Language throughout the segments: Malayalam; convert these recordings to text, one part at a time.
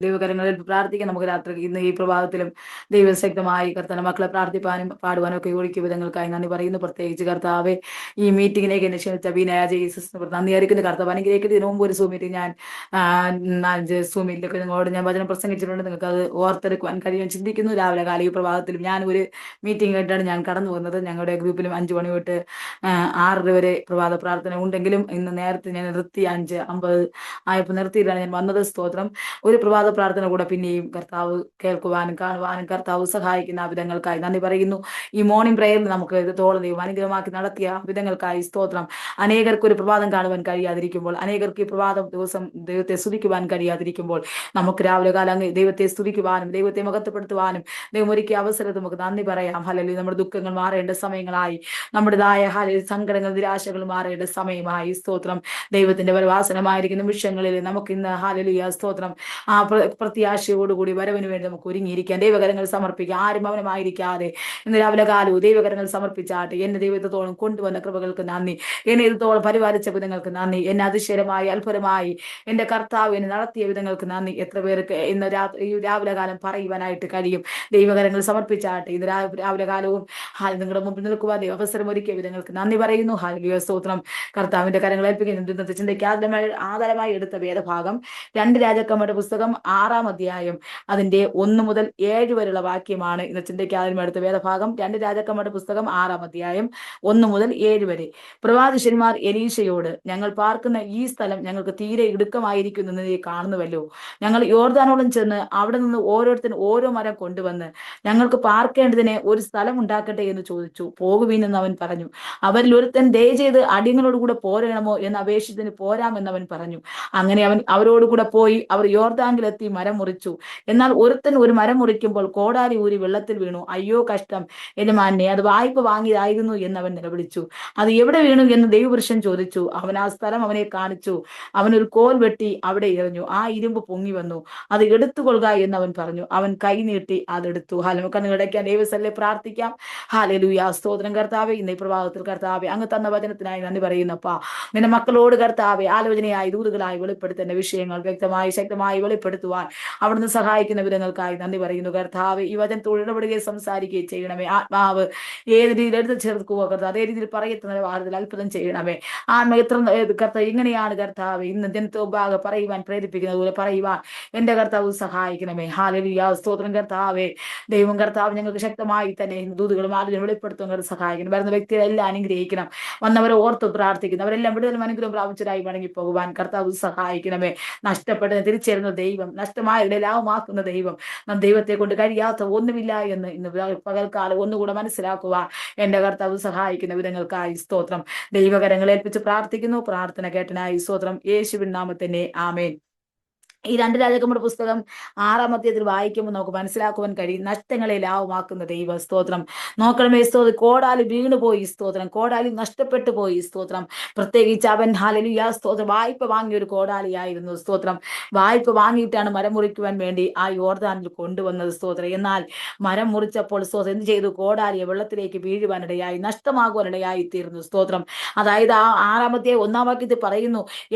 ദൈവകരങ്ങളിൽ പ്രാർത്ഥിക്കാൻ നമുക്ക് രാത്രി ഇന്ന് ഈ പ്രഭാതത്തിലും ദൈവശക്തമായി കർത്താവ് മക്കളെ പ്രാർത്ഥിപ്പാനും പാടുവാനും ഒക്കെ ഒഴുക്കിയ വിധങ്ങൾക്കായി നന്ദി പറയുന്നു. പ്രത്യേകിച്ച് കർത്താവെ ഈ മീറ്റിങ്ങിലേക്ക് എന്നെ ക്ഷണിച്ച ബീനയ ജീസസ് നന്ദി അറിയിക്കുന്ന കർത്താവ് അനുഗ്രഹിക്കുന്ന ഇതിനു മുമ്പ് ഒരു സൂ മീറ്റിംഗ് ഞാൻ സൂ മീറ്റിലൊക്കെ നിങ്ങളോട് ഞാൻ വചനം പ്രസംഗിച്ചിട്ടുണ്ട്. നിങ്ങൾക്ക് അത് ഓർത്തെടുക്കുവാൻ കഴിയുമെന്ന് ചിന്തിക്കുന്നു. രാവിലെ കാല ഈ പ്രഭാതത്തിലും ഞാൻ ഒരു മീറ്റിംഗ് ആയിട്ടാണ് ഞാൻ കടന്നു വന്നത്. ഞങ്ങളുടെ ഗ്രൂപ്പിലും 5 മണി തൊട്ട് 6 വരെ പ്രഭാത പ്രാർത്ഥന ഉണ്ടെങ്കിലും ഇന്ന് നേരത്തെ ഞാൻ നിർത്തി 5:50 ആയപ്പോൾ നിർത്തിയിട്ടാണ് ഞാൻ വന്നത്. സ്തോത്രം. ഒരു പ്രഭാത പ്രാർത്ഥന കൂടെ പിന്നെയും കർത്താവ് കേൾക്കുവാനും കാണുവാനും കർത്താവ് സഹായിക്കുന്ന വിധങ്ങൾക്കായി നന്ദി പറയുന്നു. ഈ മോർണിംഗ് പ്രേയറിൽ നമുക്ക് ഇതോളം ദൈവം അനുഗ്രഹമാക്കി നടത്തിയ വിധങ്ങൾക്കായി സ്തോത്രം. അനേകർക്ക് ഒരു പ്രഭാതം കാണുവാൻ കഴിയാതിരിക്കുമ്പോൾ, അനേകർക്ക് ഈ പ്രഭാതം ദിവസം ദൈവത്തെ സ്തുതിക്കുവാൻ കഴിയാതിരിക്കുമ്പോൾ, നമുക്ക് രാവിലെ കാലം ദൈവത്തെ സ്തുതിക്കുവാനും ദൈവത്തെ മഹത്വപ്പെടുത്തുവാനും ദൈവം ഒരുക്കിയ അവസരത്തിൽ നമുക്ക് നന്ദി പറയാം. ഹല്ലേലൂയ. നമ്മുടെ ദുഃഖങ്ങൾ മാറേണ്ട സമയങ്ങളായി, നമ്മുടേതായ സങ്കടങ്ങൾ നിരാശകൾ മാറേണ്ട സമയമായി. സ്തോത്രം. ദൈവത്തിന്റെ വരവാസനമായിരിക്കുന്ന നിമിഷങ്ങളിൽ നമുക്ക് ഇന്ന് ഹല്ലേലൂയ സ്തോത്രം പ്രത്യാശയോടുകൂടി വരവിന് വേണ്ടി നമുക്ക് ഒരുങ്ങിയിരിക്കാൻ ദൈവകരങ്ങൾ സമർപ്പിക്കാം. ആരും മൗനമായിരിക്കാതെ ഇന്ന് രാവിലെ കാലവും ദൈവകരങ്ങൾ സമർപ്പിച്ചാട്ടെ. എന്നെ ദൈവത്തോളം കൊണ്ടുവന്ന കൃപകൾക്ക് നന്ദി, എന്നെ ഇതോളം പരിപാലിച്ച വിധങ്ങൾക്ക് നന്ദി, എന്നെ അതിശയമായി അത്ഭുതമായി എന്റെ കർത്താവ് എന്നെ നടത്തിയ വിധങ്ങൾക്ക് നന്ദി. എത്ര പേർക്ക് ഇന്ന് ഈ രാവിലെ കാലം പറയുവാനായിട്ട് കഴിയും? ദൈവകരങ്ങൾ സമർപ്പിച്ചാട്ടെ. ഇന്ന് രാവിലെ കാലവും നിങ്ങളുടെ മുമ്പിൽ നിൽക്കുവാൻ അവസരം ഒരുക്കിയ വിധങ്ങൾക്ക് നന്ദി പറയുന്നു. ഹല്ലേലൂയ സ്തോത്രം. കർത്താവിന്റെ കരങ്ങൾ ഏൽപ്പിക്കുന്നു. ഇന്നത്തെ ചിന്തയ്ക്ക് ആധാരമായി എടുത്ത വേദഭാഗം 2 രാജാക്കന്മാരുടെ പുസ്തകം 6-ാം അധ്യായം അതിന്റെ 1 മുതൽ 7 വരെയുള്ള വാക്യമാണ് ഇന്ന് ചിന്തയ്ക്ക് ആധാരമായി എടുത്ത വേദഭാഗം. 2 രാജാക്കന്മാരുടെ പുസ്തകം 6-ാം അധ്യായം 1 മുതൽ 7 വരെ. പ്രവാചകന്മാർ എലീശയോട്, ഞങ്ങൾ പാർക്കുന്ന ഈ സ്ഥലം ഞങ്ങൾക്ക് തീരെ ഇടുക്കമായിരിക്കുന്നു എന്ന് നീ കാണുന്നുവല്ലോ. ഞങ്ങൾ യോർദാനോളം ചെന്ന് അവിടെ നിന്ന് ഓരോരുത്തരും ഓരോ മരം കൊണ്ടുവന്ന് ഞങ്ങൾക്ക് പാർക്കേണ്ടതിന് ഒരു സ്ഥലം ഉണ്ടാക്കട്ടെ എന്ന് ചോദിച്ചു. പോകുവീനെന്ന് അവൻ പറഞ്ഞു. അവരിൽ ഒരുത്തൻ ദയചെയ്ത് അടിയങ്ങളോടുകൂടെ പോരണമോ എന്ന് അപേക്ഷിച്ചതിന് പോരാമെന്ന് അവൻ പറഞ്ഞു. അങ്ങനെ അവൻ അവരോടുകൂടെ പോയി. അവർ യോർദാങ്കിലെത്തി മരം മുറിച്ചു. എന്നാൽ ഒരുത്തൻ ഒരു മരം മുറിക്കുമ്പോൾ കോടാലി ഊരി വെള്ളത്തിൽ വീണു. അയ്യോ കഷ്ടം യജമാനെ, അത് വായ്പ വാങ്ങിയതായിരുന്നു എന്ന് അവൻ നിലവിളിച്ചു. അത് എവിടെ വീണു എന്ന് ദൈവപുരുഷൻ ചോദിച്ചു. അവൻ ആ സ്ഥലം അവനെ കാണിച്ചു. അവനൊരു കോൽ വെട്ടി അവിടെ എറിഞ്ഞു. ആ ഇരുമ്പ് പൊങ്ങി വന്നു. അത് എടുത്തുകൊള്ളുക എന്ന് അവൻ പറഞ്ഞു. അവൻ കൈ നീട്ടി അതെടുത്തു. കണ്ണുകടയ്ക്കാൻ ദൈവസല്ലേ പ്രാർത്ഥിക്കാം. ഹല്ലേലൂയ സ്തോത്രം. കർത്താവേ, ഇന്ന് ഈ പ്രഭാതത്തിൽ കർത്താവേ അങ്ങ് തന്ന വചനത്തിനായി നന്ദി പറയുന്നപ്പാ. നിന്റെ മക്കളോട് കർത്താവേ ആലോചനയായി ദൂതുകളായി വെളിപ്പെടുത്തേണ്ട വിഷയങ്ങൾ വ്യക്തമായി ശക്തമായി വെളിപ്പെടുത്തുവാൻ അവിടുന്ന് സഹായിക്കുന്ന വിധങ്ങൾക്കായി നന്ദി പറയുന്നു. കർത്താവ് ഈ വചനത്തോട് ഇടപെടുകയും സംസാരിക്കുകയും ചെയ്യണമേ. ആത്മാവ് ഏത് രീതിയിൽ എടുത്ത് ചേർക്കുക കർത്താവ്, അതേ രീതിയിൽ പറയത്തുന്ന വാർത്തയിൽ അത്ഭുതം ചെയ്യണമേ. ആത്മ എത്ര കർത്താവ് ഇങ്ങനെയാണ് കർത്താവ് ഇന്ന് ജനത്തോഭാഗം പറയുവാൻ പ്രേരിപ്പിക്കുന്നത് പോലെ പറയുവാൻ എന്റെ കർത്താവ് സഹായിക്കണമേ. ഹല്ലേലൂയ സ്തോത്രം. കർത്താവേ, ദൈവം കർത്താവ് ഞങ്ങൾക്ക് ശക്തമായി തന്നെ ദൂതുകളും ആലോചന വെളിപ്പെടുത്തുന്നത് സഹായിക്കണം. വരുന്ന വ്യക്തികളെല്ലാം അനുഗ്രഹിക്കണം. വന്നവരെ ഓർത്ത് പ്രാർത്ഥിക്കുന്നവരെല്ലാം വിടുതലും അനുഗ്രഹം പ്രാപിച്ചതായി മടങ്ങി പോകുവാൻ കർത്താവ് സഹായിക്കണമേ. നഷ്ടപ്പെട്ടത് തിരിച്ചേരുന്ന ദൈവം, നഷ്ടമായവരെ ലാഭമാക്കുന്ന ദൈവം, നാം ദൈവത്തെ കൊണ്ട് കഴിയാത്ത ഒന്നുമില്ല എന്ന് ഇന്ന് പകൽക്കാലം ഒന്നുകൂടെ മനസ്സിലാക്കുവാൻ എന്റെ കർത്താവ് സഹായിക്കുന്ന വിധങ്ങൾക്കായി സ്തോത്രം. ദൈവകരങ്ങൾ ഏൽപ്പിച്ച് പ്രാർത്ഥിക്കുന്നു. പ്രാർത്ഥന കേട്ടനായി സ്തോത്രം. യേശുവിൻ നാമത്തിനെ ആമേൻ. ഈ 2 രാജാക്കന്മാരുടെ പുസ്തകം 6-ാം അധ്യായത്തിൽ വായിക്കുമ്പോൾ നമുക്ക് മനസ്സിലാക്കുവാൻ കഴിയും നഷ്ടങ്ങളെ ലാഭമാക്കുന്ന ദൈവ സ്തോത്രം. നോക്കണമേ സ്തോത്രം. കോടാലി വീണുപോയി സ്തോത്രം. കോടാലി നഷ്ടപ്പെട്ടു പോയി സ്തോത്രം. പ്രത്യേകിച്ച് അവൻ ഹല്ലേലൂയ സ്തോത്രം വായ്പ വാങ്ങിയ ഒരു കോടാലിയായിരുന്നു സ്തോത്രം. വായ്പ വാങ്ങിയിട്ടാണ് മരം മുറിക്കുവാൻ വേണ്ടി ആ യോർദാനിൽ കൊണ്ടുവന്നത് സ്തോത്രം. എന്നാൽ മരം മുറിച്ചപ്പോൾ സ്തോത്രം എന്ത് ചെയ്തു? കോടാലിയെ വെള്ളത്തിലേക്ക് വീഴുവാനിടയായി, നഷ്ടമാകുവാനിടയായി തീർന്നു സ്തോത്രം. അതായത് ആ 6-ാം അധ്യായം 1-ാം വാക്യത്തിൽ പറയുന്നു,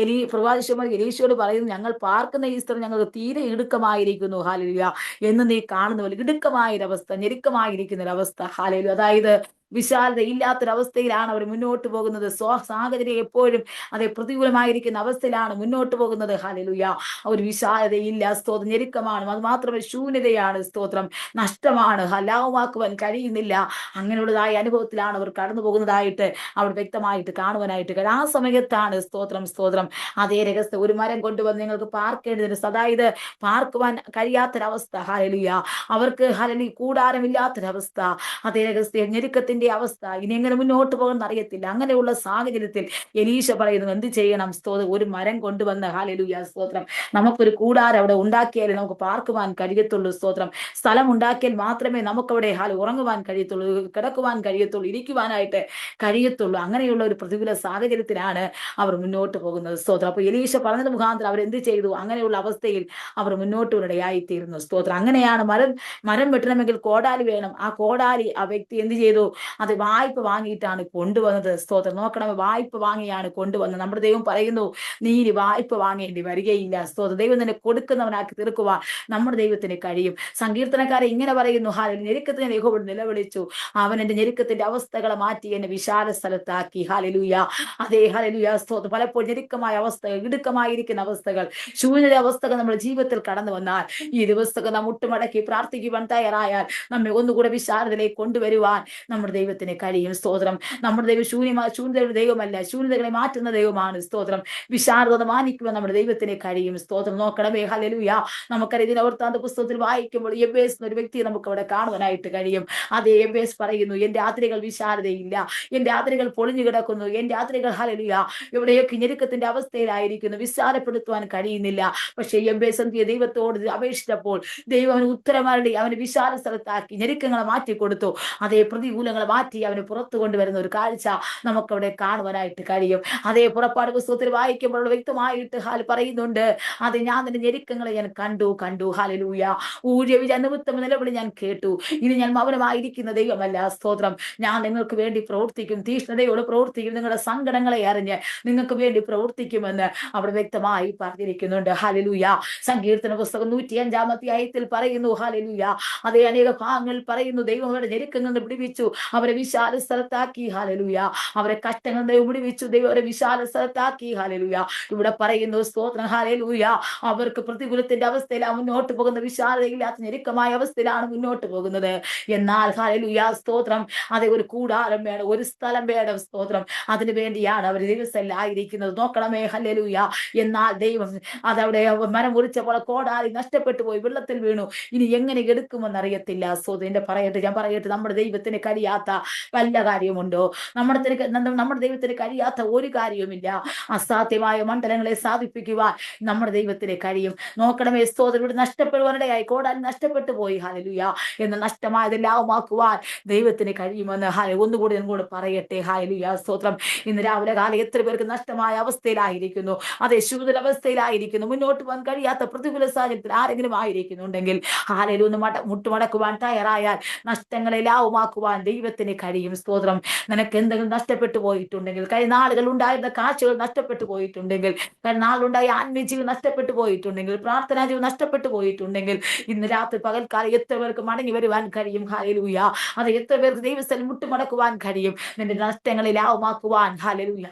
പ്രവാചകന്മാർ എലീശയോട് പറയുന്നു, ഞങ്ങൾ പാർക്കുന്ന ഈ സ്ഥലം ഞങ്ങൾക്ക് തീരെ ഇടുക്കമായിരിക്കുന്നു ഹല്ലേലൂയ എന്ന് നീ കാണുന്ന ഇടുക്കമായൊരവസ്ഥ, ഞെരുക്കമായിരിക്കുന്ന ഒരവസ്ഥ. ഹല്ലേലൂയ. അതായത് വിശാലത ഇല്ലാത്തൊരവസ്ഥയിലാണ് അവർ മുന്നോട്ട് പോകുന്നത്. സാഹചര്യം എപ്പോഴും അതെ പ്രതികൂലമായിരിക്കുന്ന അവസ്ഥയിലാണ് മുന്നോട്ട് പോകുന്നത്. ഹല്ലേലൂയ. ഒരു വിശാലതയില്ല സ്തോത്രം. ഞെരുക്കമാണ്, അത് മാത്രമേ ശൂന്യതയാണ് സ്തോത്രം. നഷ്ടമാണ്, ലാഭമാക്കുവാൻ കഴിയുന്നില്ല. അങ്ങനെയുള്ളതായ അനുഭവത്തിലാണ് അവർ കടന്നു പോകുന്നതായിട്ട് അവർ വ്യക്തമായിട്ട് കാണുവാനായിട്ട് കഴിയും. ആ സമയത്താണ് സ്തോത്രം സ്തോത്രം അതേ രഹസ്യം ഒരു മരം കൊണ്ടുവന്ന് നിങ്ങൾക്ക് പാർക്കേണ്ടതിന്, അതായത് പാർക്കുവാൻ കഴിയാത്തൊരവസ്ഥ. ഹല്ലേലൂയ. അവർക്ക് ഹല്ലേലൂയ കൂടാരമില്ലാത്തൊരവസ്ഥ, അതേ രഹസ്യ ഞെരുക്കത്തിന്റെ അവസ്ഥ. ഇനി എങ്ങനെ മുന്നോട്ട് പോകുമെന്ന് അറിയത്തില്ല. അങ്ങനെയുള്ള സാഹചര്യത്തിൽ എലീശ പറയുന്നു എന്ത് ചെയ്യണം? സ്തോത്രം ഒരു മരം കൊണ്ടുവന്ന് ഹല്ലേലൂയ സ്തോത്രം നമുക്കൊരു കൂടാരം അവിടെ ഉണ്ടാക്കിയാലേ നമുക്ക് പാർക്കുവാൻ കഴിയത്തുള്ളൂ സ്തോത്രം. സ്ഥലം ഉണ്ടാക്കിയാൽ മാത്രമേ നമുക്കവിടെ ഉറങ്ങുവാൻ കഴിയത്തുള്ളൂ, കിടക്കുവാൻ കഴിയത്തുള്ളൂ, ഇരിക്കുവാനായിട്ട് കഴിയത്തുള്ളൂ. അങ്ങനെയുള്ള ഒരു പ്രതികൂല സാഹചര്യത്തിലാണ് അവർ മുന്നോട്ട് പോകുന്നത് സ്തോത്രം. അപ്പൊ എലീശ പറഞ്ഞത് മുഖാന്തരം അവരെന്ത് ചെയ്തു? അങ്ങനെയുള്ള അവസ്ഥയിൽ അവർ മുന്നോട്ട് ഇടയായിത്തീരുന്നു സ്തോത്രം. അങ്ങനെയാണ് മരം വെട്ടണമെങ്കിൽ കോടാലി വേണം. ആ കോടാലി ആ വ്യക്തി എന്ത് ചെയ്തു? അത് വായ്പ വാങ്ങിയിട്ടാണ് കൊണ്ടുവന്നത്. സ്തോത്രം. നോക്കണം, വായ്പ വാങ്ങിയാണ് കൊണ്ടുവന്നത്. നമ്മുടെ ദൈവം പറയുന്നു, നീ ഇനി വായ്പ വാങ്ങേണ്ടി വരികയില്ല. സ്തോത്രം. ദൈവം നിന്നെ കൊടുക്കുന്നവനാക്കി തീർക്കുവാൻ നമ്മുടെ ദൈവത്തിന് കഴിയും. സങ്കീർത്തനക്കാരെ ഇങ്ങനെ പറയുന്നു, ഹാലലൂയ, ഞെരുക്കത്തിന് യഹോവയോട് നിലവിളിച്ചു, അവൻ എന്റെ ഞെരുക്കത്തിന്റെ അവസ്ഥകളെ മാറ്റി എന്നെ വിശാല സ്ഥലത്താക്കി. ഹാലലൂയ. അതേ, ഹല്ലേലൂയ, സ്തോത്രം. പലപ്പോഴും ഞെരുക്കമായ അവസ്ഥകൾ, ഇടുക്കമായിരിക്കുന്ന അവസ്ഥകൾ, ശൂന്യത അവസ്ഥകൾ നമ്മുടെ ജീവിതത്തിൽ കടന്നു വന്നാൽ ഈ ദിവസമൊക്കെ നാം മുട്ടുമടക്കി പ്രാർത്ഥിക്കുവാൻ തയ്യാറായാൽ നമ്മെ ഒന്നുകൂടെ വിശാലതയിലേക്ക് കൊണ്ടുവരുവാൻ നമ്മുടെ ദൈവത്തിന് കഴിയും. സ്തോത്രം. നമ്മുടെ ദൈവം ശൂന്യതയുടെ ദൈവമല്ല, ശൂന്യതകളെ മാറ്റുന്ന ദൈവമാണ്. സ്തോത്രം. വിശാലത മാനിക്കുവാൻ നമ്മുടെ ദൈവത്തിന് കഴിയും. സ്തോത്രം. നോക്കണമേ, ഹല്ലേലൂയ. നമുക്കറിയാം, ഇതിനെ വൃത്താന്ത പുസ്തകത്തിൽ വായിക്കുമ്പോൾ എബ്ബേസ് എന്നൊരു വ്യക്തിയെ നമുക്ക് അവിടെ കാണുവാനായിട്ട് കഴിയും. അതേ എബ്ബേസ് പറയുന്നു, എന്റെ ആത്രികൾ വിശാലതയില്ല, എന്റെ ആത്രികൾ പൊളിഞ്ഞു കിടക്കുന്നു, എന്റെ ആത്രികൾ ഹല്ലേലൂയ എവിടെയൊക്കെ ഞെരുക്കത്തിന്റെ അവസ്ഥയിലായിരിക്കുന്നു, വിശാലപ്പെടുത്തുവാൻ കഴിയുന്നില്ല. പക്ഷേ എബ്ബേസ് ദൈവത്തോട് അപേക്ഷിച്ചപ്പോൾ ദൈവം അവന് ഉത്തരമരുളി, അവന് വിശാല സ്ഥലത്താക്കി ഞെരുക്കങ്ങളെ മാറ്റി കൊടുത്തു. അതേ, പ്രതികൂലങ്ങളെ മാറ്റി അവന് പുറത്തു കൊണ്ടുവരുന്ന ഒരു കാഴ്ച നമുക്കവിടെ കാണുവാനായിട്ട് കഴിയും. അതേ, പുറപ്പാട് പുസ്തകത്തിൽ വായിക്കുമ്പോൾ വ്യക്തമായിട്ട് പറയുന്നുണ്ട്, അത് ഞാൻ നിന്റെ ഞെരുക്കങ്ങളെ ഞാൻ കണ്ടു. ഹല്ലേലൂയ. ഊഴിയ നിമിത്തം നിലവിളി ഞാൻ കേട്ടു. ഇനി ഞാൻ മൗനമായിരിക്കുന്ന ദൈവമല്ല. സ്തോത്രം. ഞാൻ നിങ്ങൾക്ക് വേണ്ടി പ്രവർത്തിക്കും, തീഷ്ണതയോട് പ്രവർത്തിക്കും, നിങ്ങളുടെ സങ്കടങ്ങളെ അറിഞ്ഞ് നിങ്ങൾക്ക് വേണ്ടി പ്രവർത്തിക്കുമെന്ന് അവിടെ വ്യക്തമായി പറഞ്ഞിരിക്കുന്നുണ്ട്. ഹല്ലേലൂയ. സങ്കീർത്തന പുസ്തകം 105-ാം അധ്യായത്തിൽ പറയുന്നു, ഹല്ലേലൂയ, അതേ, അനേക ഭാഗങ്ങളിൽ പറയുന്നു, ദൈവം അവരുടെ ഞെരുക്കങ്ങളിൽ നിന്ന് വിടുവിച്ചു, അവരെ വിശാല സ്ഥലത്താക്കി. ഹല്ലേലൂയ. അവരെ കഷ്ടങ്ങളിൽ ദൈവം വിടുവിച്ചു, ദൈവം അവരെ വിശാല സ്ഥലത്താക്കി. ഹല്ലേലൂയ. ഇവിടെ പറയുന്നു, സ്തോത്രം, ഹല്ലേലൂയ, അവർക്ക് പ്രതികൂലത്തിന്റെ അവസ്ഥയിലാണ് മുന്നോട്ട് പോകുന്നത്, വിശാലതയില്ലാത്ത ഞെരുക്കമായ അവസ്ഥയിലാണ് മുന്നോട്ട് പോകുന്നത്. എന്നാൽ ഹല്ലേലൂയ, സ്തോത്രം, അതേ, ഒരു കൂടാരം വേണം, ഒരു സ്ഥലം വേണം. സ്തോത്രം. അതിനു വേണ്ടിയാണ് അവർ ദിവസമല്ലായിരിക്കുന്നത്. നോക്കണമേ, ഹല്ലേലൂയ. എന്നാൽ ദൈവം അതവിടെ മരം മുറിച്ചപ്പോൾ കോടാലി നഷ്ടപ്പെട്ടു പോയി, വെള്ളത്തിൽ വീണു. ഇനി എങ്ങനെ എടുക്കുമെന്ന് അറിയത്തില്ല. സ്തോത്രം. ഞാൻ പറയട്ടെ, നമ്മുടെ ദൈവത്തിന് കഴിയാത്ത വല്ല കാര്യമുണ്ടോ? നമ്മുടെ ദൈവത്തിന് കഴിയാത്ത ഒരു കാര്യവുമില്ല. അസാധ്യമായ മണ്ഡലങ്ങളെ സാധിപ്പിക്കുവാൻ നമ്മുടെ ദൈവത്തിന് കഴിയും. നോക്കണമേ, സ്തോത്രം. ഇവിടെ നഷ്ടപ്പെടുവാനിടയായി, കോടാലി നഷ്ടപ്പെട്ടു പോയി. ഹല്ലേലൂയ. എന്ന് നഷ്ടമായതെല്ലാമാക്കുവാൻ ദൈവത്തിന് കഴിയുമെന്ന് ഒന്നുകൂടി എന്നോട് പറയട്ടെ. ഹല്ലേലൂയ. സ്തോത്രം. ഇന്ന് രാവിലെ കാലം എത്ര പേർക്ക് നഷ്ടമായ അവസ്ഥയിലായിരിക്കുന്നു, അതേ, ശൂദ്രാവസ്ഥയിലായിരിക്കുന്നു, മുന്നോട്ട് പോകാൻ കഴിയാത്ത പ്രതികൂല സാഹചര്യത്തിൽ ആരെങ്കിലും ആയിരിക്കുന്നുണ്ടെങ്കിൽ ഹല്ലേലൂയ, മുട്ടുമടക്കുവാൻ തയ്യാറായാൽ നഷ്ടങ്ങളെ ലാഭമാക്കുവാൻ ദൈവത്തിന് കഴിയും. സ്തോത്രം. നിനക്ക് എന്തെങ്കിലും നഷ്ടപ്പെട്ടു പോയിട്ടുണ്ടെങ്കിൽ, കഴിഞ്ഞ നാളുകൾ ഉണ്ടായിരുന്ന കാഴ്ചകൾ നഷ്ടപ്പെട്ടു പോയിട്ടുണ്ടെങ്കിൽ, കഴിഞ്ഞ നാളുണ്ടായ ആത്മീയജീവൻ നഷ്ടപ്പെട്ടു പോയിട്ടുണ്ടെങ്കിൽ, പ്രാർത്ഥനാ ജീവൻ നഷ്ടപ്പെട്ടു പോയിട്ടുണ്ടെങ്കിൽ, ഇന്ന് രാത്രി പകൽക്കാലം എത്ര പേർക്ക് മടങ്ങി വരുവാൻ കഴിയും? ഹല്ലേലൂയ. അത് എത്ര പേർക്ക് ദൈവസ്ഥലം മുട്ടുമടക്കുവാൻ കഴിയും? നിന്റെ നഷ്ടങ്ങളെ ലാഭമാക്കുവാൻ ഹല്ലേലൂയ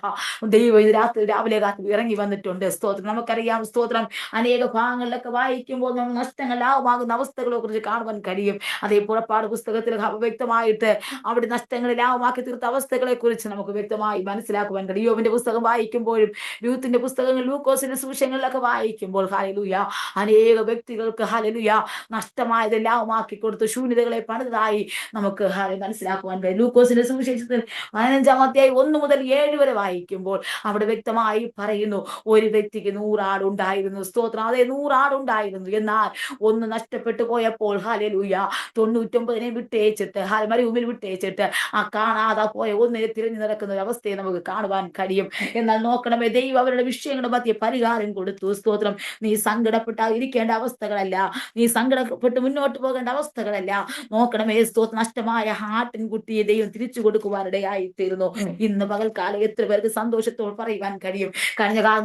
ദൈവം ഇത് രാവിലെ കാലത്ത് ഇറങ്ങി വന്നിട്ടുണ്ട്. സ്തോത്രം. നമുക്കറിയാം, സ്തോത്രം, അനേക ഭാഗങ്ങളിലൊക്കെ വായിക്കുമ്പോൾ നമ്മൾ നഷ്ടങ്ങൾ ലാഭമാകുന്ന അവസ്ഥകളെ കുറിച്ച് കാണുവാൻ കഴിയും. അതേ, പുറപ്പാട് പുസ്തകത്തിൽ വ്യക്തമായിട്ട് അവിടെ നഷ്ടങ്ങളെ ലാഭമാക്കി തീർത്ത അവസ്ഥകളെ കുറിച്ച് നമുക്ക് വ്യക്തമായി മനസ്സിലാക്കുവാൻ കഴിയും. യോബിന്റെ പുസ്തകം വായിക്കുമ്പോഴും, രൂത്തിന്റെ പുസ്തകങ്ങൾ, ലൂക്കോസിന്റെ സുവിശേഷങ്ങളിലൊക്കെ വായിക്കുമ്പോൾ ഹല്ലേലൂയ അനേക വ്യക്തികൾക്ക് ഹല്ലേലൂയ നഷ്ടമായത് ലാഭമാക്കി കൊടുത്തു, ശൂന്യതകളെ പണിതായി നമുക്ക് മനസ്സിലാക്കുവാൻ കഴിയും. ലൂക്കോസിന്റെ സുവിശേഷത്തിൽ 15-ാം അധ്യായം 1 മുതൽ 7 വരെ വായിക്കുമ്പോൾ അവിടെ വ്യക്തമായി പറയുന്നു, ഒരു വ്യക്തിക്ക് 100 ആടുണ്ടായിരുന്നു. സ്തോത്രം. അതേ, 100 ആടുണ്ടായിരുന്നു. എന്നാൽ ഒന്ന് നഷ്ടപ്പെട്ടു പോയപ്പോൾ ഹല്ലേലൂയ 99 വിട്ടേച്ചിട്ട്, മരുഭൂമിയിൽ വിട്ടേച്ചിട്ട് ആ കാണാതെ പോയ ഒന്നിനെ തിരഞ്ഞു നടക്കുന്ന ഒരു അവസ്ഥയെ നമുക്ക് കാണുവാൻ കഴിയും. എന്നാൽ നോക്കണമേ, ദൈവം അവരുടെ വിഷയങ്ങളുടെ മധ്യ പരിഹാരം കൊടുത്തു. സ്തോത്രം. നീ സങ്കടപ്പെട്ടായിരിക്കേണ്ട അവസ്ഥകളല്ല, നീ സങ്കടപ്പെട്ട് മുന്നോട്ട് പോകേണ്ട അവസ്ഥകളല്ല. നോക്കണമേ, സ്തോത്രം, നഷ്ടമായ ആട്ടിൻകുട്ടിയെ ദൈവം തിരിച്ചു കൊടുക്കുവാനിടയായി തീർന്നു. ഇന്ന് പകൽക്കാലം എത്ര പേർക്ക് സന്തോഷത്തോട് പറയുവാൻ കഴിയും? കഴിഞ്ഞ കാലം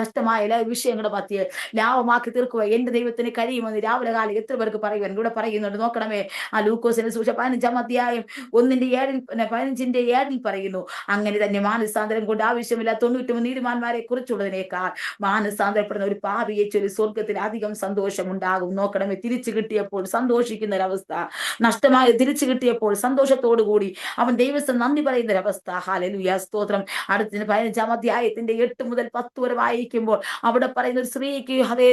നഷ്ടമായ വിഷയങ്ങളുടെ മധ്യ ലാഭമാക്കി തീർക്കുക എന്റെ ദൈവത്തിന് കഴിയുമെന്ന് രാവിലെ കാലം എത്ര പേർക്ക് പറയുവാൻ ഇവിടെ പറയുന്നുണ്ട്. നോക്കണമേ, ആ ലൂക്കോസിന്റെ സുവിശേഷം 15-ാം അധ്യായം 1-ന്റെ 7 പറയുന്നു, അങ്ങനെ തന്നെ മാനസാന്തരം കൊണ്ട് ആവശ്യമില്ല 93 നീതിമാന്മാരെ കുറിച്ചുള്ളതിനേക്കാൾ മാനസാന്തരപ്പെടുന്ന ഒരു പാപിയെ ചൊല്ലി സ്വർഗത്തിൽ അധികം സന്തോഷം ഉണ്ടാകും. നോക്കണമേ, തിരിച്ചു കിട്ടിയപ്പോൾ സന്തോഷിക്കുന്ന ഒരവസ്ഥ, നഷ്ടമായി തിരിച്ചു കിട്ടിയപ്പോൾ സന്തോഷത്തോടു കൂടി അവൻ ദൈവത്തിന് നന്ദി പറയുന്ന ഒരവസ്ഥ. ഹല്ലേലൂയ. സ്തോത്രം. അടുത്ത 15-ാം അധ്യായത്തിന്റെ 8 മുതൽ 10 വരെ വായിക്കുമ്പോൾ അവിടെ പറയുന്ന ഒരു സ്ത്രീക്ക് അതേ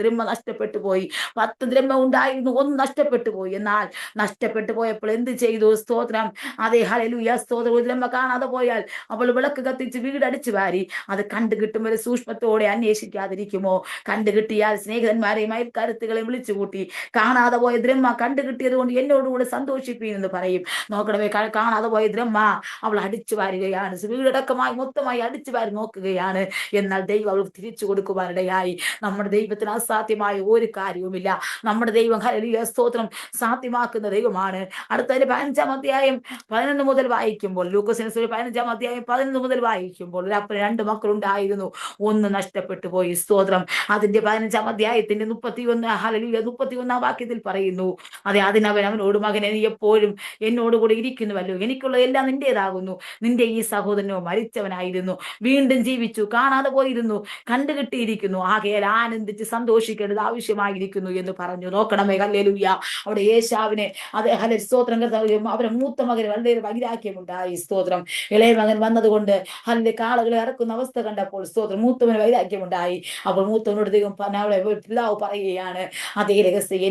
ദ്രഹ്മ നഷ്ടപ്പെട്ടു പോയി. 10 ദ്രഹ്മ ഉണ്ടായിരുന്നു, 1 നഷ്ടപ്പെട്ടു പോയി. എന്നാൽ നഷ്ടപ്പെട്ടു പോയപ്പോൾ എന്ത് ചെയ്തു? സ്തോത്രം. അതേ, ഹല്ലേലൂയ. സ്തോത്രം. ഒരു ദ്രഹ്മ കാണാതെ പോയാൽ അവൾ വിളക്ക് കത്തിച്ച് വീടടിച്ചു വാരി അത് കണ്ടു കിട്ടുമ്പോൾ സൂക്ഷ്മത്തോടെ അന്വേഷിക്കാതിരിക്കുമോ? കണ്ടു കിട്ടിയാൽ സ്നേഹിതന്മാരെയും അയൽക്കാരത്തുകളെയും വിളിച്ചു കൂട്ടി കാണാതെ പോയ ദ്രഹ്മ കണ്ടു കിട്ടിയത് കൊണ്ട് എന്നോടുകൂടെ സന്തോഷിപ്പീനെന്ന് പറയും. നോക്കണമേ, കാണാതെ പോയ ദ്രഹ്മ അവൾ അടിച്ചു വാരുകയാണ്, വീടടക്കമായി മൊത്തമായി അടിച്ചു വാരി നോക്കുകയാണ്. എന്നാൽ ദൈവം അവൾ തിരിച്ചു കൊടുക്കുവാനിടയായി. നമ്മുടെ ദൈവത്തിന് അസാധ്യമായ ഒരു കാര്യവുമില്ല. നമ്മുടെ ദൈവം ഹല്ലേലൂയ സ്തോത്രം സാധ്യമാക്കുന്ന ദൈവമാണ്. അടുത്തതിന്റെ 15 അധ്യായം 11 മുതൽ വായിക്കുമ്പോൾ, ലൂക്കോസിന്റെ സുവിശേഷം 15 അധ്യായം 11 മുതൽ വായിക്കുമ്പോൾ, ഒരു അപ്പന് 2 മക്കളുണ്ടായിരുന്നു, ഒന്ന് നഷ്ടപ്പെട്ടു പോയി. സ്തോത്രം. അതിന്റെ 15 അധ്യായത്തിന്റെ 31 വാക്യത്തിൽ പറയുന്നു, അതെ, അവനോട്, മകനെ, നീ എപ്പോഴും എന്നോട് കൂടെ ഇരിക്കുന്നുവല്ലോ, എനിക്കുള്ള എല്ലാം നിന്റേതാകുന്നു. നിന്റെ ഈ സഹോദരനോ മരിച്ചവനായിരുന്നു, വീണ്ടും ജീവിച്ചു, കാണാതെ പോയിരുന്നു, കണ്ടുകിട്ടിയിരിക്കുന്നു, ആകയാൽ ആനന്ദിച്ച് സന്തോഷിക്കേണ്ടത് ആവശ്യമായിരിക്കുന്നു എന്ന് പറഞ്ഞു. നോക്കണമേ, ഹല്ലേലൂയ. അവിടെ യേശാവിനെ, അതെ, സ്തോത്രം, അവരെ മൂത്ത മകന് വളരെ വൈരാഗ്യമുണ്ടായി. സ്തോത്രം. ഇളയ മകൻ വന്നതുകൊണ്ട് കാളകളെ ഇറക്കുന്ന അവസ്ഥ കണ്ടപ്പോൾ, സ്തോത്രം, മൂത്തവന് വൈരാഗ്യമുണ്ടായി. അപ്പോൾ മൂത്തവനോട് ദൈവം പിതാവ് പറയുകയാണ്, അതേ രഹസ്യം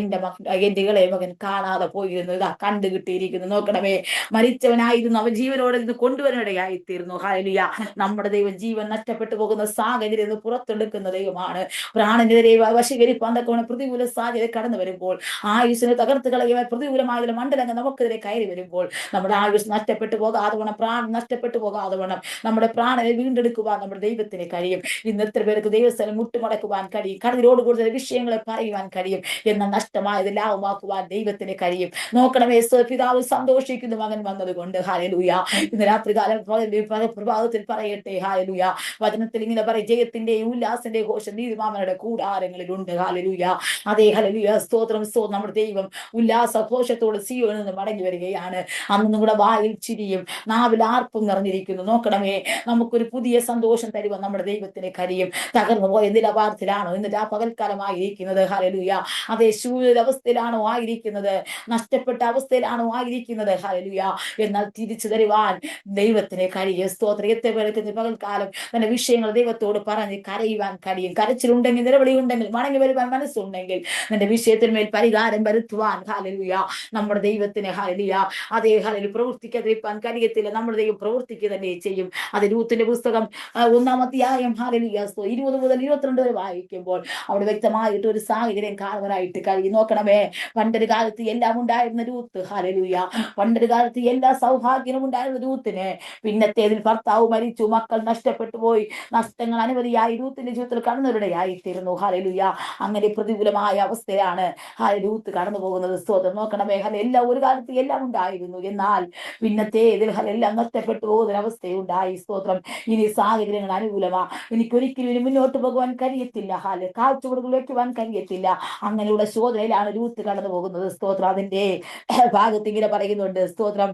എന്റെ ഇളയ മകൻ കാണാതെ പോയിരുന്നു, ഇതാ കണ്ടുകിട്ടിയിരിക്കുന്നു. നോക്കണമേ, മരിച്ചവനായിരുന്നു, അവൻ ജീവനോടെ നിന്ന് കൊണ്ടുവരാനിടയായിത്തീർന്നു. ഹല്ലേലൂയ. നമ്മുടെ ദൈവം ജീവൻ നഷ്ടപ്പെട്ടു പോകുന്ന സാഹചര്യം പുറത്തെടുക്കുന്ന ദൈവമാണ്. പ്രാണനെതിരെ വശീകരിപ്പാൻ തക്കവണ്ണം പ്രതികൂല സാഹചര്യം കടന്നു വരുമ്പോൾ, ആയുസ്സിനെ തകർത്ത് കളയുവാൻ പ്രതികൂലമായ മണ്ഡലങ്ങൾ നമുക്കെതിരെ കയറി വരുമ്പോൾ, നമ്മുടെ ആയുസ് നഷ്ടപ്പെട്ടു പോകാതെ വണ്ണം, പ്രാണൻ നഷ്ടപ്പെട്ടു പോകാതെ വണ്ണം നമ്മുടെ പ്രാണനെ വീണ്ടെടുക്കുവാൻ നമ്മുടെ ദൈവത്തിന് കഴിയും. ഇന്ന് എത്ര പേർക്ക് ദൈവസ്ഥലം മുട്ടുമടക്കുവാൻ കഴിയും, കടലിനോട് കൂടുതൽ വിഷയങ്ങളെ പറയുവാൻ കഴിയും, എന്നാൽ നഷ്ടമായത് ലാഭമാക്കുവാൻ ദൈവത്തിന് കഴിയും. നോക്കണമേ, പിതാവ് സന്തോഷിക്കുന്നു മകൻ വന്നത് കൊണ്ട്. ഹല്ലേലൂയ. ഇന്ന് രാത്രികാലം പ്രഭാതത്തിൽ പറയട്ടെ, ഹല്ലേലൂയ, വചനത്തിൽ ഇങ്ങനെ പറയും, ജയത്തിന്റെയും ഉല്ലാസിന്റെയും ഘോഷം നീതിമാന്മാരുടെ കൂടാരങ്ങളിലുണ്ട്. ഹല്ലേലൂയ. അതേ, ഹല്ലേലൂയ. സ്തോത്രം, സ്തോത്രം. നമ്മുടെ ദൈവം ഉല്ലാസഘോഷത്തോട് സിയോനിൽ നിന്ന് മടങ്ങി വരികയാണ്. അന്ന് നമ്മുടെ വായിൽ ചിരിയും നാവിൽ ആർപ്പും നിറഞ്ഞിരിക്കുന്നു. നോക്കണമേ, നമുക്കൊരു പുതിയ സന്തോഷം തരുവാൻ നമ്മുടെ ദൈവത്തിന് കഴിയും. തകർന്നു പോയ നിലവാരത്തിലാണോ ഇന്ന് പകൽക്കാലമായിരിക്കുന്നത്? ഹല്ലേലൂയ. അതേ, ശൂന്യവസ്ഥയിലാണോ ആയിരിക്കുന്നത്? നഷ്ടപ്പെട്ട അവസ്ഥയിലാണോ ആയിരിക്കുന്നത്? ഹല്ലേലൂയ. എന്നാൽ തിരിച്ചു തരുവാൻ ദൈവത്തിന് കഴിയും. സ്തോത്രം. എത്ര പേർക്ക് പകൽക്കാലം തന്റെ വിഷയങ്ങൾ ദൈവത്തോട് പറഞ്ഞ് കരയുവാൻ കഴിയും? കരച്ചിലുണ്ടെങ്കിൽ, നിലവിളി ഉണ്ടെങ്കിൽ, മടങ്ങി വരുവാൻ മനസ്സുണ്ടെങ്കിൽ, നിന്റെ വിഷയത്തിന്മേൽ പരിഹാരം വരുത്തുവാൻ, ഹല്ലേലൂയ, നമ്മുടെ ദൈവത്തിന്, ഹല്ലേലൂയ, അതേ, ഹല്ലേലൂയ, പ്രവർത്തിക്കാതിരിക്കാൻ കഴിയത്തില്ല. നമ്മുടെ ദൈവം പ്രവർത്തിക്കുക തന്നെ ചെയ്യും. അത് രൂത്തിന്റെ പുസ്തകം 1-ാം അധ്യായം, ഹല്ലേലൂയ, 20 മുതൽ 22 വരെ വായിക്കുമ്പോൾ അവിടെ വ്യക്തമായിട്ട് ഒരു സാഹചര്യം കാണുവാനായിട്ട് കഴിയും. നോക്കണമേ, പണ്ടൊരു കാലത്ത് എല്ലാം ഉണ്ടായിരുന്ന രൂത്ത്, ഹല്ലേലൂയ, പണ്ടൊരു കാലത്ത് എല്ലാ സൗഭാഗ്യവും ഉണ്ടായിരുന്ന രൂത്തിന്, പിന്നത്തേതിൽ ഭർത്താവ് മരിച്ചു, മക്കൾ നഷ്ടപ്പെട്ടു പോയി, നഷ്ടങ്ങൾ അനവധിയായി രൂത്തിന്റെ ജീവിതത്തിൽ കടന്നവരുടെയായിത്തീരുന്നു. ഹല്ലേലൂയ. അങ്ങനെ പ്രതികൂലമായ അവസ്ഥയാണ് രൂത്ത് കടന്നു പോകുന്നത്. സ്തോത്രം. നോക്കണമേ, എല്ലാം ഒരു കാലത്ത് എല്ലാം ഉണ്ടായിരുന്നു, എന്നാൽ പിന്നത്തേതിൽ എല്ലാം നഷ്ടപ്പെട്ടു പോകുന്നൊരവസ്ഥയുണ്ടായി. സ്തോത്രം. ഇനി സാഹചര്യങ്ങൾ അനുകൂലമാ, എനിക്കൊരിക്കലും ഇനി മുന്നോട്ട് പോകുവാൻ കഴിയത്തില്ല, കാഴ്ചപ്പാടുകൾ വെക്കുവാൻ കഴിയത്തില്ല. അങ്ങനെയുള്ള ശോധനയിലാണ് രൂത്ത് കടന്നു പോകുന്നത്. സ്തോത്രം. അതിന്റെ ഭാഗത്ത് ഇങ്ങനെ പറയുന്നുണ്ട്. സ്തോത്രം.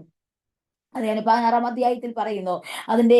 അതാണ് 16-ാം അധ്യായത്തിൽ പറയുന്നു. അതിന്റെ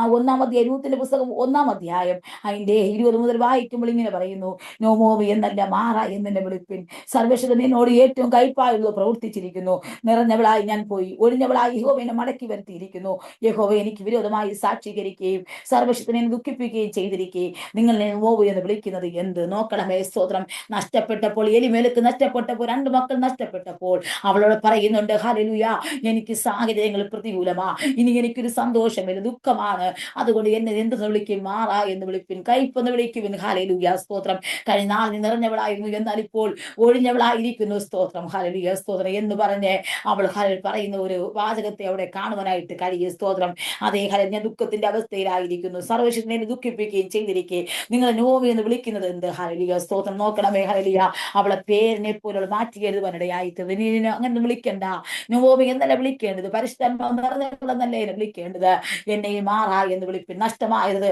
1-ാം അധ്യായം, രൂത്തിന്റെ പുസ്തകം 1-ാം അധ്യായം അതിന്റെ 20 മുതൽ വായിക്കുമ്പോൾ ഇങ്ങനെ പറയുന്നു, നോമോമി എന്നല്ല മാറ എന്നെ വിളിപ്പിൻ, സർവശക്തൻ എന്നോട് ഏറ്റവും കൈപ്പായുള്ളത് പ്രവർത്തിച്ചിരിക്കുന്നു. നിറഞ്ഞവളായി ഞാൻ പോയി, ഒഴിഞ്ഞവളായി യഹോവ എന്നെ മടക്കി വരുത്തിയിരിക്കുന്നു. യഹോവ എനിക്ക് വിരോധമായി സാക്ഷീകരിക്കുകയും സർവശക്തനെ ദുഃഖിപ്പിക്കുകയും ചെയ്തിരിക്കുകയും നിങ്ങൾ നോമോമി എന്ന് വിളിക്കുന്നത് എന്ത്? നോക്കണമേ, സ്തോത്രം. നഷ്ടപ്പെട്ടപ്പോൾ, എലിമേലക്ക് നഷ്ടപ്പെട്ടപ്പോൾ, 2 മക്കൾ നഷ്ടപ്പെട്ടപ്പോൾ അവളോട് പറയുന്നുണ്ട്, ഹല്ലേലൂയ, എനിക്ക് സാഹചര്യങ്ങൾ പ്രതികൂലമാ, ഇനി എനിക്കൊരു സന്തോഷമില്ല, ദുഃഖമാണ്, അതുകൊണ്ട് എന്നെ എന്ത് വിളിക്കും? മാറ എന്ന് വിളിപ്പിൻ, കയ്പെന്ന് വിളിക്കുവിൻ. ഹല്ലേലൂയ. സ്തോത്രം. കഴിഞ്ഞ നാളിൽ നിറഞ്ഞവളായിരുന്നു, എന്നാൽ ഇപ്പോൾ ഒഴിഞ്ഞവളായിരിക്കുന്നു. സ്തോത്രം. ഹല്ലേലൂയ. സ്തോത്രം എന്ന് പറഞ്ഞ് അവൾ പറയുന്ന ഒരു വാചകത്തെ അവിടെ കാണുവാനായിട്ട് കഴിയും. സ്തോത്രം. അതേ, ഞാൻ ദുഃഖത്തിന്റെ അവസ്ഥയിലായിരിക്കുന്നു, സർവശക്തനെ ദുഃഖിപ്പിക്കുകയും ചെയ്തിരിക്കെ നിങ്ങൾ നോമി എന്ന് വിളിക്കുന്നത് എന്ത്? ഹല്ലേലൂയ. സ്തോത്രം. നോക്കണമേ, ഹല്ലേലൂയ, അവളെ പേരിനെ പോലെ മാറ്റി എഴുതുവാനിടയായിട്ട് നീ അങ്ങനെ വിളിക്കണ്ട, നോമി എന്നല്ല വിളിക്കേണ്ടത്, പരിശുദ്ധാത്മാവ് നിറഞ്ഞവളെന്നല്ലേ വിളിക്കേണ്ടത്. എന്നെ മാറാ എന്ന് വിളിപ്പിൻ. നഷ്ടമായത്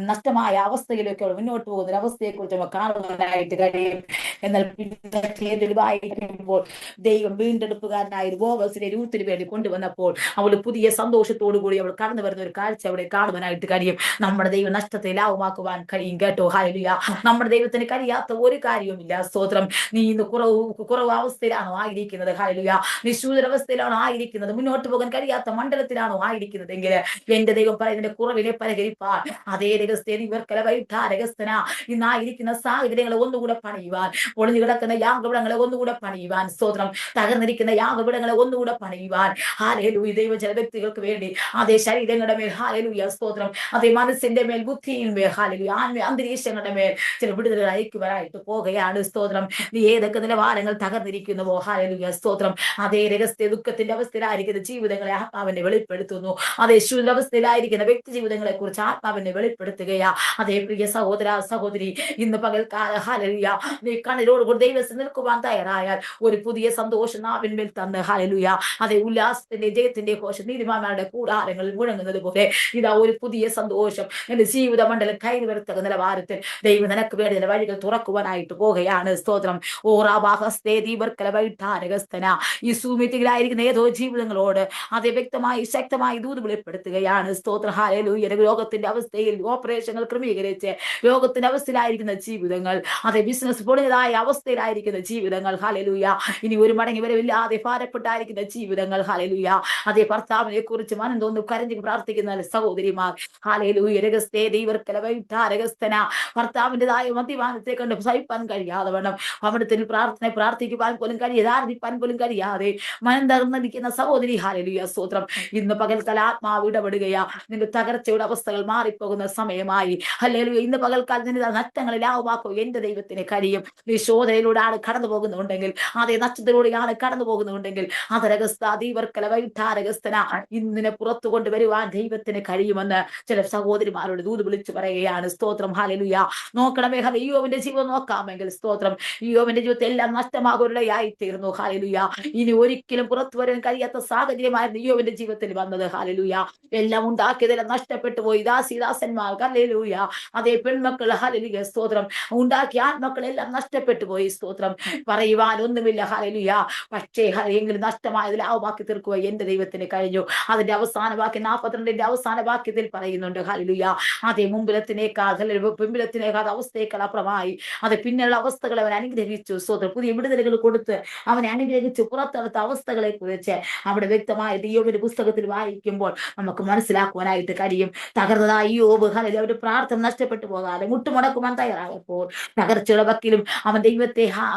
നഷ്ടമായ അവസ്ഥയിലേക്ക് മുന്നോട്ട് പോകുന്ന ഒരു അവസ്ഥയെ കുറിച്ച് നമുക്ക് കാണുവാനായിട്ട് കഴിയും. എന്നാൽ വായിക്കുമ്പോൾ ദൈവം വീണ്ടെടുപ്പുകാരനായ ബോവസിനെ രൂത്തിന് വേണ്ടി കൊണ്ടുവന്നപ്പോൾ അവൾ പുതിയ സന്തോഷത്തോടു കൂടി അവൾ കടന്നു വരുന്ന ഒരു കാഴ്ച അവിടെ കാണുവാനായിട്ട് കഴിയും. നമ്മുടെ ദൈവം നഷ്ടത്തെ ലാഭമാക്കുവാൻ കഴിയും. കേട്ടോ? ഹല്ലേലൂയ. നമ്മുടെ ദൈവത്തിന് കഴിയാത്ത ഒരു കാര്യവുമില്ല. സ്തോത്രം. നീ ഇന്ന് കുറവ് അവസ്ഥയിലാണോ ആയിരിക്കുന്നത്? ഹല്ലേലൂയ. നിശൂദരാവസ്ഥയിലാണോ ആയിരിക്കുന്നത്? മുന്നോട്ട് പോകാൻ കഴിയാത്ത മണ്ഡലത്തിലാണോ ആയിരിക്കുന്നത്? എങ്കിൽ എന്റെ ദൈവം പറയുന്നതിന്റെ കുറവിനെ പരിഹരിപ്പാൻ, അതേ രഹസ്യന ഇന്നായിരിക്കുന്ന സാഹചര്യങ്ങളെ ഒന്നുകൂടെ പണിയുവാൻ, ഒളിഞ്ഞു കിടക്കുന്ന യാഗപീഠങ്ങളെ ഒന്നുകൂടെ പണിയുവാൻ, സ്തോത്രം, തകർന്നിരിക്കുന്ന യാഗപീഠങ്ങളെ ഒന്നുകൂടെ പണിയുവാൻ, ഹല്ലേലൂയ, ദൈവം ചില വ്യക്തികൾക്ക് വേണ്ടി അതേ ശരീരങ്ങളുടെ മേൽ, ഹല്ലേലൂയ, സ്തോത്രം, അതേ മനസ്സിന്റെ മേൽ, ബുദ്ധിയിന്മേൽ, ഹല്ലേലൂയ, അന്തരീക്ഷങ്ങളുടെ മേൽ ചില വിടുതലുകൾ അയക്കുവാനായിട്ട് പോകുകയാണ്. സ്തോത്രം. നീ ഏതൊക്കെ നിലവാരങ്ങൾ തകർന്നിരിക്കുന്നുവോ, ഹല്ലേലൂയ, സ്തോത്രം, അതേ രഹസ്യ ദുഃഖത്തിന്റെ അവസ്ഥയിലായിരിക്കും അവസ്ഥയിലായിരിക്കുന്ന ജീവിതങ്ങളെ ആത്മാവിനെ വെളിപ്പെടുത്തുന്നു. അതേ ശൂന്യാവസ്ഥയിലായിരിക്കുന്ന വ്യക്തി ജീവിതങ്ങളെ കുറിച്ച് ആത്മാവിനെ വെളിപ്പെടുത്തുകയാ. അതേ പ്രിയ സഹോദര സഹോദരി, ഇന്ന് പകൽക്കാല ഹല്ലേലൂയ നീ കണ്ണിലോടുകൂടി ദൈവത്തിൽ നിൽക്കുവാൻ തയ്യാറായാൽ ഒരു പുതിയ സന്തോഷം നാവിന്മേൽ തന്ന് ഹല്ലേലൂയ അതേ ഉല്ലാസത്തിന്റെ ജയത്തിന്റെ ഘോഷം നീതിമാന്മാരുടെ കൂടാരങ്ങളിൽ മുഴങ്ങുന്നത് പോലെ ഇതാ ഒരു പുതിയ സന്തോഷം എന്റെ ജീവിത മണ്ഡലം കയറി വരത്തക്ക നിലവാരത്തിൽ ദൈവം നിനക്ക് വേണ്ടി ചില വഴികൾ തുറക്കുവാനായിട്ട് പോകുകയാണ്. സ്തോത്രം. ഈ സൂമിറ്റികളായിരിക്കുന്ന ഏതോ ജീവിതങ്ങളോട് അതേ വ്യക്തമായി ശക്തമായി ദൂത് വെളിപ്പെടുത്തുകയാണ്. സ്തോത്രം. ഹല്ലേലൂയ. രോഗത്തിന്റെ അവസ്ഥയിൽ ഓപ്പറേഷനുകൾ ക്രമീകരിച്ച് രോഗത്തിന്റെ അവസ്ഥയിലായിരിക്കുന്ന ജീവിതങ്ങൾ, അതേ ബിസിനസ് പൊളിഞ്ഞതായ അവസ്ഥയിലായിരിക്കുന്ന ജീവിതങ്ങൾ, ഹല്ലേലൂയ ഇനി ഒരു മടങ്ങി വരവില്ലാതെ ഭാരപ്പെട്ടായിരിക്കുന്ന ജീവിതങ്ങൾ, ഹല്ലേലൂയ അതേ ഭർത്താവിനെ കുറിച്ച് മനം തോന്നുന്നു കരഞ്ഞു പ്രാർത്ഥിക്കുന്ന സഹോദരിമാർ, ഹല്ലേലൂയ രഹസ്യ ദൈവർക്കലവൈഠാരഹസ്തന ഭർത്താവിൻ്റെതായ മദ്യപാനത്തെ കണ്ട് സഹിപ്പാൻ കഴിയാതെ വേണം അവിടുത്തെ പ്രാർത്ഥിക്കുവാൻ പോലും കഴിയാതെ ആർജിപ്പാൻ പോലും കഴിയാതെ മനം തകർന്നിരിക്കുന്ന സഹോദരി, ഹല്ലേലൂയ സ്തോത്രം. ഇന്ന് പകൽക്കാലം ആത്മാവ് ഇടപെടുകയാ. നിന്റെ തകർച്ചയുടെ അവസ്ഥകൾ മാറിപ്പോകുന്ന സമയമായി. ഹല്ലേലൂയ. ഇന്ന് പകൽക്കാലം നിന്റെ നഷ്ടങ്ങളെ ലാഭമാക്കുക എന്റെ ദൈവത്തിന് കഴിയും. നീ ശോധനയിലൂടെയാണ് കടന്നു പോകുന്നുണ്ടെങ്കിൽ, അതേ നഷ്ടത്തിലൂടെയാണ് കടന്നു പോകുന്നുണ്ടെങ്കിൽ, അതരഗസ്തീവർക്കലവൈഠാരഗസ്തന ഇന്നിനെ പുറത്തു കൊണ്ടുവരുവാൻ ദൈവത്തിന് കഴിയുമെന്ന് ചില സഹോദരിമാരോട് ദൂത് വിളിച്ചു പറയുകയാണ്. സ്തോത്രം. ഹല്ലേലൂയ. നോക്കണമേ, ഇയ്യോബിന്റെ ജീവൻ നോക്കാമെങ്കിൽ സ്തോത്രം, ഇയ്യോബിന്റെ ജീവിതത്തിൽ എല്ലാം നഷ്ടമാകുകയായി തീർന്നു. ഹല്ലേലൂയ. ഇനി ഒരിക്കലും പുറത്തു വരാൻ കഴിയാത്ത സാഹചര്യമായിരുന്നു ഇയ്യോബിന്റെ ജീവിതത്തിൽ വന്നത്. ഹല്ലേലൂയ. എല്ലാം ഉണ്ടാക്കിയതെല്ലാം നഷ്ടപ്പെട്ടു പോയി. ദാസിദാസന്മാർ, ഹല്ലേലൂയ അതേ പെൺമക്കൾ, ഹല്ലേലൂയ സ്തോത്രം, ഉണ്ടാക്കിയ ആൺമക്കളെല്ലാം നഷ്ടപ്പെട്ടു പോയി. സ്തോത്രം. പറയുവാൻ ഒന്നുമില്ല. ഹല്ലേലൂയ. പക്ഷേ എങ്കിലും നഷ്ടമായത് ലാഭമാക്കി തീർക്കുക എന്റെ ദൈവത്തിന് കഴിഞ്ഞു. അതിന്റെ അവസാന വാക്യം 42 അവസാന വാക്യത്തിൽ പറയുന്നുണ്ട്. ഹല്ലേലൂയ. അതേ മുമ്പിലത്തിനേക്കാൾ പിമ്പിലത്തിനേക്കാൾ അവസ്ഥയേക്കാൾ അപ്പുറമായി അത് പിന്നെയുള്ള അവസ്ഥകളെ അവൻ അനുഗ്രഹിച്ചു. സ്തോത്രം. പുതിയ വിടുതലുകൾ കൊടുത്ത് അവനെ അനുഗ്രഹിച്ച് പുറത്തെടുത്ത അവസ്ഥകളെ കുറിച്ച് അവിടെ വ്യക്തമായ ഇയ്യോബിന്റെ പുസ്തകത്തിൽ വായിക്കുമ്പോൾ നമുക്ക് മനസ്സിലാക്കുവാനായിട്ട് കഴിയും. തകർന്നതായ ഇയ്യോബ്, ഹല്ലേലൂയ അവന്റെ പ്രാർത്ഥന നഷ്ടപ്പെട്ടു പോകാതെ മുട്ടുമുടക്കുവാൻ തയ്യാറായപ്പോൾ, തകർച്ചയുടെ വക്കിലും അവൻ ദൈവത്തെ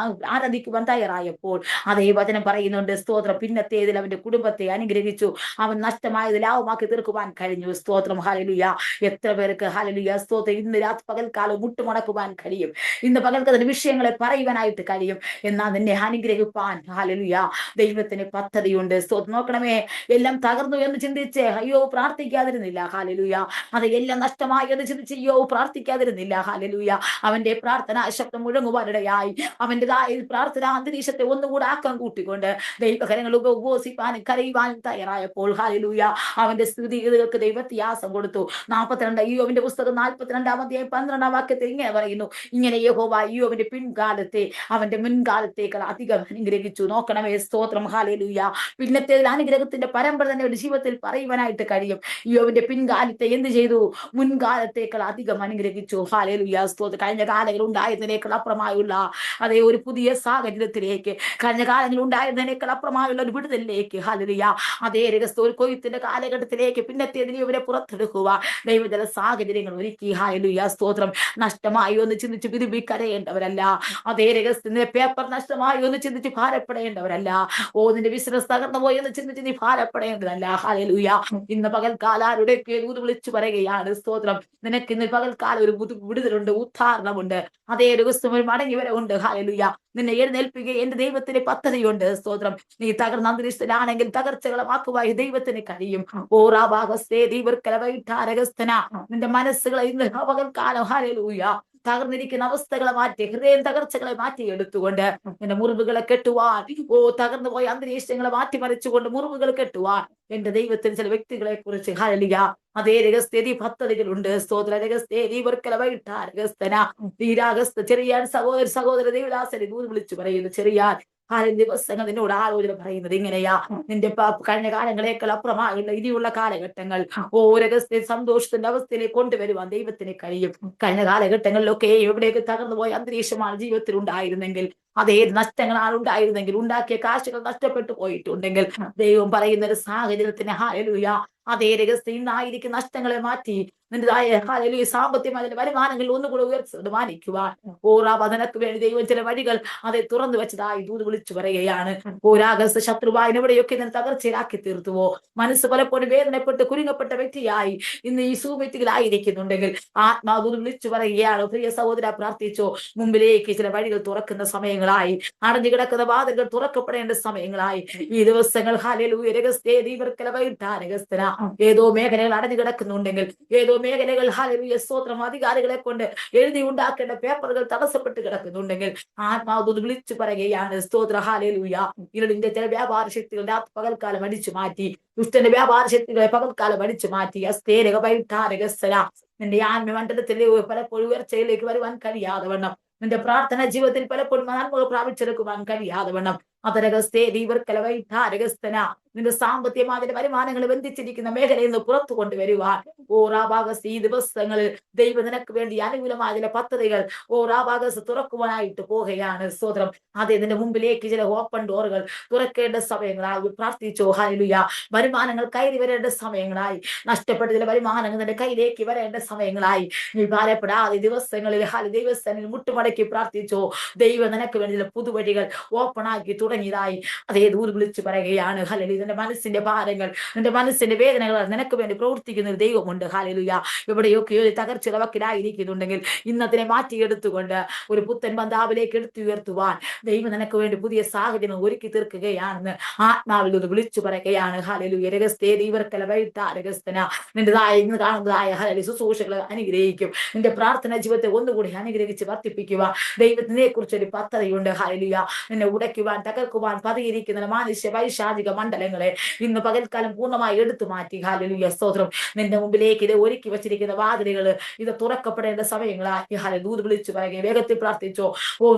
ആരാധിക്കുവാൻ തയ്യാറായപ്പോൾ അതേ വചനം പറയുന്നുണ്ട്. സ്തോത്രം. പിന്നത്തേതിൽ അവന്റെ കുടുംബത്തെ അനുഗ്രഹിച്ചു. അവൻ നഷ്ടമായത് ലാഭമാക്കി തീർക്കുവാൻ കഴിഞ്ഞു. സ്തോത്രം. ഹല്ലേലൂയ. എത്ര പേർക്ക്, ഹല്ലേലൂയ സ്തോത്രം, ഇന്ന് രാത്രി പകൽക്കാലം മുട്ടുമുടക്കുവാൻ കഴിയും. ഇന്ന് പകൽക്കാലം വിഷയങ്ങളെ പറയുവാനായിട്ട് കഴിയും. എന്നാൽ നിന്നെ അനുഗ്രഹിപ്പാൻ, ഹല്ലേലൂയ ദൈവത്തിന് പദ്ധതിയുണ്ട്. സ്തോത്രം. നോക്കണമേ, എല്ലാം തകർന്നു എന്ന് ചിന്തിച്ച് അയ്യോ പ്രാർത്ഥിക്കാതിരുന്നില്ല. ഹല്ലേലൂയ. അത് എല്ലാം നഷ്ടമായി എന്ന് ചിന്തിച്ച് അയ്യോ പ്രാർത്ഥിക്കാതിരുന്നില്ല. ഹല്ലേലൂയ. അവന്റെ പ്രാർത്ഥന ശബ്ദം മുഴങ്ങുവാനിടയായി അവന്റേതായ പ്രാർത്ഥന അന്തരീക്ഷത്തെ ഒന്നുകൂടെ ആക്കം കൂട്ടിക്കൊണ്ട് ദൈവകരങ്ങൾ ഉപവസിപ്പാനും കരയുവാനും തയ്യാറായപ്പോൾ, ഹല്ലേലൂയ അവന്റെ സ്തുതികൾക്ക് ദൈവത്യാസം കൊടുത്തു. 42 ഇയ്യോബിന്റെ പുസ്തകം 42 12 വാക്യത്തിൽ ഇങ്ങനെ പറയുന്നു. ഇങ്ങനെ യഹോവ ഇയ്യോബിന്റെ പിൻകാലത്തെ അവന്റെ മുൻകാലത്തേക്കാൾ അധികം അനുഗ്രഹിച്ചു. നോക്കണമേ, സ്തോത്രം. ഹല്ലേലൂയ. പിന്നത്തേതിൽ അനുഗ്രഹത്തിന്റെ പരമ്പര തന്നെ ഒരു ജീവിതത്തിൽ പറയുവാനായിട്ട് കഴിയും. ഇയ്യോബിന്റെ പിൻകാലത്തെ എന്ത് ചെയ്തു? മുൻകാലത്തേക്കാൾ അധികം അനുഗ്രഹിച്ചു. ഹല്ലേലൂയ സ്തോത്രം. കഴിഞ്ഞ കാലങ്ങളിൽ ഉണ്ടായതിനേക്കാൾ അപ്പുറമായുള്ള അതേ ഒരു പുതിയ സാഹചര്യത്തിലേക്ക്, കഴിഞ്ഞ കാലങ്ങളിൽ ഉണ്ടായതിനേക്കാൾ അപ്പുറമായുള്ള ഒരു വിടുതലിലേക്ക്, ഹല്ലേലൂയ അതേ രഹസ്യ ഒരു കൊയ്ത്തിന്റെ കാലഘട്ടത്തിലേക്ക് പിന്നത്തേതിൽ ഇവരെ പുറത്തെടുക്കുക ദൈവജല സാഹചര്യങ്ങൾ ഒരുക്കി. ഹല്ലേലൂയ സ്തോത്രം. നഷ്ടമായി ഒന്ന് ചിന്തിച്ച് കരയേണ്ടവരല്ല. അതേ രഹസ്യത്തിന്റെ പേപ്പർ നഷ്ടമായി ഒന്ന് ചിന്തിച്ച് ഭാരപ്പെടേണ്ടവരല്ല. ഓ നിന്റെ ബിസിനസ് തകർന്നു പോയി എന്ന് ചിന്തിച്ച് നീ ഭാരപ്പെടേണ്ടതല്ല. ഹല്ലേലൂയ. ഇന്ന് പകൽക്കാലം ആരുടെയൊക്കെ ദൂത് വിളിച്ചു പറയുകയാണ്. സ്തോത്രം. നിനക്ക് ഇന്ന് പകൽക്കാലം ഒരു വിടുതലുണ്ട്, ഉദ്ധാരണമുണ്ട്. അതേ രഹസ്യം ഒരു മടങ്ങി വരവുണ്ട്. ഹല്ലേലൂയ. നിന്നെ എഴുന്നേൽപ്പിക്കുക എന്റെ ദൈവത്തിന് പദ്ധതിയുണ്ട്. സ്തോത്രം. നീ തകർന്ന അന്തരീക്ഷത്തിലാണെങ്കിൽ തകർച്ചകളെ വാക്കുവായി ദൈവത്തിന് കഴിയും. നിന്റെ മനസ്സുകളെ ഇന്ന് പകൽക്കാലം, ഹല്ലേലൂയ തകർന്നിരിക്കുന്ന അവസ്ഥകളെ മാറ്റി, ഹൃദയം തകർച്ചകളെ മാറ്റി എടുത്തുകൊണ്ട് എന്റെ മുറിവുകളെ കെട്ടുവാൻ, തകർന്നു പോയ അന്തരീക്ഷങ്ങളെ മാറ്റിമറിച്ചുകൊണ്ട് മുറിവുകൾ കെട്ടുവാൻ എന്റെ ദൈവത്തിന് ചില വ്യക്തികളെ കുറിച്ച്, ഹല്ലേലൂയ അതേ രഹസ്യ പദ്ധതികളുണ്ട്. സ്തോത്ര. ചെറിയാൻ സഹോദര ദേവദാസനെ ദൂത് വിളിച്ചു പറയുന്നു. ചെറിയാൻ ദിവസങ്ങൾ നിന്നോട് ആലോചന പറയുന്നത് ഇങ്ങനെയാ. നിന്റെ കഴിഞ്ഞ കാലങ്ങളേക്കാൾ അപ്പുറമായുള്ള ഇനിയുള്ള കാലഘട്ടങ്ങൾ രഹസ്യ സന്തോഷത്തിന്റെ അവസ്ഥയിലേക്ക് കൊണ്ടുവരുവാൻ ദൈവത്തിന് കഴിയും. കഴിഞ്ഞ കാലഘട്ടങ്ങളിലൊക്കെ എവിടേക്ക് തകർന്നു പോയ അന്തരീക്ഷമാണ് ജീവിതത്തിൽ ഉണ്ടായിരുന്നെങ്കിൽ, അതേ നഷ്ടങ്ങളാണ് ഉണ്ടായിരുന്നെങ്കിൽ, ഉണ്ടാക്കിയ കാശുകൾ നഷ്ടപ്പെട്ടു പോയിട്ടുണ്ടെങ്കിൽ, ദൈവം പറയുന്ന ഒരു സാഹചര്യത്തിന്, ഹല്ലേലൂയ അതേ രഹസ്യം ഇന്നായിരിക്കും നഷ്ടങ്ങളെ മാറ്റി നിന്റെതായ ഹല്ലേലൂയ സാമ്പത്തികമായ വരുമാനങ്ങളിൽ ഒന്നുകൂടെ ഉയർത്തുവാൻ ഓറാബ നിനക്ക് വേണ്ടി ദൈവം ചില വഴികൾ അതെ തുറന്നു വെച്ചതായി ദൂത് വിളിച്ചു പറയുകയാണ്. ഓരാഗസ് ശത്രുവായൻ എവിടെയൊക്കെ ഞാൻ തകർച്ചയിലാക്കി തീർത്തുവോ, മനസ്സ് പലപ്പോഴും വേദനപ്പെട്ട് കുരുങ്ങപ്പെട്ട വ്യക്തിയായി ഇന്ന് ഈ സൂമിറ്റികളായിരിക്കുന്നുണ്ടെങ്കിൽ ആത്മാവ് വിളിച്ചു പറയുകയാണ്. പ്രിയ സഹോദര, പ്രാർത്ഥിച്ചോ. മുമ്പിലേക്ക് ചില വഴികൾ തുറക്കുന്ന സമയങ്ങളായി, അടഞ്ഞു കിടക്കുന്ന വാതിലുകൾ തുറക്കപ്പെടേണ്ട സമയങ്ങളായി ഈ ദിവസങ്ങൾ. ഹല്ലേലൂയ ഏതോ മേഖലകൾ അടഞ്ഞു കിടക്കുന്നുണ്ടെങ്കിൽ, ഏതോ മേഖലകൾ ഹല്ലേലൂയ സ്തോത്രം അധികാരികളെ കൊണ്ട് എഴുതി ഉണ്ടാക്കേണ്ട പേപ്പറുകൾ തടസ്സപ്പെട്ട് കിടക്കുന്നുണ്ടെങ്കിൽ ആത്മാവ് വിളിച്ചു പറയുകയാണ്. സ്തോത്ര ഹല്ലേലൂയ. ഇരുളിന്റെ ചില വ്യാപാര ശക്തികളുടെ പകൽക്കാലം അടിച്ചു മാറ്റി, ദുഷ്ടന്റെ വ്യാപാര ശക്തികളെ പകൽക്കാലം അടിച്ചു മാറ്റി നിന്റെ ആത്മമണ്ഡലത്തിൽ പലപ്പോഴും ഉയർച്ചയിലേക്ക് വരുവാൻ കഴിയാതെ വണ്ണം, നിന്റെ പ്രാർത്ഥന ജീവിതത്തിൽ പലപ്പോഴും നന്മകൾ പ്രാപിച്ചെടുക്കുവാൻ കഴിയാതെ വണ്ണം നിന്റെ സാമ്പത്തികമായ വരുമാനങ്ങൾ ബന്ധിച്ചിരിക്കുന്ന മേഖലയിൽ നിന്ന് പുറത്തു കൊണ്ടുവരുവാൻ ഈ ദിവസങ്ങളിൽ ദൈവം നിനക്ക് വേണ്ടി അനുകൂലമായ ചില പദ്ധതികൾ തുറക്കുവാനായിട്ട് പോകുകയാണ്. സ്തോത്രം. അതെ, നിന്റെ മുമ്പിലേക്ക് ചില ഓപ്പൺ ഡോറുകൾ തുറക്കേണ്ട സമയങ്ങളായി പ്രാർത്ഥിച്ചോ. ഹല്ലേലൂയ. വരുമാനങ്ങൾ കയറി വരേണ്ട സമയങ്ങളായി, നഷ്ടപ്പെട്ട ചില വരുമാനങ്ങൾ നിന്റെ കയ്യിലേക്ക് വരേണ്ട സമയങ്ങളായി നീ ഭാരപ്പെടാതെ ദിവസങ്ങളിൽ ദൈവസ്ഥനിൽ മുട്ടുമടക്കി പ്രാർത്ഥിച്ചോ. ദൈവം നിനക്ക് വേണ്ടി ചില പുതുവഴികൾ ഓപ്പൺ ആക്കി തുടങ്ങിയതായി അതേ ദൂത് വിളിച്ചു പറയുകയാണ്. ഹല്ലേലൂയ. നിന്റെ മനസ്സിന്റെ ഭാരങ്ങൾ, നിന്റെ മനസ്സിന്റെ വേദനകൾ നിനക്ക് വേണ്ടി പ്രവർത്തിക്കുന്ന ഒരു ദൈവമുണ്ട്. ഹല്ലേലൂയ. എവിടെയൊക്കെ ഒരു തകർച്ചയുടെ വക്കിലായിരിക്കുന്നുണ്ടെങ്കിൽ ഇന്നത്തിനെ മാറ്റിയെടുത്തുകൊണ്ട് ഒരു പുത്തൻ ബന്ധാവിലേക്ക് എടുത്തുയർത്തുവാൻ ദൈവം നിനക്ക് വേണ്ടി പുതിയ സാഹചര്യം ഒരുക്കി തീർക്കുകയാണെന്ന് ആത്മാവിൽ ഒന്ന് വിളിച്ചു പറയുകയാണ്. ഹല്ലേലൂയ. നിന്റെതായ ഇന്ന് കാണുന്നതായ ഹല്ലേലൂയ ശുശ്രൂഷകളെ അനുഗ്രഹിക്കും. നിന്റെ പ്രാർത്ഥന ജീവിതത്തെ ഒന്നുകൂടി അനുഗ്രഹിച്ച് വർദ്ധിപ്പിക്കുക ദൈവത്തിനെ കുറിച്ചൊരു പദ്ധതിയുണ്ട്. ഹല്ലേലൂയ. നിന്നെ ഉടയ്ക്കുവാൻ, തകർക്കുവാൻ പതിയിരിക്കുന്ന മാനുഷ്യ വൈശാചിക മണ്ഡലങ്ങളെ ഇന്ന് പകൽക്കാലം പൂർണ്ണമായി എടുത്തു മാറ്റി. ഹല്ലേലൂയ സ്തോത്രം. നിന്റെ മുമ്പിലേക്ക് ഇത് ഒരുക്കി വെച്ചിരിക്കുന്ന വാതിലുകൾ ഇത് തുറക്കപ്പെടേണ്ട സമയങ്ങളായി ദൂത് വിളിച്ചു പറയുക. വേഗത്തിൽ പ്രാർത്ഥിച്ചോ.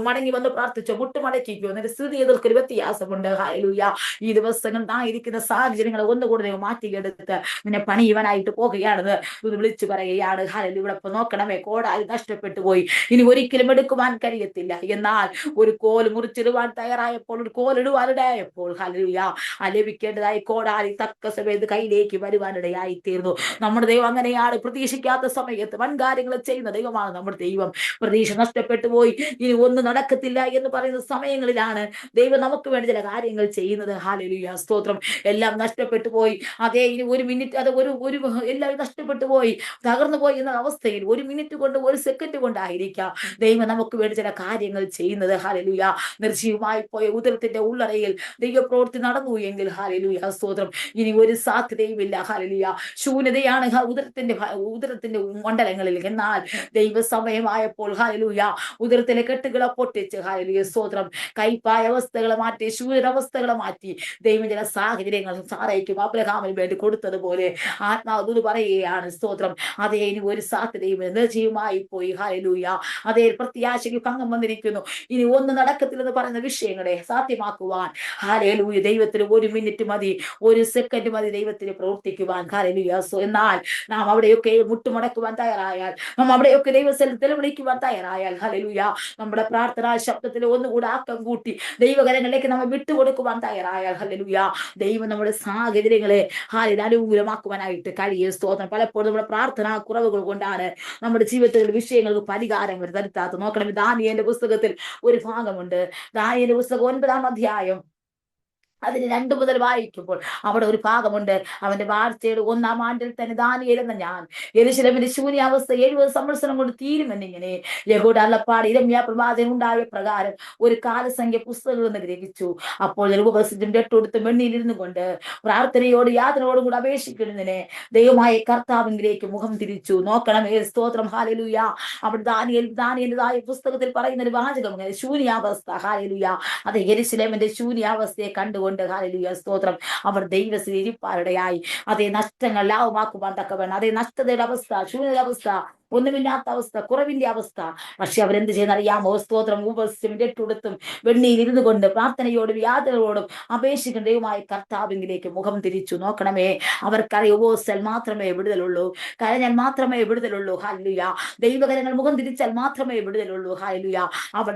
മടങ്ങി വന്ന് പ്രാർത്ഥിച്ചോ. മുട്ടുമടക്കിക്കോ. നിന്റെ സ്ഥിതി എതിർക്കൊരു വ്യത്യാസമുണ്ട്. ഹല്ലേലൂയ. ഈ ദിവസങ്ങൾ ആയിരിക്കുന്ന സാഹചര്യങ്ങൾ ഒന്നുകൂടി മാറ്റിയെടുത്ത് നിന്നെ പണിയുവാനായിട്ട് പോകുകയാണെന്ന് ദൂത് വിളിച്ചു പറയുകയാണ്. ഹല്ലേലൂയ. ഇവിടെ നോക്കണമേ, കോടാലി നഷ്ടപ്പെട്ടു പോയി, ഇനി ഒരിക്കലും എടുക്കുവാൻ കഴിയത്തില്ല. എന്നാൽ ഒരു കോൽ മുറിച്ചിടുവാൻ തയ്യാറായപ്പോൾ, ഒരു കോലിടുവാനിടയായപ്പോൾ ഹല്ലേലൂയ ലഭിക്കേണ്ടതായി കോടാലി തക്ക സമയത്ത് കയ്യിലേക്ക് വരുവാനിടയായി തീർന്നു. നമ്മുടെ ദൈവം അങ്ങനെയാണ്. പ്രതീക്ഷിക്കാത്ത സമയത്ത് വൻകാര്യങ്ങൾ ചെയ്യുന്ന ദൈവമാണ് നമ്മുടെ ദൈവം. പ്രതീക്ഷ നഷ്ടപ്പെട്ടു പോയി, ഇനി ഒന്നും നടക്കത്തില്ല എന്ന് പറയുന്ന സമയങ്ങളിലാണ് ദൈവം നമുക്ക് വേണ്ടി ചില കാര്യങ്ങൾ ചെയ്യുന്നത്. ഹല്ലേലൂയ സ്തോത്രം. എല്ലാം നഷ്ടപ്പെട്ടു പോയി, അതേ ഇനി ഒരു മിനിറ്റ്, അത് ഒരു എല്ലാം നഷ്ടപ്പെട്ടു പോയി, തകർന്നു പോയി എന്ന അവസ്ഥയിൽ ഒരു മിനിറ്റ് കൊണ്ട്, ഒരു സെക്കൻഡ് കൊണ്ടായിരിക്കാം ദൈവം നമുക്ക് വേണ്ടി ചില കാര്യങ്ങൾ ചെയ്യുന്നത്. ഹല്ലേലൂയ. നിർജീവമായി പോയ ഉദരത്തിന്റെ ഉള്ളറയിൽ ദൈവപ്രവൃത്തി നടന്നു എങ്കിൽ ഹല്ലേലൂയ സ്തോത്രം ഇനി ഒരു സാധ്യതയുമില്ല. ഹല്ലേലൂയ. ശൂന്യതയാണ് ഉദരത്തിന്റെ മണ്ഡലങ്ങളിൽ. എന്നാൽ ദൈവസമയമായപ്പോൾ ഹല്ലേലൂയ ഉദരത്തിലെ കെട്ടുകളെ പൊട്ടിച്ച് ഹല്ലേലൂയ സ്തോത്രം കൈപ്പായ അവസ്ഥകളെ മാറ്റി, ശൂന്യവസ്ഥകളെ മാറ്റി ദൈവം ചില സാഹചര്യങ്ങൾ സാറയ്ക്കും അബ്രഹാമിന് വേണ്ടി കൊടുത്തതുപോലെ ആത്മാവ് പറയുകയാണ്. സ്തോത്രം. അതേ ഇനി ഒരു സാധ്യതയും നിർജീവമായി പോയി. ഹല്ലേലൂയ. അതേ പ്രത്യാശയ്ക്ക് ഭംഗം വന്നിരിക്കുന്നു. ഇനി ഒന്നും നടക്കത്തില്ലെന്ന് പറയുന്ന വിഷയങ്ങളെ സാധ്യമാക്കുവാൻ ഹല്ലേലൂയ ദൈവത്തിന് ഒരു മിനിറ്റ് മതി, ഒരു സെക്കൻഡ് മതി ദൈവത്തിന് പ്രവർത്തിക്കുവാൻ. ഹല്ലേലൂയ. എന്നാൽ നാം അവിടെയൊക്കെ മുട്ടുമടക്കുവാൻ തയ്യാറായാൽ, നാം അവിടെയൊക്കെ ദൈവസ്ഥലത്തിൽ വിളിക്കുവാൻ തയ്യാറായാൽ ഹല്ലേലൂയ നമ്മുടെ പ്രാർത്ഥനാ ശബ്ദത്തിൽ ഒന്നുകൂടെ ആക്കം കൂട്ടി ദൈവകരങ്ങളിലേക്ക് നമ്മൾ വിട്ടുകൊടുക്കുവാൻ തയ്യാറായാൽ ഹല്ലേലൂയ ദൈവം നമ്മുടെ സാഹചര്യങ്ങളെ അനുകൂലമാക്കുവാനായിട്ട് കഴിയും. സ്തോത്രം. പലപ്പോഴും നമ്മുടെ പ്രാർത്ഥനാ കുറവുകൾ കൊണ്ടാണ് നമ്മുടെ ജീവിതത്തിൽ വിഷയങ്ങൾക്ക് പരിഹാരം വരുത്താത്തത്. നോക്കണം, ദാനിയേലിന്റെ പുസ്തകത്തിൽ ഒരു ഭാഗമുണ്ട്. ദാനിയേലിന്റെ പുസ്തകം 9-ാം അധ്യായം അതിന് 2 മുതൽ വായിക്കുമ്പോൾ അവിടെ ഒരു ഭാഗമുണ്ട്. അവന്റെ വാഴ്ചയുടെ 1-ാം ആണ്ടിൽ തന്നെ ദാനിയേൽ എന്ന ഞാൻ യെരൂശലേമിന്റെ ശൂന്യാവസ്ഥ 70 സംവത്സരം കൊണ്ട് തീരുമെന്നിങ്ങനെ യഹൂദ അരുളപ്പാട് യിരെമ്യാ പ്രവാചകൻ ഉണ്ടായ പ്രകാരം ഒരു കാലസംഖ്യ പുസ്തകങ്ങൾ എന്ന് ഗ്രഹിച്ചു. അപ്പോൾ ഉപവസിച്ചും രട്ടുകൊടുത്ത് വെണ്ണിയിലിരുന്നു കൊണ്ട് പ്രാർത്ഥനയോട് യാതനയോടും കൂടെ അപേക്ഷിക്കുന്നതിന് ദൈവമായ കർത്താവിലേക്ക് മുഖം തിരിച്ചു. നോക്കണം, സ്തോത്രം. ഹല്ലേലൂയ. അവിടെ ദാനിയേലിന്റേതായ പുസ്തകത്തിൽ പറയുന്ന ഒരു വാചകം ശൂന്യാവസ്ഥ. ഹല്ലേലൂയ. അത് യെരൂശലേമിന്റെ ശൂന്യാവസ്ഥയെ കണ്ടുകൊണ്ട് ഹല്ലേലൂയ സ്തോത്രം അവർ ദൈവസ്ഥിതിപ്പാരുടെയായി അതേ നഷ്ടങ്ങൾ ലാഭമാക്കുവാൻ തക്കവണ്ണം, അതേ നഷ്ടതയുടെ അവസ്ഥ, ശൂന്യത അവസ്ഥ ഒന്നുമില്ലാത്ത അവസ്ഥ, കുറവിന്റെ അവസ്ഥ. പക്ഷെ അവരെന്ത് ചെയ്യുന്നറിയാമോ? സ്തോത്രം, ഉപവസിച്ചും രട്ടുടുത്തും വെണ്ണിയിൽ ഇരുന്നു കൊണ്ട് പ്രാർത്ഥനയോടും യാതനകളോടും അപേക്ഷിക്കുന്ന ദൈവമായ കർത്താവിലേക്ക് മുഖം തിരിച്ചു. നോക്കണമേ, അവർക്കറിയാം ഉപവസിച്ചാൽ മാത്രമേ വിടുതലുള്ളൂ, കരഞ്ഞാൽ മാത്രമേ വിടുതലുള്ളൂ. ഹല്ലേലൂയ. ദൈവകരങ്ങൾ മുഖം തിരിച്ചാൽ മാത്രമേ വിടുതലുള്ളൂ. ഹല്ലേലൂയ. അവർ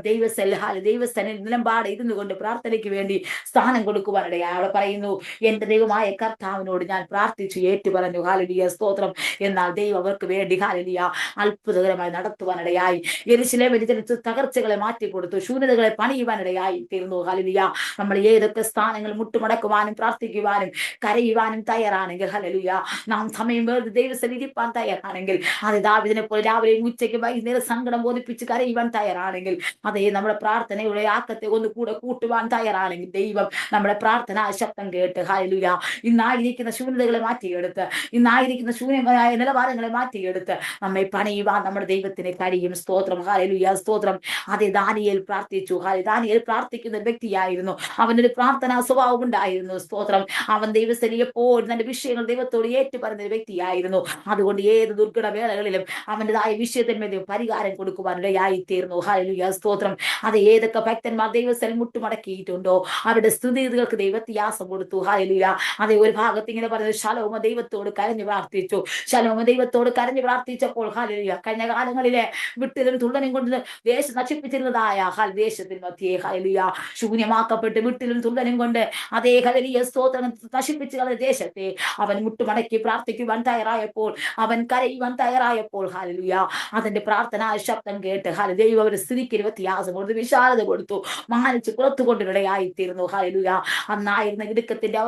ദൈവസ്ഥനിൽ നിലമ്പാടെ ഇരുന്നു കൊണ്ട് പ്രാർത്ഥനയ്ക്ക് വേണ്ടി സ്ഥാനം കൊടുക്കുവാനിടയായി. അവിടെ പറയുന്നു, എന്റെ ദൈവമായ കർത്താവിനോട് ഞാൻ പ്രാർത്ഥിച്ചു ഏറ്റു പറഞ്ഞു. ഹല്ലേലൂയ, സ്തോത്രം. എന്നാൽ ദൈവം അവർക്ക് വേണ്ടി ഹല്ലേലൂയ അത്ഭുതകരമായി നടത്തുവാനിടയായി. യെരൂശലേമിൽ തകർച്ചകളെ മാറ്റിക്കൊടുത്തു, ശൂന്യതകളെ പണിയുവാനിടയായി തീർന്നു. ഹല്ലേലൂയ. നമ്മൾ ഏതൊക്കെ സ്ഥാനങ്ങൾ മുട്ടുമടക്കുവാനും പ്രാർത്ഥിക്കുവാനും കരയുവാനും തയ്യാറാണെങ്കിൽ, ഹല്ലേലൂയ, നാം സമയം വേർത് ദൈവസന്നിധിയിൽ ഇരിപ്പാൻ തയ്യാറാണെങ്കിൽ, അത് ദാവീദിനെ പോലെ രാവിലെയും ഉച്ചയ്ക്ക് വൈകുന്നേരം സങ്കടം ബോധിപ്പിച്ച് കരയുവാൻ തയ്യാറാണെങ്കിൽ, അതേ നമ്മുടെ പ്രാർത്ഥനയുടെ ആക്കത്തെ ഒന്ന് കൂടെ കൂട്ടുവാൻ തയ്യാറാണെങ്കിൽ, ദൈവം നമ്മുടെ പ്രാർത്ഥന ശബ്ദം കേട്ട് ഹല്ലേലൂയ ഇന്നായിരിക്കുന്ന ശൂന്യതകളെ മാറ്റിയെടുത്ത്, ഇന്നായിരിക്കുന്ന ശൂന്യമായ നിലവാരങ്ങളെ മാറ്റിയെടുത്ത് നമ്മെ പണിയുവാൻ നമ്മുടെ ദൈവത്തിന് കഴിയും. സ്തോത്രം, ഹല്ലേലൂയ, സ്തോത്രം. അതേ ദാനിയേൽ പ്രാർത്ഥിച്ചു. ദാനിയേൽ പ്രാർത്ഥിക്കുന്ന വ്യക്തിയായിരുന്നു. അവനൊരു പ്രാർത്ഥനാ സ്വഭാവം ഉണ്ടായിരുന്നു. സ്തോത്രം. അവൻ ദൈവസ്ഥനിൽ എപ്പോഴും തന്റെ വിഷയങ്ങൾ ദൈവത്തോട് ഏറ്റു പറഞ്ഞ വ്യക്തിയായിരുന്നു. അതുകൊണ്ട് ഏത് ദുർഘട വേളകളിലും അവൻ്റെതായ വിഷയത്തിന്മേൽ പരിഹാരം കൊടുക്കുവാനിടയായി തീർന്നു. ഹല്ലേലൂയ, സ്തോത്രം. അത് ഏതൊക്കെ ഭക്തന്മാർ ദൈവസ്ഥനിൽ മുട്ടുമടക്കിയിട്ടുണ്ടോ അവരുടെ സ്ഥിതികൾക്ക് ദൈവത്യാസം കൊടുത്തു. ഹല്ലേലൂയ. അതേ ഒരു ഭാഗത്ത് ഇങ്ങനെ പറഞ്ഞത്, ശലോമ ദൈവത്തോട് കരഞ്ഞു പ്രാർത്ഥിച്ചു. ശലോമ ദൈവത്തോട് കരഞ്ഞു പ്രാർത്ഥിച്ചപ്പോൾ ഹല്ലേലൂയ കഴിഞ്ഞ കാലങ്ങളിലെ വിട്ടിലും തുള്ളനും കൊണ്ട് ദേശം നശിപ്പിച്ചിരുന്നതായ ദേശത്തിന് മധ്യേ ഹല്ലേലൂയ ശൂന്യമാക്കപ്പെട്ട് വിട്ടിലും തുള്ളനും കൊണ്ട് അതേ ഹല്ലേലൂയ സ്തോത്രം നശിപ്പിച്ചു കളഞ്ഞ ദേശത്തെ അവൻ മുട്ടുമടക്കി പ്രാർത്ഥിക്കുവാൻ തയ്യാറായപ്പോൾ, അവൻ കരയുവാൻ തയ്യാറായപ്പോൾ ഹല്ലേലൂയ അതിന്റെ പ്രാർത്ഥന ശബ്ദം കേട്ട് ദൈവം അവരുടെ സ്ഥിതിക്ക് വ്യത്യാസം കൊടുത്തു, വിശാലത കൊടുത്തു, മാനിച്ച് പുറത്തു കൊണ്ടിടയായിത്തീർന്നു. ഹല്ലേലൂയ. അന്നായിരുന്ന ഞെരുക്കത്തിന്റെ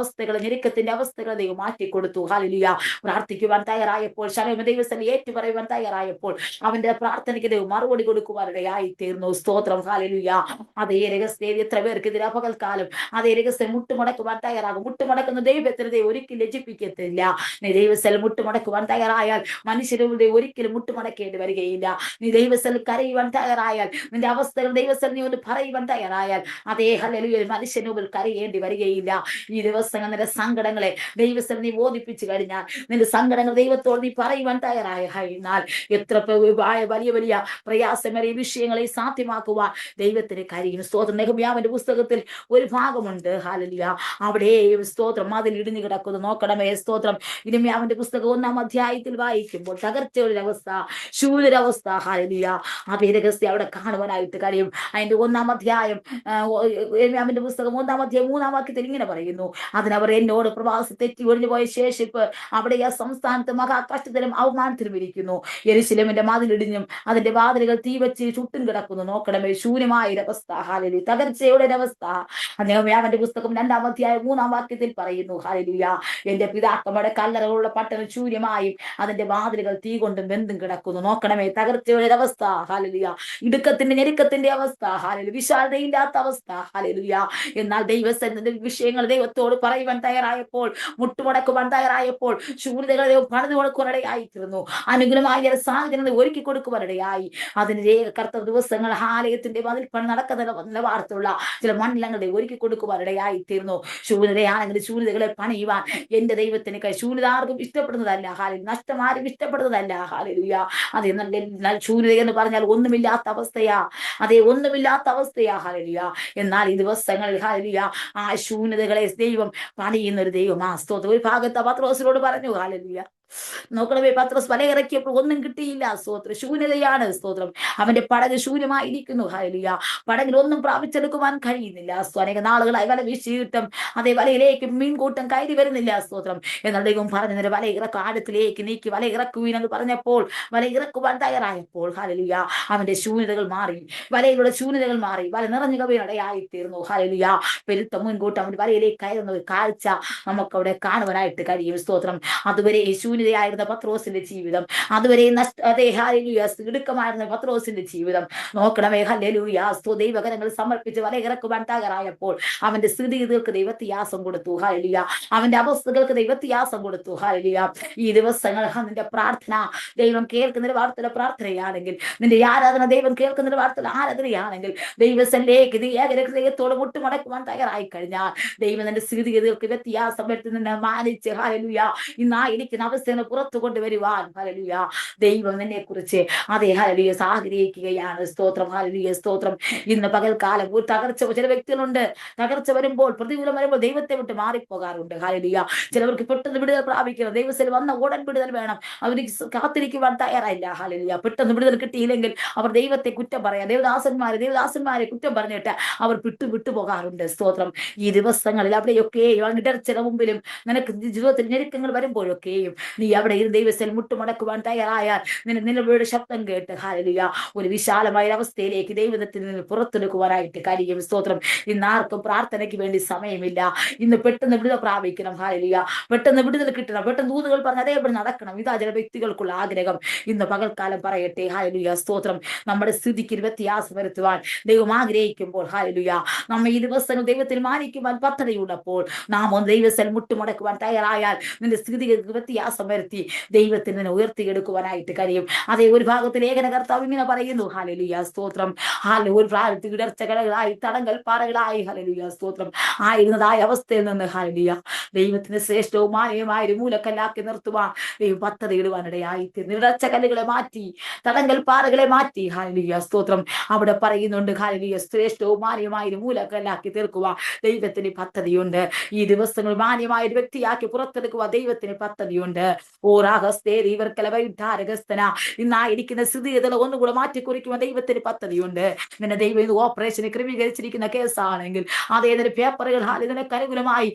അവസ്ഥകൾ ദൈവം മാറ്റിക്കൊടുത്തു. ഹല്ലേലൂയ. പ്രാർത്ഥിക്കുവാൻ തയ്യാറായപ്പോൾ, ശലോമ ദൈവസ്ഥനിൽ ഏറ്റു പറയുവാൻ തയ്യാറായപ്പോൾ അവന്റെ പ്രാർത്ഥനയ്ക്ക് ദൈവം മറുപടി കൊടുക്കുവാനിടയായി തീർന്നു. സ്തോത്രം, ഹല്ലേലൂയ. അതേ രഹസ്യം എത്ര പേർക്ക് ഇതിന് പകൽക്കാലം അതേ രഹസ്യം മുട്ടുമടക്കുവാൻ തയ്യാറാകും. മുട്ടുമടക്കുന്ന ദൈവത്തിന് ദൈവം ഒരിക്കലും ലജ്ജിപ്പിക്കത്തില്ല. നീ ദൈവസ്ഥലം മുട്ടുമടക്കുവാൻ തയ്യാറായാൽ മനുഷ്യരുടെ ഒരിക്കലും മുട്ടുമടക്കേണ്ടി വരികയില്ല. നീ ദൈവസ്ഥലം കരയുവാൻ തയ്യാറായാൽ, നിന്റെ അവസ്ഥകൾ ദൈവസ്ഥലം നീ ഒന്ന് പറയുവാൻ തയ്യാറായാൽ, അതേ ഹല്ലേലൂയ മനുഷ്യന് മുമ്പിൽ കരയേണ്ടി വരികയില്ല. ഈ ദിവസങ്ങൾ നിന്റെ സങ്കടങ്ങളെ ദൈവസ്ഥലം നീ ബോധിപ്പിച്ചു കഴിഞ്ഞാൽ, നിന്റെ സങ്കടങ്ങൾ ദൈവത്തോട് നീ പറയുവാൻ തയ്യാറായാൽ, എത്ര വലിയ വലിയ പ്രയാസമേറിയ വിഷയങ്ങളെ സാധ്യമാക്കുവാൻ ദൈവത്തിന് കഴിയും. സ്തോത്രം. നെഹെമ്യാവിന്റെ പുസ്തകത്തിൽ ഒരു ഭാഗമുണ്ട്. ഹല്ലേലൂയ. അവിടെയും സ്തോത്രം അതിൽ ഇടിഞ്ഞു കിടക്കുന്നു. നോക്കണമേ, സ്തോത്രം. യിരെമ്യാവിന്റെ പുസ്തകം 1-ാം അധ്യായത്തിൽ വായിക്കുമ്പോൾ തകർച്ചയുടെ അവസ്ഥ, ശൂന്യരവസ്ഥ, ഹല്ലേലൂയ ആ രഹസ്യം അവിടെ കാണുവാനായിട്ട് കഴിയും. അതിന്റെ 1-ാം അധ്യായം യിരെമ്യാവിന്റെ പുസ്തകം 1-ാം അധ്യായം 3-ാം വാക്യത്തിൽ ഇങ്ങനെ പറയുന്നു, അതിനവർ എന്നോട് പ്രവാസി തെറ്റി ഒഴിഞ്ഞു പോയ ശേഷിപ്പ് അവിടെ ആ സംസ്ഥാനത്ത് മഹാകഷ്ടത്തിലും അവമാനത്തിലും ഇരിക്കുന്നു. യെരൂശലേമിന്റെ മതിലിടിഞ്ഞും അതിന്റെ വാതിലുകൾ തീവച്ച് ചുട്ടും കിടക്കുന്നു. നോക്കണമേ, ശൂന്യമായ ഒരവസ്ഥ, ഹല്ലേലൂയ തകർച്ചയുടെ ഒരവസ്ഥ. നെഹെമ്യാവിന്റെ പുസ്തകം 2-ാം അധ്യായം 3-ാം വാക്യത്തിൽ പറയുന്നു, ഹല്ലേലൂയ എന്റെ പിതാക്കന്മാരുടെ കല്ലറകളുള്ള പട്ടണം ശൂന്യമായും അതിന്റെ വാതിലുകൾ തീ കൊണ്ടും വെന്തും കിടക്കുന്നു. നോക്കണമേ, തകർച്ചയുടെ ഒരവസ്ഥ, ഹല്ലേലൂയ ഇടുക്കത്തിന്റെ ഞെരുക്കത്തിന്റെ അവസ്ഥ, ഹല്ലേലൂയ വിശാലതയില്ലാത്ത അവസ്ഥ, ഹല്ലേലൂയ. എന്നാൽ ദൈവത്തിന്റെ വിഷയങ്ങൾ ദൈവത്തോട് പറയുവാൻ തയ്യാറായപ്പോൾ, മുട്ടുമടക്കുവാൻ തയ്യാറായപ്പോൾ, ശൂന്യതകളെ ദൈവം പണിതു കൊടുക്കുവാനിടയായിത്തീർന്നു. അനുകൂലമായ സാഹചര്യങ്ങൾ ഒരുക്കി കൊടുക്കുവാനിടയായി. അതിന് കർത്തവ്യ ദിവസങ്ങൾ ആലയത്തിന്റെ മതിൽപ്പണി നടക്കുന്ന വാർത്തയുള്ള ചില മണ്ഡലങ്ങളെ ഒരുക്കി കൊടുക്കുവാനിടയായി തീർന്നു. ശൂന്യതയാണെങ്കിൽ ശൂന്യതകളെ പണിയുവാൻ എന്റെ ദൈവത്തിന് ശൂന്യത ആർക്കും ഇഷ്ടപ്പെടുന്നതല്ല. ഹല്ലേലൂയ നഷ്ടം ആരും ഇഷ്ടപ്പെടുന്നതല്ല. ഹല്ലേലൂയ. അതേ നല്ല ശൂന്യത എന്ന് പറഞ്ഞാൽ ഒന്നുമില്ലാത്ത അവസ്ഥയാ. അതേ ഒന്നുമില്ലാത്ത അവസ്ഥയാ. ഹല്ലേലൂയ. എന്നാൽ ഈ ദിവസങ്ങളിൽ ഹല്ലേലൂയ ആ ശൂന്യതകളെ ദൈവം പണിയുന്ന ഒരു ദൈവം. ആ സ്തോത്രം. ഒരു ഭാഗത്ത് പത്രോസിനോട് പറഞ്ഞു, ഹല്ലേലൂയ നോക്കണമേ, പത്രോസ് വല ഇറക്കിയപ്പോൾ ഒന്നും കിട്ടിയില്ല. സ്തോത്രം. ശൂന്യതയാണ്. സ്തോത്രം. അവന്റെ പടക് ശൂന്യമായിരിക്കുന്നു. ഹല്ലേലൂയ. പടകിൽ ഒന്നും പ്രാപിച്ചെടുക്കുവാൻ കഴിയുന്നില്ല. അനേക നാളുകളായി വല വീശിയിട്ടും അതേ വലയിലേക്ക് മീൻകൂട്ടം കയറി വരുന്നില്ല. സ്തോത്രം. എന്നാൽ ദൈവം പറഞ്ഞു, വല ആഴത്തിലേക്ക് നീക്കി വല ഇറക്കുവീനെന്ന് പറഞ്ഞപ്പോൾ, വല ഇറക്കുവാൻ തയ്യാറായപ്പോൾ, ഹല്ലേലൂയ അവന്റെ ശൂന്യതകൾ മാറി, വലയിലുള്ള ശൂന്യതകൾ മാറി, വല നിറഞ്ഞു കവിയായി തീർന്നു. ഹല്ലേലൂയ പെരുത്ത മുൻകൂട്ടം അവന്റെ വലയിലേക്ക് കയറുന്ന ഒരു കാഴ്ച നമുക്കവിടെ കാണുവാനായിട്ട് കഴിയും. സ്തോത്രം. അതുവരെ ശൂന്യതയായിരുന്ന പത്രോസിന്റെ ജീവിതം, അതുവരെ ഇടുക്കമായിരുന്ന പത്രോസിന്റെ ജീവിതം നോക്കണമേ, ഹല്ലേലൂയ ദൈവകരങ്ങൾ സമർപ്പിച്ച് വല ഇറക്കുവാൻ തയ്യാറായപ്പോൾ അവന്റെ സ്ഥിതികൾക്ക് ദൈവത്യാസം കൊടുത്തു. ഹല്ലേലൂയ അവന്റെ അവസ്ഥകൾക്ക് ദൈവത്യാസം കൊടുത്തു. ഹല്ലേലൂയ. ഈ ദിവസങ്ങൾ നിന്റെ പ്രാർത്ഥന ദൈവം കേൾക്കുന്ന വാർത്തയുടെ പ്രാർത്ഥനയാണെങ്കിൽ, നിന്റെ ആരാധന ദൈവം കേൾക്കുന്ന വാർത്തയുടെ ആരാധനയാണെങ്കിൽ, ദൈവസനിലേക്ക് ദൈവത്തോട് മുട്ടുമടക്കുവാൻ തയ്യാറായി കഴിഞ്ഞാൽ ദൈവം നിന്റെ സ്ഥിതികൾക്ക് വ്യത്യാസം വരുത്തുന്ന മാനിച്ച് ഹല്ലേലൂയ ഇന്നായിരിക്കുന്ന അവസ്ഥ ദിവസങ്ങൾ പുറത്തു കൊണ്ടുവരുവാൻ ഹല്ലേലൂയ ദൈവം നിന്നെ കുറിച്ച് അതേ ഹല്ലേലൂയ ആഗ്രഹിക്കുകയാണ്. സ്തോത്രം, ഹല്ലേലൂയ സ്തോത്രം. ഇന്ന് പകൽക്കാലം ഒരു തകർച്ച ചില വ്യക്തികളുണ്ട്. തകർച്ച വരുമ്പോൾ, പ്രതികൂലം വരുമ്പോൾ ദൈവത്തെ വിട്ട് മാറിപ്പോകാറുണ്ട്. ഹല്ലേലൂയ ചിലവർക്ക് പെട്ടെന്ന് വിടുതൽ പ്രാപിക്കണം. ദൈവത്തിൽ വന്ന ഉടൻ വിടുതൽ വേണം. അവർക്ക് കാത്തിരിക്കുവാൻ തയ്യാറായില്ല. ഹല്ലേലൂയ പെട്ടെന്ന് വിടുതൽ കിട്ടിയില്ലെങ്കിൽ അവർ ദൈവത്തെ കുറ്റം പറയാം. ദേവദാസന്മാരെ കുറ്റം പറഞ്ഞിട്ട് അവർ വിട്ടുപോകാറുണ്ട്. സ്തോത്രം. ഈ ദിവസങ്ങളിൽ അവിടെയൊക്കെയും ഇടർച്ചയുടെ മുമ്പിലും നിനക്ക് ജീവിതത്തിൽ ഞെരുക്കങ്ങൾ വരുമ്പോഴൊക്കെയും നീ അവിടെ ഇരുന്ന് ദൈവത്തിൽ മുട്ടുമടക്കുവാൻ തയ്യാറായാൽ നിലവിളിയുടെ ശബ്ദം കേട്ട് ഹല്ലേലൂയ ഒരു വിശാലമായ അവസ്ഥയിലേക്ക് ദൈവത്തിൽ നിന്ന് പുറത്തെടുക്കുവാനായിട്ട് കഴിയും. സ്തോത്രം. ഇന്ന് ആർക്കും പ്രാർത്ഥനയ്ക്ക് വേണ്ടി സമയമില്ല. ഇന്ന് പെട്ടെന്ന് വിടുതൽ പ്രാപിക്കണം. ഹല്ലേലൂയ പെട്ടെന്ന് വിടുതൽ കിട്ടണം. പെട്ടെന്ന് ദൂതുകൾ പറഞ്ഞ് അതേപോലെ നടക്കണം. ഇതാ ചില വ്യക്തികൾക്കുള്ള ആഗ്രഹം. ഇന്ന് പകൽക്കാലം പറയട്ടെ, ഹല്ലേലൂയ സ്തോത്രം. നമ്മുടെ സ്ഥിതിക്ക് വ്യത്യാസം വരുത്തുവാൻ ദൈവം ആഗ്രഹിക്കുമ്പോൾ, ഹല്ലേലൂയ നമ്മ ഈ ദിവസങ്ങൾ ദൈവത്തിൽ മാനിക്കുവാൻ പദ്ധതിയുള്ളപ്പോൾ നാം ഒന്ന് ദൈവത്തിൽ മുട്ടുമടക്കുവാൻ തയ്യാറായാൽ നിന്റെ സ്ഥിതികൾക്ക് വ്യത്യാസം വരുത്തി ദൈവത്തിൽ നിന്ന് ഉയർത്തിയെടുക്കുവാനായിട്ട് കഴിയും. അതേ ഒരു ഭാഗത്ത് ലേഖന കർത്താവ് ഇങ്ങനെ പറയുന്നു. ഹല്ലേലൂയ സ്തോത്രം. ഒരു ഭാഗത്ത് ഇടർച്ചകളായി തടങ്കൽ പാറകളായി ഹല്ലേലൂയ സ്തോത്രം ആയിരുന്നതായ അവസ്ഥയിൽ നിന്ന് ഹല്ലേലൂയ ദൈവത്തിന് ശ്രേഷ്ഠവും മാന്യമായ ഒരു മൂലക്കല്ലാക്കി നിർത്തുവാൻ ദൈവം പദ്ധതി ഇടുവാനിടയായി ഇടർച്ച കല്ലുകളെ മാറ്റി തടങ്കൽ പാറകളെ മാറ്റി ഹല്ലേലൂയ സ്തോത്രം അവിടെ പറയുന്നുണ്ട്. ഹല്ലേലൂയ ശ്രേഷ്ഠവും മാന്യമായ ഒരു മൂലക്കല്ലാക്കി തീർക്കുവാൻ ദൈവത്തിന് പദ്ധതിയുണ്ട്. ഈ ദിവസങ്ങൾ മാന്യമായ ഒരു വ്യക്തിയാക്കി പുറത്തെടുക്കുവാൻ ദൈവത്തിന് പദ്ധതിയുണ്ട്. ഇന്നായിരിക്കുന്ന സ്ഥിതിഗതികൾ ഒന്നുകൂടെ മാറ്റിക്കുറിക്കുവാൻ ദൈവത്തിന് പദ്ധതിയുണ്ട്. നിന്റെ ദൈവം ഇത് ഓപ്പറേഷന് ക്രമീകരിച്ചിരിക്കുന്ന കേസാണെങ്കിൽ അതേ നിന്റെ പേപ്പറുകൾ നിനക്ക് അനുകൂലമായി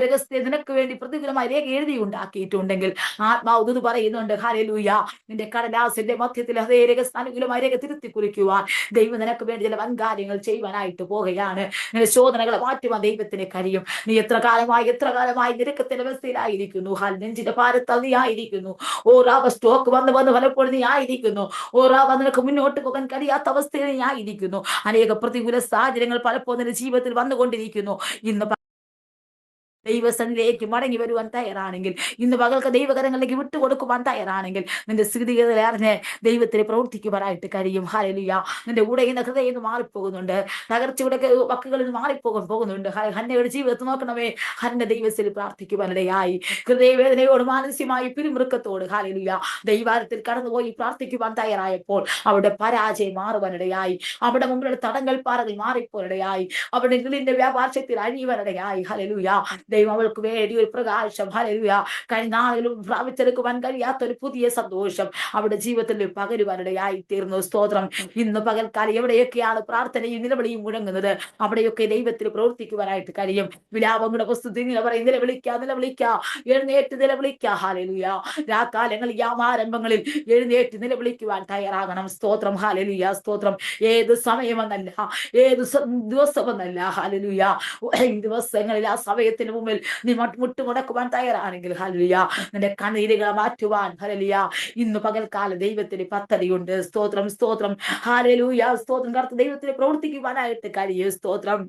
രഹസ്യ നിനക്ക് വേണ്ടി പ്രതികൂലമായി രേഖ എഴുതി ഉണ്ടാക്കിയിട്ടുണ്ടെങ്കിൽ ആത്മാവ് പറയുന്നുണ്ട്. ഹല്ലേലൂയ നിന്റെ കടലാസിന്റെ മധ്യത്തിൽ അതേ രഹസ്യ അനുകൂലമായ രേഖ തിരുത്തി കുറിക്കുവാൻ ദൈവം നിനക്ക് വേണ്ടി ചില വൻകാര്യങ്ങൾ ചെയ്യുവാനായിട്ട് പോകുകയാണ്. നിന്റെ ശോധനകളെ മാറ്റുവാൻ ദൈവത്തിന് കഴിയും. നീ എത്ര കാലമായി നിരക്കത്തിന്റെ അവസ്ഥയിലായിരിക്കുന്നു. നെഞ്ചിന്റെ ഭാരത്താൽ നീ ആയിരിക്കുന്നു. സ്റ്റോക്ക് വന്ന് പലപ്പോഴും നീ ആയിരിക്കുന്നു. നിനക്ക് മുന്നോട്ട് പോകാൻ കഴിയാത്ത അവസ്ഥയിൽ നീ ആയിരിക്കുന്നു. അനേക പ്രതികൂല സാഹചര്യങ്ങൾ പലപ്പോഴും നിന്റെ ജീവിതത്തിൽ വന്നുകൊണ്ടിരിക്കുന്നു. ഇന്ന് ദൈവസന്നിധിയിലേക്ക് മടങ്ങി വരുവാൻ തയ്യാറാണെങ്കിൽ, ഇന്ന് പകൽക്ക് ദൈവകരങ്ങളിലേക്ക് വിട്ടുകൊടുക്കുവാൻ തയ്യാറാണെങ്കിൽ നിന്റെ സ്ഥിതിഗതികളെ അറിഞ്ഞ് ദൈവത്തിന് പ്രവർത്തിക്കുവാനായിട്ട് കഴിയും. ഹല്ലേലൂയ നിന്റെ ഉടയുന്ന ഹൃദയം മാറിപ്പോകുന്നുണ്ട്. തകർച്ചയുടെ വക്കുകളിൽ പോകുന്നുണ്ട്. ഹന്നയുടെ ജീവിതത്തിൽ നോക്കണമേ. ഹന്ന ദൈവത്തിൽ പ്രാർത്ഥിക്കുവാനിടയായി ഹൃദയവേദനയോട് മാനസികമായി പിരിമുറുക്കത്തോട് ഹല്ലേലൂയ ദൈവാലയത്തിൽ കടന്നുപോയി പ്രാർത്ഥിക്കുവാൻ തയ്യാറായപ്പോൾ അവിടെ പരാജയം മാറുവാനിടയായി. അവിടെ മുമ്പിലുള്ള തടങ്കൽ പാറകൾ മാറിപ്പോനിടയായി. അവിടെ ഇരുളിന്റെ വ്യാപാരത്തിൽ അഴിയുവാനിടയായി. ഹല്ലേലൂയ ദൈവം അവൾക്ക് വേണ്ടി ഒരു പ്രകാശം ഹല്ലേലൂയ കഴിഞ്ഞ നാളുകളിലും പ്രാപിച്ചെടുക്കുവാൻ കഴിയാത്ത ഒരു പുതിയ സന്തോഷം അവിടെ ജീവിതത്തിൽ പകരുവാനിടയായി തീർന്നു. സ്തോത്രം. ഇന്ന് പകൽക്കാലം എവിടെയൊക്കെയാണ് പ്രാർത്ഥനയും നിലവിളിയും മുഴങ്ങുന്നത് അവിടെയൊക്കെ ദൈവത്തിൽ പ്രവർത്തിക്കുവാനായിട്ട് കഴിയും. വിലാപങ്ങളുടെ പുസ്തകത്തിൽ ഇങ്ങനെ പറയും, നിലവിളിക്ക എഴുന്നേറ്റ് നിലവിളിക്ക. ഹല്ലേലൂയ രാക്കാലങ്ങളിൽ യാമാരംഭങ്ങളിൽ എഴുന്നേറ്റ് നിലവിളിക്കുവാൻ തയ്യാറാകണം. സ്തോത്രം. ഹല്ലേലൂയ സ്തോത്രം. ഏത് സമയമെന്നല്ല, ഏത് ദിവസമെന്നല്ല. ഹല്ലേലൂയ ഈ ദിവസങ്ങളിൽ ആ സമയത്തിന് മുമ്പിൽ നീ മുട്ടുമുടക്കുവാൻ തയ്യാറാണെങ്കിൽ ഹല്ലേലൂയ നിന്റെ കണ്ണീരുകൾ മാറ്റുവാൻ ഹല്ലേലൂയ ഇന്ന് പകൽക്കാലം ദൈവത്തിന് പദ്ധതിയുണ്ട്. സ്തോത്രം സ്തോത്രം. ഹല്ലേലൂയ സ്തോത്രം. കർത്താവ് ദൈവത്തിന് പ്രവർത്തിക്കുവാനായിട്ട് കഴിയും. സ്തോത്രം.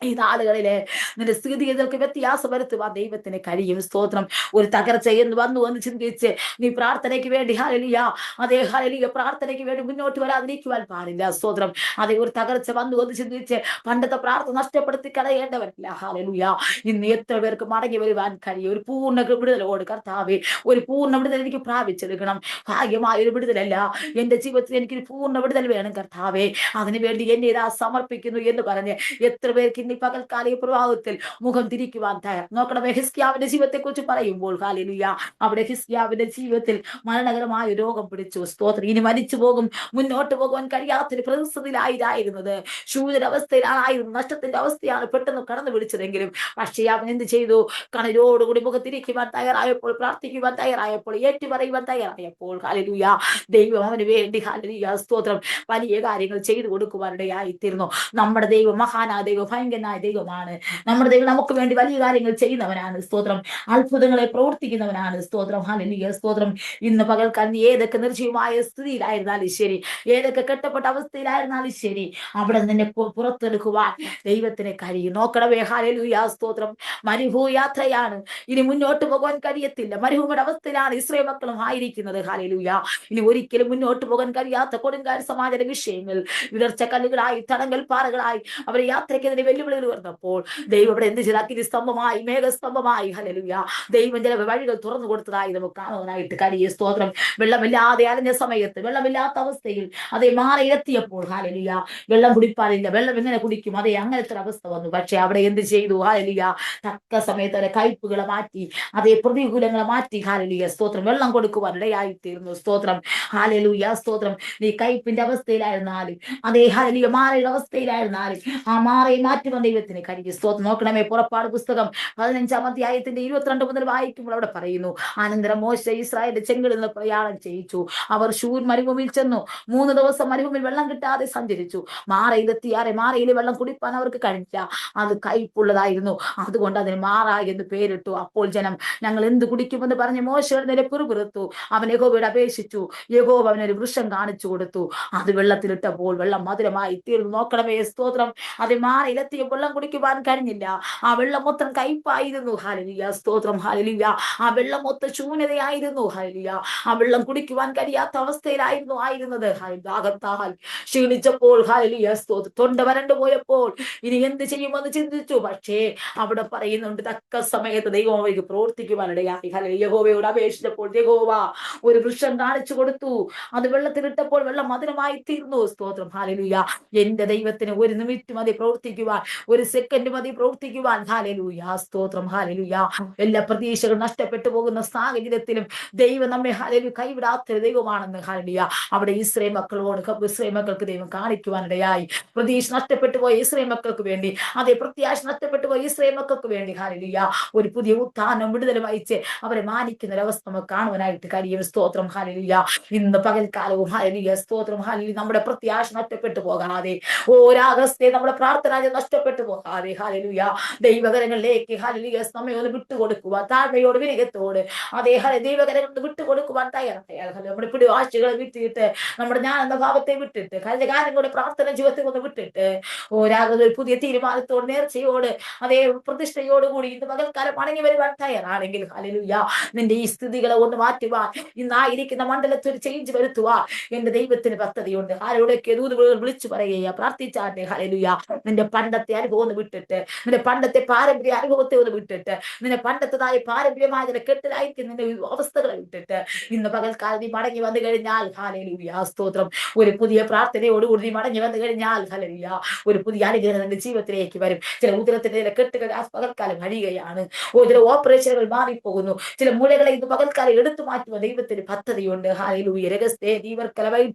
ഈ നാളുകളിലെ നിന്റെ സ്ഥിതിഗതികൾക്ക് വ്യത്യാസം വരുത്തുവാൻ ദൈവത്തിന് കഴിയും. സ്തോത്രം. ഒരു തകർച്ച എന്ന് വന്നു എന്ന് ചിന്തിച്ച് നീ പ്രാർത്ഥനയ്ക്ക് വേണ്ടി ഹല്ലേലൂയ അതേ ഹല്ലേലൂയ പ്രാർത്ഥനയ്ക്ക് വേണ്ടി മുന്നോട്ട് വരാതിരിക്കുവാൻ പാടില്ല. സ്തോത്രം. അതേ ഒരു തകർച്ച വന്നു എന്ന് ചിന്തിച്ച് പണ്ടത്തെ പ്രാർത്ഥന നഷ്ടപ്പെടുത്തി കളയേണ്ടവരില്ല. ഹല്ലേലൂയ ഇന്ന് എത്ര പേർക്ക് മടങ്ങി വരുവാൻ കഴിയും. ഒരു പൂർണ്ണ വിടുതലോട് കർത്താവേ ഒരു പൂർണ്ണ വിടുതൽ എനിക്ക് പ്രാപിച്ചെടുക്കണം. ഭാഗ്യമായ ഒരു വിടുതലല്ല, എന്റെ ജീവിതത്തിൽ എനിക്കൊരു പൂർണ്ണ വിടുതൽ വേണം കർത്താവേ. അതിനുവേണ്ടി എന്നെ ഇതാ സമർപ്പിക്കുന്നു എന്ന് പറഞ്ഞ് എത്ര പേർക്ക് ഇന്ന് പകൽക്കാല പ്രഭാവത്തിൽ മുഖം തിരിക്കുവാൻ തയ്യാർ. നോക്കണമേ, ഹിസ്കിയാവിന്റെ ജീവിതത്തെ കുറിച്ച് പറയുമ്പോൾ ഹല്ലേലൂയ അവിടെ ഹിസ്കിയാവിന്റെ ജീവിതത്തിൽ മരണകരമായ രോഗം പിടിച്ചു. സ്തോത്രം. ഇനി മരിച്ചു പോകും, മുന്നോട്ട് പോകുവാൻ കഴിയാത്തൊരു പ്രതിസന്ധിയിലായിരുന്നത്, ശൂന്യരവസ്ഥയിലായിരുന്നു, നഷ്ടത്തിന്റെ അവസ്ഥയാണ് പെട്ടെന്ന് കടന്നു പിടിച്ചതെങ്കിലും പക്ഷേ അവൻ എന്ത് ചെയ്തു? കണരോടുകൂടി മുഖത്തിരിക്കുവാൻ തയ്യാറായപ്പോൾ, പ്രാർത്ഥിക്കുവാൻ തയ്യാറായപ്പോൾ, ഏറ്റുപറയുവാൻ തയ്യാറായപ്പോൾ ഹല്ലേലൂയ ദൈവം അവന് വേണ്ടി ഹല്ലേലൂയ സ്തോത്രം വലിയ കാര്യങ്ങൾ ചെയ്തു കൊടുക്കുവാനിടയായിത്തീർന്നു. നമ്മുടെ ദൈവം മഹാനായ ദൈവം, ഭയങ്കരനായ ദൈവമാണ്. നമ്മുടെ ദൈവം നമുക്ക് വേണ്ടി വലിയ കാര്യങ്ങൾ ചെയ്യുന്നവനാണ്. സ്തോത്രം. അത്ഭുതങ്ങളെ പ്രവർത്തിക്കുന്നവനാണ്. സ്തോത്രം. ഹല്ലേലൂയ സ്തോത്രം. ഇന്ന് പകൽക്കാലം ഏതൊക്കെ നിർജീവമായ സ്ഥിതിയിലായിരുന്നാലും ശരി, ഏതൊക്കെ കെട്ടപ്പെട്ട അവസ്ഥയിലായിരുന്നാലും ശരി, അവിടെ നിന്നെ പുറത്തെടുക്കുവാൻ ദൈവത്തിന് കഴിയും. നോക്കണമേ. ഹല്ലേലൂയ സ്തോത്രം. മരുഭൂയാത്രയാണ്, ഇനി മുന്നോട്ട് പോകാൻ കഴിയത്തില്ല. മരുഭൂമിയുടെ അവസ്ഥയിലാണ് ഇസ്രായേൽ മക്കളും ആയിരിക്കുന്നത്. ഹല്ലേലൂയ ഇനി ഒരിക്കലും മുന്നോട്ട് പോകാൻ കഴിയാത്ത കൊടുങ്കാറ്റ് സമാജ വിഷയങ്ങൾ, വിടർച്ച കല്ലുകളായി തടങ്കൽ പാറകളായി അവരെ യാത്രയ്ക്കെതിരെ വെല്ലുവിളികൾ വന്നപ്പോൾ ദൈവം ഇവിടെ എന്ത് ചെയ്ത അഗ്നി സ്തംഭമായി മേഘസ്തംഭമായി ഹല്ലേലൂയ ദൈവം ചില വഴികൾ തുറന്നു കൊടുത്തതായി നമുക്ക് കാണുവാനായിട്ട് കഴിയും. സ്തോത്രം. വെള്ളമില്ലാതെ അലഞ്ഞ സമയത്ത്, വെള്ളമില്ലാത്ത അവസ്ഥയിൽ അതേ മാറയിലെത്തിയപ്പോൾ ഹല്ലേലൂയ വെള്ളം കുടിപ്പാനില്ല, വെള്ളം എങ്ങനെ കുടിക്കും, അതേ അങ്ങനത്തെ ഒരു അവസ്ഥ വന്നു. പക്ഷെ അവിടെ എന്ത് ചെയ്തു ഹല്ലേലൂയ തക്ക സമയത്ത് അവരെ കയ്പുകളെ മാറ്റി, അതേ പ്രതികൂലങ്ങളെ മാറ്റി ഹല്ലേലൂയ സ്തോത്രം വെള്ളം കൊടുക്കുവാൻ ഇടയായിത്തീർന്നു. സ്തോത്രം ഹല്ലേലൂയ സ്തോത്രം. നീ കയ്പിന്റെ അവസ്ഥയിലായിരുന്നാലും അതേ ഹല്ലേലൂയ മാറയുടെ അവസ്ഥയിലായിരുന്നാലും ആ മാറയെ മാറ്റുവാൻ ദൈവത്തിന് കഴിയും. സ്തോത്രം. നോക്കണമേ, പുറപ്പാട് പുസ്തകം 15-ാം അധ്യായത്തിന്റെ 22 മുതൽ വായിക്കുമ്പോൾ അവിടെ പറയുന്നു, അനന്തരം മോശ ഇസ്രായേലിന്റെ ചെങ്കടലിൽ നിന്ന് പ്രയാണം ചെയ്യിച്ചു. അവർ ശൂർ മരുഭൂമിയിൽ ചെന്നു. 3 ദിവസം മരുഭൂമിയിൽ വെള്ളം കിട്ടാതെ സഞ്ചരിച്ചു. മാറയിലെത്തിയാറെ മാറയിലെ വെള്ളം കുടിപ്പാൻ അവർക്ക് കഴിഞ്ഞില്ല, അത് കയ്പുള്ളതായിരുന്നു. അതുകൊണ്ട് അതിന് മാറ എന്ന് പേരിട്ടു. അപ്പോൾ ജനം ഞങ്ങൾ എന്ത് കുടിക്കുമെന്ന് പറഞ്ഞ് മോശയുടെ നേരെ പിറുപിറുത്തു. അവൻ യഹോവയോട് അപേക്ഷിച്ചു. യഹോവ അവനൊരു വൃക്ഷം കാണിച്ചു കൊടുത്തു. അത് വെള്ളത്തിലിട്ടപ്പോൾ വെള്ളം മധുരമായി തീർന്നു. നോക്കണമേ സ്തോത്രം. അത് മാറയിലെത്തിയ വെള്ളം കുടിക്കുവാൻ കഴിഞ്ഞില്ല. ആ വെള്ളം മൊത്തം കയ്പായിരുന്നു. ഹല്ലേലൂയ സ്തോത്രം. ഹല്ലേലൂയ. ആ വെള്ളം മൊത്തം ശൂന്യതയായിരുന്നു. ഹല്ലേലൂയ. ആ വെള്ളം കുടിക്കുവാൻ കഴിയാത്ത അവസ്ഥയിലായിരുന്നു ആയിരുന്നത്. ദാഹത്താൽ ക്ഷീണിച്ചപ്പോൾ ഹല്ലേലൂയ സ്തോത്രം തൊണ്ട വരണ്ടു പോയപ്പോൾ ഇനി എന്ത് ചെയ്യുമെന്ന് ചിന്തിച്ചു. പക്ഷേ അവിടെ പറയുന്നുണ്ട് തക്ക സമയത്ത് ദൈവം അവർക്ക് പ്രവർത്തിക്കുവാനിടയായി. ഹല്ലേലൂയ. യഹോവയോട് അപേക്ഷിച്ചപ്പോൾ യഹോവ ഒരു വൃക്ഷം കാണിച്ചു കൊടുത്തു. അത് വെള്ളത്തിലിട്ടപ്പോൾ വെള്ളം മധുരമായി തീർന്നു. സ്തോത്രം. ഹല്ലേലൂയ. എന്റെ ദൈവത്തിന് ഒരു നിമിഷം മതി പ്രവർത്തിക്കുവാൻ, ഒരു സെക്കൻഡ് മതി പ്രവർത്തിക്കുവാൻ. ഹല്ലേലൂയ സ്തോത്രം. ഹല്ലേലൂയ. എല്ലാ പ്രതീക്ഷകളും നഷ്ടപ്പെട്ടു പോകുന്ന സാഹചര്യത്തിലും ദൈവം നമ്മെ ഹല്ലേലൂയ കൈവിടാത്ത ദൈവമാണെന്ന് ഹല്ലേലൂയ അവിടെ ഇസ്രായേൽ മക്കൾക്ക് ദൈവം കാണിക്കുവാനിടയായി. പ്രതീക്ഷ നഷ്ടപ്പെട്ടു പോയ ഇസ്രായേൽ മക്കൾക്ക് വേണ്ടി, അതേ പ്രത്യാശ നഷ്ടപ്പെട്ടു പോയ ഇസ്രായേൽ മക്കൾക്ക് വേണ്ടി ഹല്ലേലൂയ ഒരു പുതിയ ഉത്ഥാനം വിടുതൽ വഹിച്ച് അവരെ മാനിക്കുന്ന ഒരവസ്ഥ നമുക്ക് കാണുവാനായിട്ട് കഴിയും. സ്തോത്രം. ഹല്ലേലൂയ. ഇന്ന് പകൽക്കാലവും ഹല്ലേലൂയ സ്തോത്രം. ഹല്ലേലൂയ നമ്മുടെ പ്രത്യാശ നഷ്ടപ്പെട്ടു പോകാതെ, ഓരാഗസ്തേ നമ്മുടെ പ്രാർത്ഥന നഷ്ടപ്പെട്ടു പോകാതെ ഹല്ലേലൂയ ദൈവകരങ്ങളിലേക്ക് ഹല്ലേലൂയ നമ്മെ ഒന്ന് വിട്ടുകൊടുക്കുവാൻ താഴ്മയോട് വിനയത്തോട് അതേ ദൈവകരങ്ങൾ വിട്ടുകൊടുക്കുവാൻ തയ്യാറാണ്. നമ്മുടെ പിടിവാശികളെ വിട്ടിട്ട്, നമ്മുടെ ഞാൻ എന്ന ഭാവത്തെ വിട്ടിട്ട്, കഴിഞ്ഞ കാലങ്ങളുടെ പ്രാർത്ഥന ജീവിതത്തെ ഒന്ന് വിട്ടിട്ട് ഒരു പുതിയ തീരുമാനത്തോട് നേർച്ചയോട് അതേ പ്രതിഷ്ഠയോടുകൂടി ഇന്ന് പകൽക്കാലം മടങ്ങി വരുവാൻ തയ്യാറാണെങ്കിൽ ഹല്ലേലൂയ നിന്റെ ഈ സ്ഥിതികളെ ഒന്ന് മാറ്റുവാൻ, ഇന്നായിരിക്കുന്ന മണ്ഡലത്തിൽ ഒരു ചേഞ്ച് വരുത്തുവാൻ എന്റെ ദൈവത്തിന് പദ്ധതിയുണ്ട്. ആരോടൊക്കെ ദൂതുകൾ വിളിച്ചു പറയുക, പ്രാർത്ഥിച്ചാട്ടെ. ഹല്ലേലൂയ. നിന്റെ പണ്ടത്തെ അനുഭവം ഒന്ന് വിട്ടിട്ട്, നിന്റെ പണ്ടത്തെ പാരമ്പര്യ അനുഭവത്തെ ഒന്ന് വിട്ടിട്ട്, നിന്റെ പണ്ടത്തേതായ പാരമ്പര്യമായ കെട്ടിലായിരിക്കും നിന്റെ അവസ്ഥകളെ വിട്ടിട്ട് ഇന്ന് പകൽക്കാലം നീ മടങ്ങി വന്നു കഴിഞ്ഞാൽ ഹല്ലേലൂയ സ്തോത്രം ഒരു പുതിയ പ്രാർത്ഥനയോടുകൂടി നീ മടങ്ങി വന്നു കഴിഞ്ഞാൽ ഹല്ലേലൂയ ഒരു പുതിയ അനുഗ്രഹം നിന്റെ ജീവിതത്തിലേക്ക് വരും. ചില ഉദരത്തിന്റെ കെട്ടുകൾ ആ പകൽക്കാലം കഴിയുകയാണ്. ചില ഓപ്പറേഷനുകൾ മാറിപ്പോകുന്നു. ചില മൂലകളെ ഇന്ന് പകൽക്കാലം എടുത്തു മാറ്റുക ദൈവത്തിന് പദ്ധതിയുണ്ട്. ഹല്ലേലൂയ.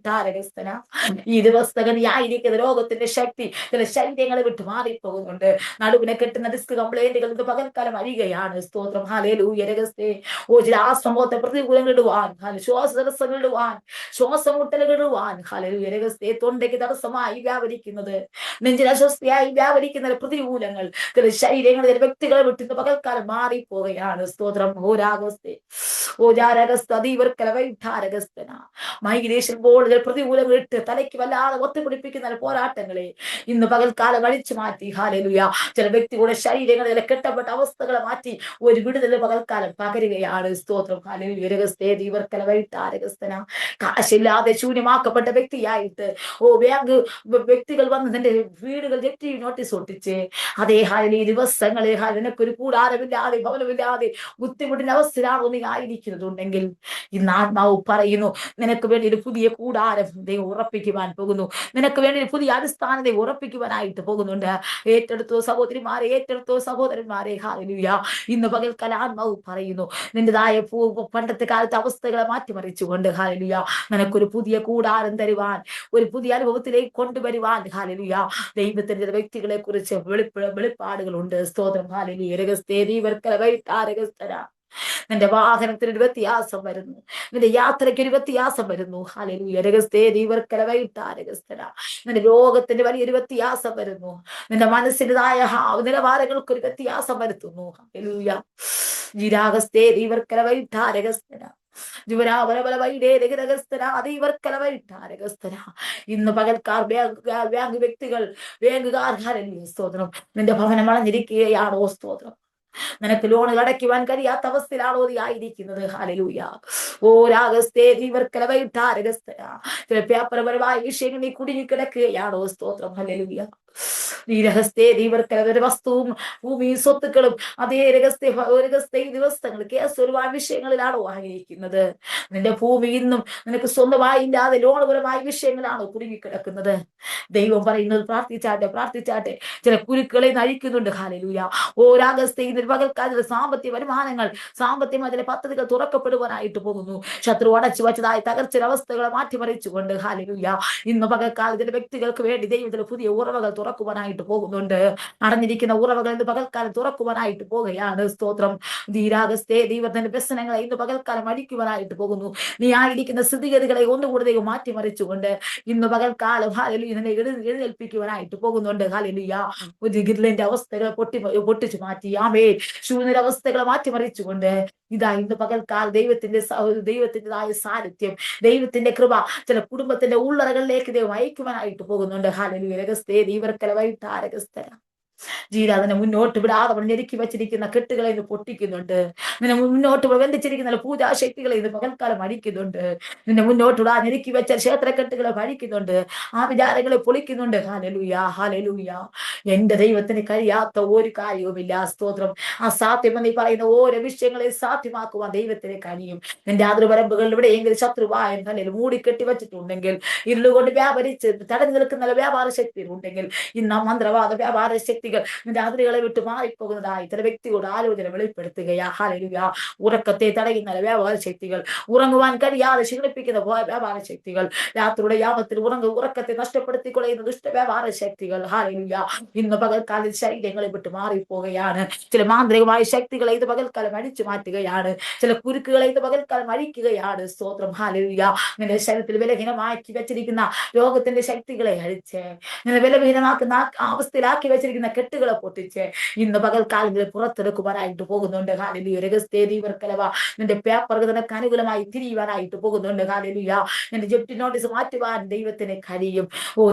ഈ ദിവസങ്ങൾ നീ ആയിരിക്കുന്ന രോഗത്തിന്റെ ശക്തി ചില ശരീരങ്ങളെ വിട്ട് മാറിപ്പോകുന്നുണ്ട്. നടുവിനെ കെട്ടുന്ന ഡിസ്ക് കംപ്ലൈന്റുകൾ ഇന്ന് പകൽക്കാലം അഴിയുകയാണ്. സ്തോത്രം. ഹല്ലേലൂയ. ചില ആസ്മോത്തെ പ്രതികൂലങ്ങൾ ഇടുവാൻ, ശ്വാസ തടസ്സങ്ങൾ ഇടുവാൻ, ശ്വാസം മുട്ടലുകൾ ഇടുവാൻ ഹല്ലേലൂയ തൊണ്ടയ്ക്ക് തടസ്സമായി വ്യാപരിക്കുന്നത്, നെഞ്ചിൽ അസ്വസ്ഥയായി വ്യാപരിക്കുന്ന പ്രതികൂലങ്ങൾ ചില ശരീരങ്ങളിൽ ചില വ്യക്തികളെ വിട്ട് പകൽക്കാലം മാറിപ്പോവുകയാണ്. സ്തോത്രം. മൈഗ്രേഷൻ ബോർഡുകൾ പ്രതികൂലങ്ങൾ ഇട്ട് തലയ്ക്ക് വല്ലാതെ ഒത്തുപിടിപ്പിക്കുന്ന പോരാട്ടങ്ങളെ ഇന്ന് പകൽക്കാലം അഴിച്ചു മാറ്റി ഹല്ലേലൂയ ചില വ്യക്തികളുടെ ശരീരങ്ങളിലെ കെട്ടപ്പെട്ട അവസ്ഥകളെ മാറ്റി ഒരു വിടുതൽ പകൽക്കാലം പകരുകയാണ്. സ്തോത്രം. ഹല്ലേലൂയ. കാശില്ലാതെ ശൂന്യമാക്കപ്പെട്ട വ്യക്തിയായിട്ട് ബാങ്ക് വ്യക്തികൾ വന്ന് നിന്റെ വീടുകൾ ജപ്തി നോട്ടീസ് ഒട്ടിച്ച് അതേ ഹല്ലേലൂയ ദിവസങ്ങളെ നിനക്കൊരു കൂടാരമില്ലാതെ ഭവനമില്ലാതെ ബുദ്ധിമുട്ടിന്റെ അവസ്ഥയിലാണോ നീ ആയിരിക്കുന്നുണ്ടെങ്കിൽ ഇന്ന് ആത്മാവ് പറയുന്നു നിനക്ക് വേണ്ടി ഒരു പുതിയ കൂടാരം ദൈവം ഉറപ്പിക്കുവാൻ പോകുന്നു. നിനക്ക് വേണ്ടി ഒരു പുതിയ അടിസ്ഥാനത്തെ ഉറപ്പിക്കുവാനായിട്ട് പോകുന്നുണ്ട്. ഏറ്റെടുത്തോ സഹോദരിമാരെ, ഏറ്റെടുത്തോ സഹോദരന്മാരെ. ഹല്ലേലൂയ. ഇന്ന് പകൽക്കാലം ആത്മാവ് പറയുന്നു നിന്റേതായ പണ്ടത്തെ കാലത്തെ അവസ്ഥകളെ മാറ്റിമറിച്ചുകൊണ്ട് ഹല്ലേലൂയ നിനക്കൊരു പുതിയ കൂടാരം തരുവാൻ, ഒരു പുതിയ അനുഭവത്തിലേക്ക് കൊണ്ടുവരുവാൻ ഹല്ലേലൂയ ദൈവത്തിന്റെ വ്യക്തികളെ കുറിച്ച് വെളിപ്പാടുകളുണ്ട്. സ്തോത്രം. ഹല്ലേലൂയ. നിന്റെ വാഹനത്തിന് ഒരു വ്യത്യാസം വരുന്നു, നിന്റെ യാത്രയ്ക്ക് ഒരു വ്യത്യാസം വരുന്നു. ഹല്ലേലൂയ. നിന്റെ രോഗത്തിന്റെ വലിയൊരു വ്യത്യാസം വരുന്നു, നിന്റെ മനസ്സിൻ്റെതായ നിലവാരങ്ങൾക്ക് ഒരു വ്യത്യാസം വരുത്തുന്നു. ഹല്ലേലൂയ. ഇന്ന് പകൽക്കാർ ബാങ്ക് വ്യക്തികൾ ബാങ്കുകാർ സ്തോത്രം നിന്റെ ഭവനം വളഞ്ഞിരിക്കുകയാണോ? സ്തോത്രം. നിനക്ക് ലോണുകൾ അടയ്ക്കുവാൻ കഴിയാത്ത അവസ്ഥയിലാണോ നീ ആയിരിക്കുന്നത്? ഹല്ലേലൂയ. ചില പേപ്പർപരമായ വിഷയങ്ങൾ നീ കുടുങ്ങിക്കിടക്കുകയാണോ? സ്തോത്രം. ഹല്ലേലൂയ. ഈ രഹസ്യ ദൈവർക്കല വസ്തുവും ഭൂമിയും സ്വത്തുക്കളും അതേ രഹസ്യ ദിവസങ്ങൾ കേസ് ഒരുപാട് വിഷയങ്ങളിലാണോ ആയിരിക്കുന്നത്? നിന്റെ ഭൂമി ഇന്നും നിനക്ക് സ്വന്തമായി ഇല്ലാതെ ലോണപരമായ വിഷയങ്ങളാണോ കുടുങ്ങിക്കിടക്കുന്നത്? ദൈവം പറയുന്നത് പ്രാർത്ഥിച്ചാട്ടെ. ചില കുരുക്കളെ നഴിക്കുന്നുണ്ട്. ഹല്ലേലൂയ. ഓരാഗസ്തയിൽ പകൽക്കാലത്ത് സാമ്പത്തിക വരുമാനങ്ങൾ, സാമ്പത്തികമായ ചില പദ്ധതികൾ തുറക്കപ്പെടുവാനായിട്ട് പോകുന്നു. ശത്രു അടച്ചു വച്ചതായി തകർച്ചൊരവസ്ഥകളെ മാറ്റിമറിച്ചുകൊണ്ട് ഹല്ലേലൂയ ഇന്ന് പകൽക്കാലത്തിന്റെ വ്യക്തികൾക്ക് വേണ്ടി ദൈവത്തിൽ പുതിയ ഉറവകൾ തുറക്കുവാനായിട്ട് പോകുന്നുണ്ട്. അടഞ്ഞിരിക്കുന്ന ഉറവകൾ ഇന്ന് പകൽക്കാലം തുറക്കുവാനായിട്ട് പോകുകയാണ്. സ്തോത്രം. ധീരാഗസ്തേ ദൈവത്തിന്റെ വ്യസനങ്ങളെ ഇന്ന് പകൽക്കാലം അടിക്കുവാനായിട്ട് പോകുന്നു. നീ ആയിരിക്കുന്ന സ്ഥിതിഗതികളെ ഒന്നുകൂടെ ദൈവം മാറ്റിമറിച്ചുകൊണ്ട് ഇന്ന് പകൽക്കാലം ഹല്ലേലൂയ നിന്നെ എഴുന്നേൽപ്പിക്കുവാനായിട്ട് പോകുന്നുണ്ട്. ഹല്ലേലൂയ. ഒരു ഗിർലിന്റെ അവസ്ഥകൾ പൊട്ടിച്ചു മാറ്റി. ആമേൻ. ശൂന്യരുടെ അവസ്ഥകളെ മാറ്റിമറിച്ചുകൊണ്ട് ഇതാ ഇന്ന് പകൽക്കാലം ദൈവത്തിൻ്റെതായ സാന്നിധ്യം, ദൈവത്തിന്റെ കൃപ ചില കുടുംബത്തിന്റെ ഉള്ളറകളിലേക്ക് ദൈവം അയക്കുവാനായിട്ട് പോകുന്നുണ്ട്. ഹല്ലേലൂയ. രഹസ്യേ ദൈവർക്കല വൈട്ടാരകസ്ഥ ജീര അതിനെ മുന്നോട്ട് വിടാതെ അവൻ ഞെരുക്കി വെച്ചിരിക്കുന്ന കെട്ടുകളെ ഇന്ന് പൊട്ടിക്കുന്നുണ്ട്. നിന്നെ മുന്നോട്ട് ബന്ധിച്ചിരിക്കുന്ന പൂജാശക്തികളെ ഇന്ന് പകൽക്കാലം അടിക്കുന്നുണ്ട്. നിന്നെ മുന്നോട്ട് വിടാ ഞെരുക്കി വെച്ച ക്ഷേത്രക്കെട്ടുകളെ അടിക്കുന്നുണ്ട്. ആ വിചാരങ്ങളെ പൊളിക്കുന്നുണ്ട്. Hallelujah, hallelujah. എന്റെ ദൈവത്തിന് കഴിയാത്ത ഒരു കാര്യവുമില്ല. സ്തോത്രം. അസാധ്യം നീ പറയുന്ന ഓരോ വിഷയങ്ങളെ സാധ്യമാക്കുവാൻ ദൈവത്തിന് കഴിയും. നിന്റെ അതിർവരമ്പുകളിൽ എവിടെയെങ്കിലും ശത്രുവായ തലയിൽ മൂടിക്കെട്ടി വെച്ചിട്ടുണ്ടെങ്കിൽ, ഇരുളുകൊണ്ട് വ്യാപരിച്ച് തടഞ്ഞു നിൽക്കുന്ന വ്യാപാര ശക്തി ഉണ്ടെങ്കിൽ, ഇന്ന് മന്ത്രവാദ വ്യാപാര ശക്തികൾ നിന്റെ അതിരുകളെ വിട്ട് മാറിപ്പോകുന്നതായി ചില വ്യക്തികളുടെ ആലോചന വെളിപ്പെടുത്തുകയാ. ഹല്ലേലൂയ. ഉറക്കത്തെ തടയുന്ന വ്യാപാര ശക്തികൾ, ഉറങ്ങുവാൻ കഴിയാതെ ക്ഷീണിപ്പിക്കുന്ന വ്യാപാര ശക്തികൾ, രാത്രിയുടെ യാമത്തിൽ ഉറക്കത്തെ നഷ്ടപ്പെടുത്തിക്കൊള്ളുന്ന ദുഷ്ട വ്യാപാര ശക്തികൾ ഹല്ലേലൂയ ഇന്ന് പകൽക്കാലം ശരീരങ്ങളെ വിട്ട് മാറിപ്പോവുകയാണ്. ചില മാന്ത്രികമായ ശക്തികളെ ഇത് പകൽക്കാലം അടിച്ചു മാറ്റുകയാണ്. ചില കുരുക്കുകളെ ഇത് പകൽക്കാലം അഴിക്കുകയാണ്. സ്തോത്രം. ഹല്ലേലൂയ. നിന്റെ ശരീരത്തിൽ ബലഹീനമാക്കി വെച്ചിരിക്കുന്ന രോഗത്തിന്റെ ശക്തികളെ അഴിച്ച്, നിന്നെ ബലഹീനമാക്കുന്ന അവസ്ഥയിലാക്കി വെച്ചിരിക്കുന്ന കെട്ടുകളെ പൊട്ടിച്ച് ഇന്ന് പകൽക്കാലം പുറത്തെടുക്കുവാനായിട്ട് പോകുന്നുണ്ട്. ഹല്ലേലൂയ. രഹസ്യവ നിന്റെ പേപ്പർ നിനക്ക് അനുകൂലമായി തിരിയുവാനായിട്ട് പോകുന്നുണ്ട്. ഹല്ലേലൂയ. നിന്റെ ജപ്തി നോട്ടീസ് മാറ്റുവാൻ ദൈവത്തിന് കഴിയും.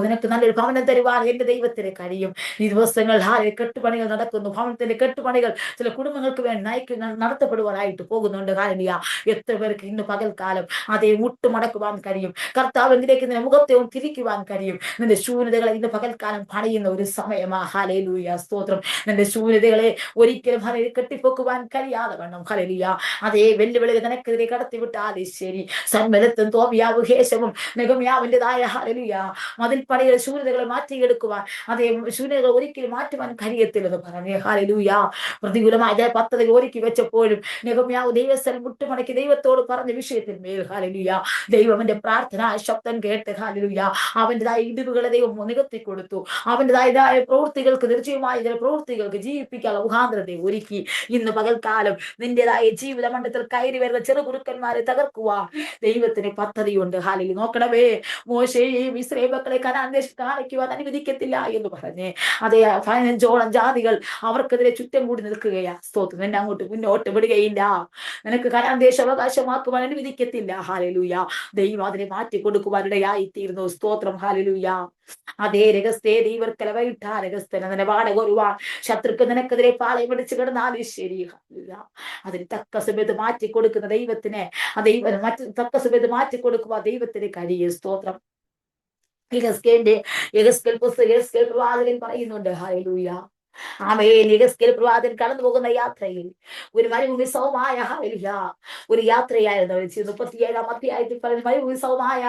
നിനക്ക് നല്ലൊരു ഭവനം തരുവാൻ എന്റെ ദൈവത്തിന് കഴിയും. ഈ ദിവസങ്ങൾ കെട്ടുപണികൾ നടക്കുന്നു. ഭവനത്തിന്റെ കെട്ടുപണികൾ ചില കുടുംബങ്ങൾക്ക് വേണ്ടി നടത്തപ്പെടുവാനായിട്ട് പോകുന്നുണ്ട്. ഹല്ലേലൂയ. എത്ര പേർക്ക് ഇന്ന് പകൽക്കാലം അതേ മുട്ടുമടക്കുവാൻ കഴിയും. കർത്താവിലേക്ക് നിന്റെ മുഖത്തെ തിരിക്കുവാൻ കഴിയും. നിന്റെ ശൂന്യതകളെ ഇന്ന് പകൽക്കാലം പണിയുന്ന ഒരു സമയമാ. ഹല്ലേലൂയ. സ്തോത്രം. നിന്റെ ശൂന്യതകളെ ഒരിക്കലും കെട്ടിപ്പൊക്കുവാൻ കഴിയാതെ വേണം. ഹല്ലേലൂയ. അതേ വെല്ലുവിളികൾ നിനക്കെതിരെ കടത്തിവിട്ടാൽ ശരി. സന്മലത്തും തോബിയാവും ഹേശവും നെഹെമ്യാവിൻ്റെതായ ഹല്ലേലൂയ മതിൽപ്പണിയുടെ ശൂന്യതകളെ മാറ്റിയെടുക്കുവാൻ, അതേ ശൂന്യതകൾ ഒരിക്കലും മാറ്റുവാൻ കഴിയത്തില്ലെന്ന് പറഞ്ഞേ. ഹല്ലേലൂയ. പ്രതികൂലമായ പദ്ധതി ഒരുക്കി വെച്ചപ്പോഴും നെഹെമ്യാവ് ദൈവസ്ഥലം മുട്ടുമടക്കി ദൈവത്തോട് പറഞ്ഞ വിഷയത്തിൽ മേൽ ഹല്ലേലൂയ ദൈവന്റെ പ്രാർത്ഥന ശബ്ദം കേട്ട് ഹല്ലേലൂയ അവൻ്റെതായ ഇടിവുകളെ ദൈവം നികത്തി കൊടുത്തു. അവൻ്റെതായ പ്രവൃത്തികൾക്ക് നിർജ്ജീവമായ പ്രവൃത്തികൾക്ക് ജീവിപ്പിക്കാനുള്ള മുഖാന്തരത്തെ ഒരുക്കി. ഇന്ന് പകൽക്കാലം നിന്റേതായ ജീവിത മണ്ഡലത്തിൽ കയറി വരുന്ന ചെറുകുറുക്കന്മാരെ തകർക്കുവാൻ ദൈവത്തിന് പദ്ധതിയുണ്ട്. ഹല്ലേലൂയ. നോക്കണമേ, മോശയെയും ഇസ്രായേൽ മക്കളെ കനാൻ ദേശത്ത് കാണിക്കുവാൻ അനുവദിക്കത്തില്ല എന്ന് പറഞ്ഞേ. അതേ 15ഓളം ജാതികൾ അവർക്കെതിരെ ചുറ്റും കൂടി നിൽക്കുകയാ. സ്തോത്രം. നിന്നെ അങ്ങോട്ട് മുന്നോട്ട് വിടുകയില്ല. നിനക്ക് കനാൻ ദേശം അവകാശമാക്കുവാൻ അനുവദിക്കത്തില്ല. ഹല്ലേലൂയ. ദൈവം അതിനെ മാറ്റി കൊടുക്കുവാനിടയായിത്തീരുന്നു. സ്തോത്രം. ഹല്ലേലൂയ. അതേ രഹസ്യേ ദൈവർക്കല വൈട്ടാ രഹസ്യന നിലപാട് ഒരുവാൻ ശത്രുക്ക് നിനക്കെതിരെ പാളയം പിടിച്ചു കിടന്നാലും ശരി. അതിന് തക്ക സമയത്ത് മാറ്റി കൊടുക്കുന്ന ദൈവത്തിന് തക്ക സമയത്ത് മാറ്റി കൊടുക്കുക ദൈവത്തിന് കഴിയും. സ്തോത്രം. യെഹെസ്കേൽ പ്രവാചകൻ പറയുന്നുണ്ട്. ഹല്ലേലൂയ. ആമേൻ. യെഹെസ്കേൽ പ്രവാചകൻ കടന്നു പോകുന്ന യാത്രയിൽ ഒരു മരുഭൂമിസവമായ ഹല്ലേലൂയ ഒരു യാത്രയായിരുന്നു. 37 അധ്യായത്തിൽ പറയുന്ന മരുഭൂമിസവമായ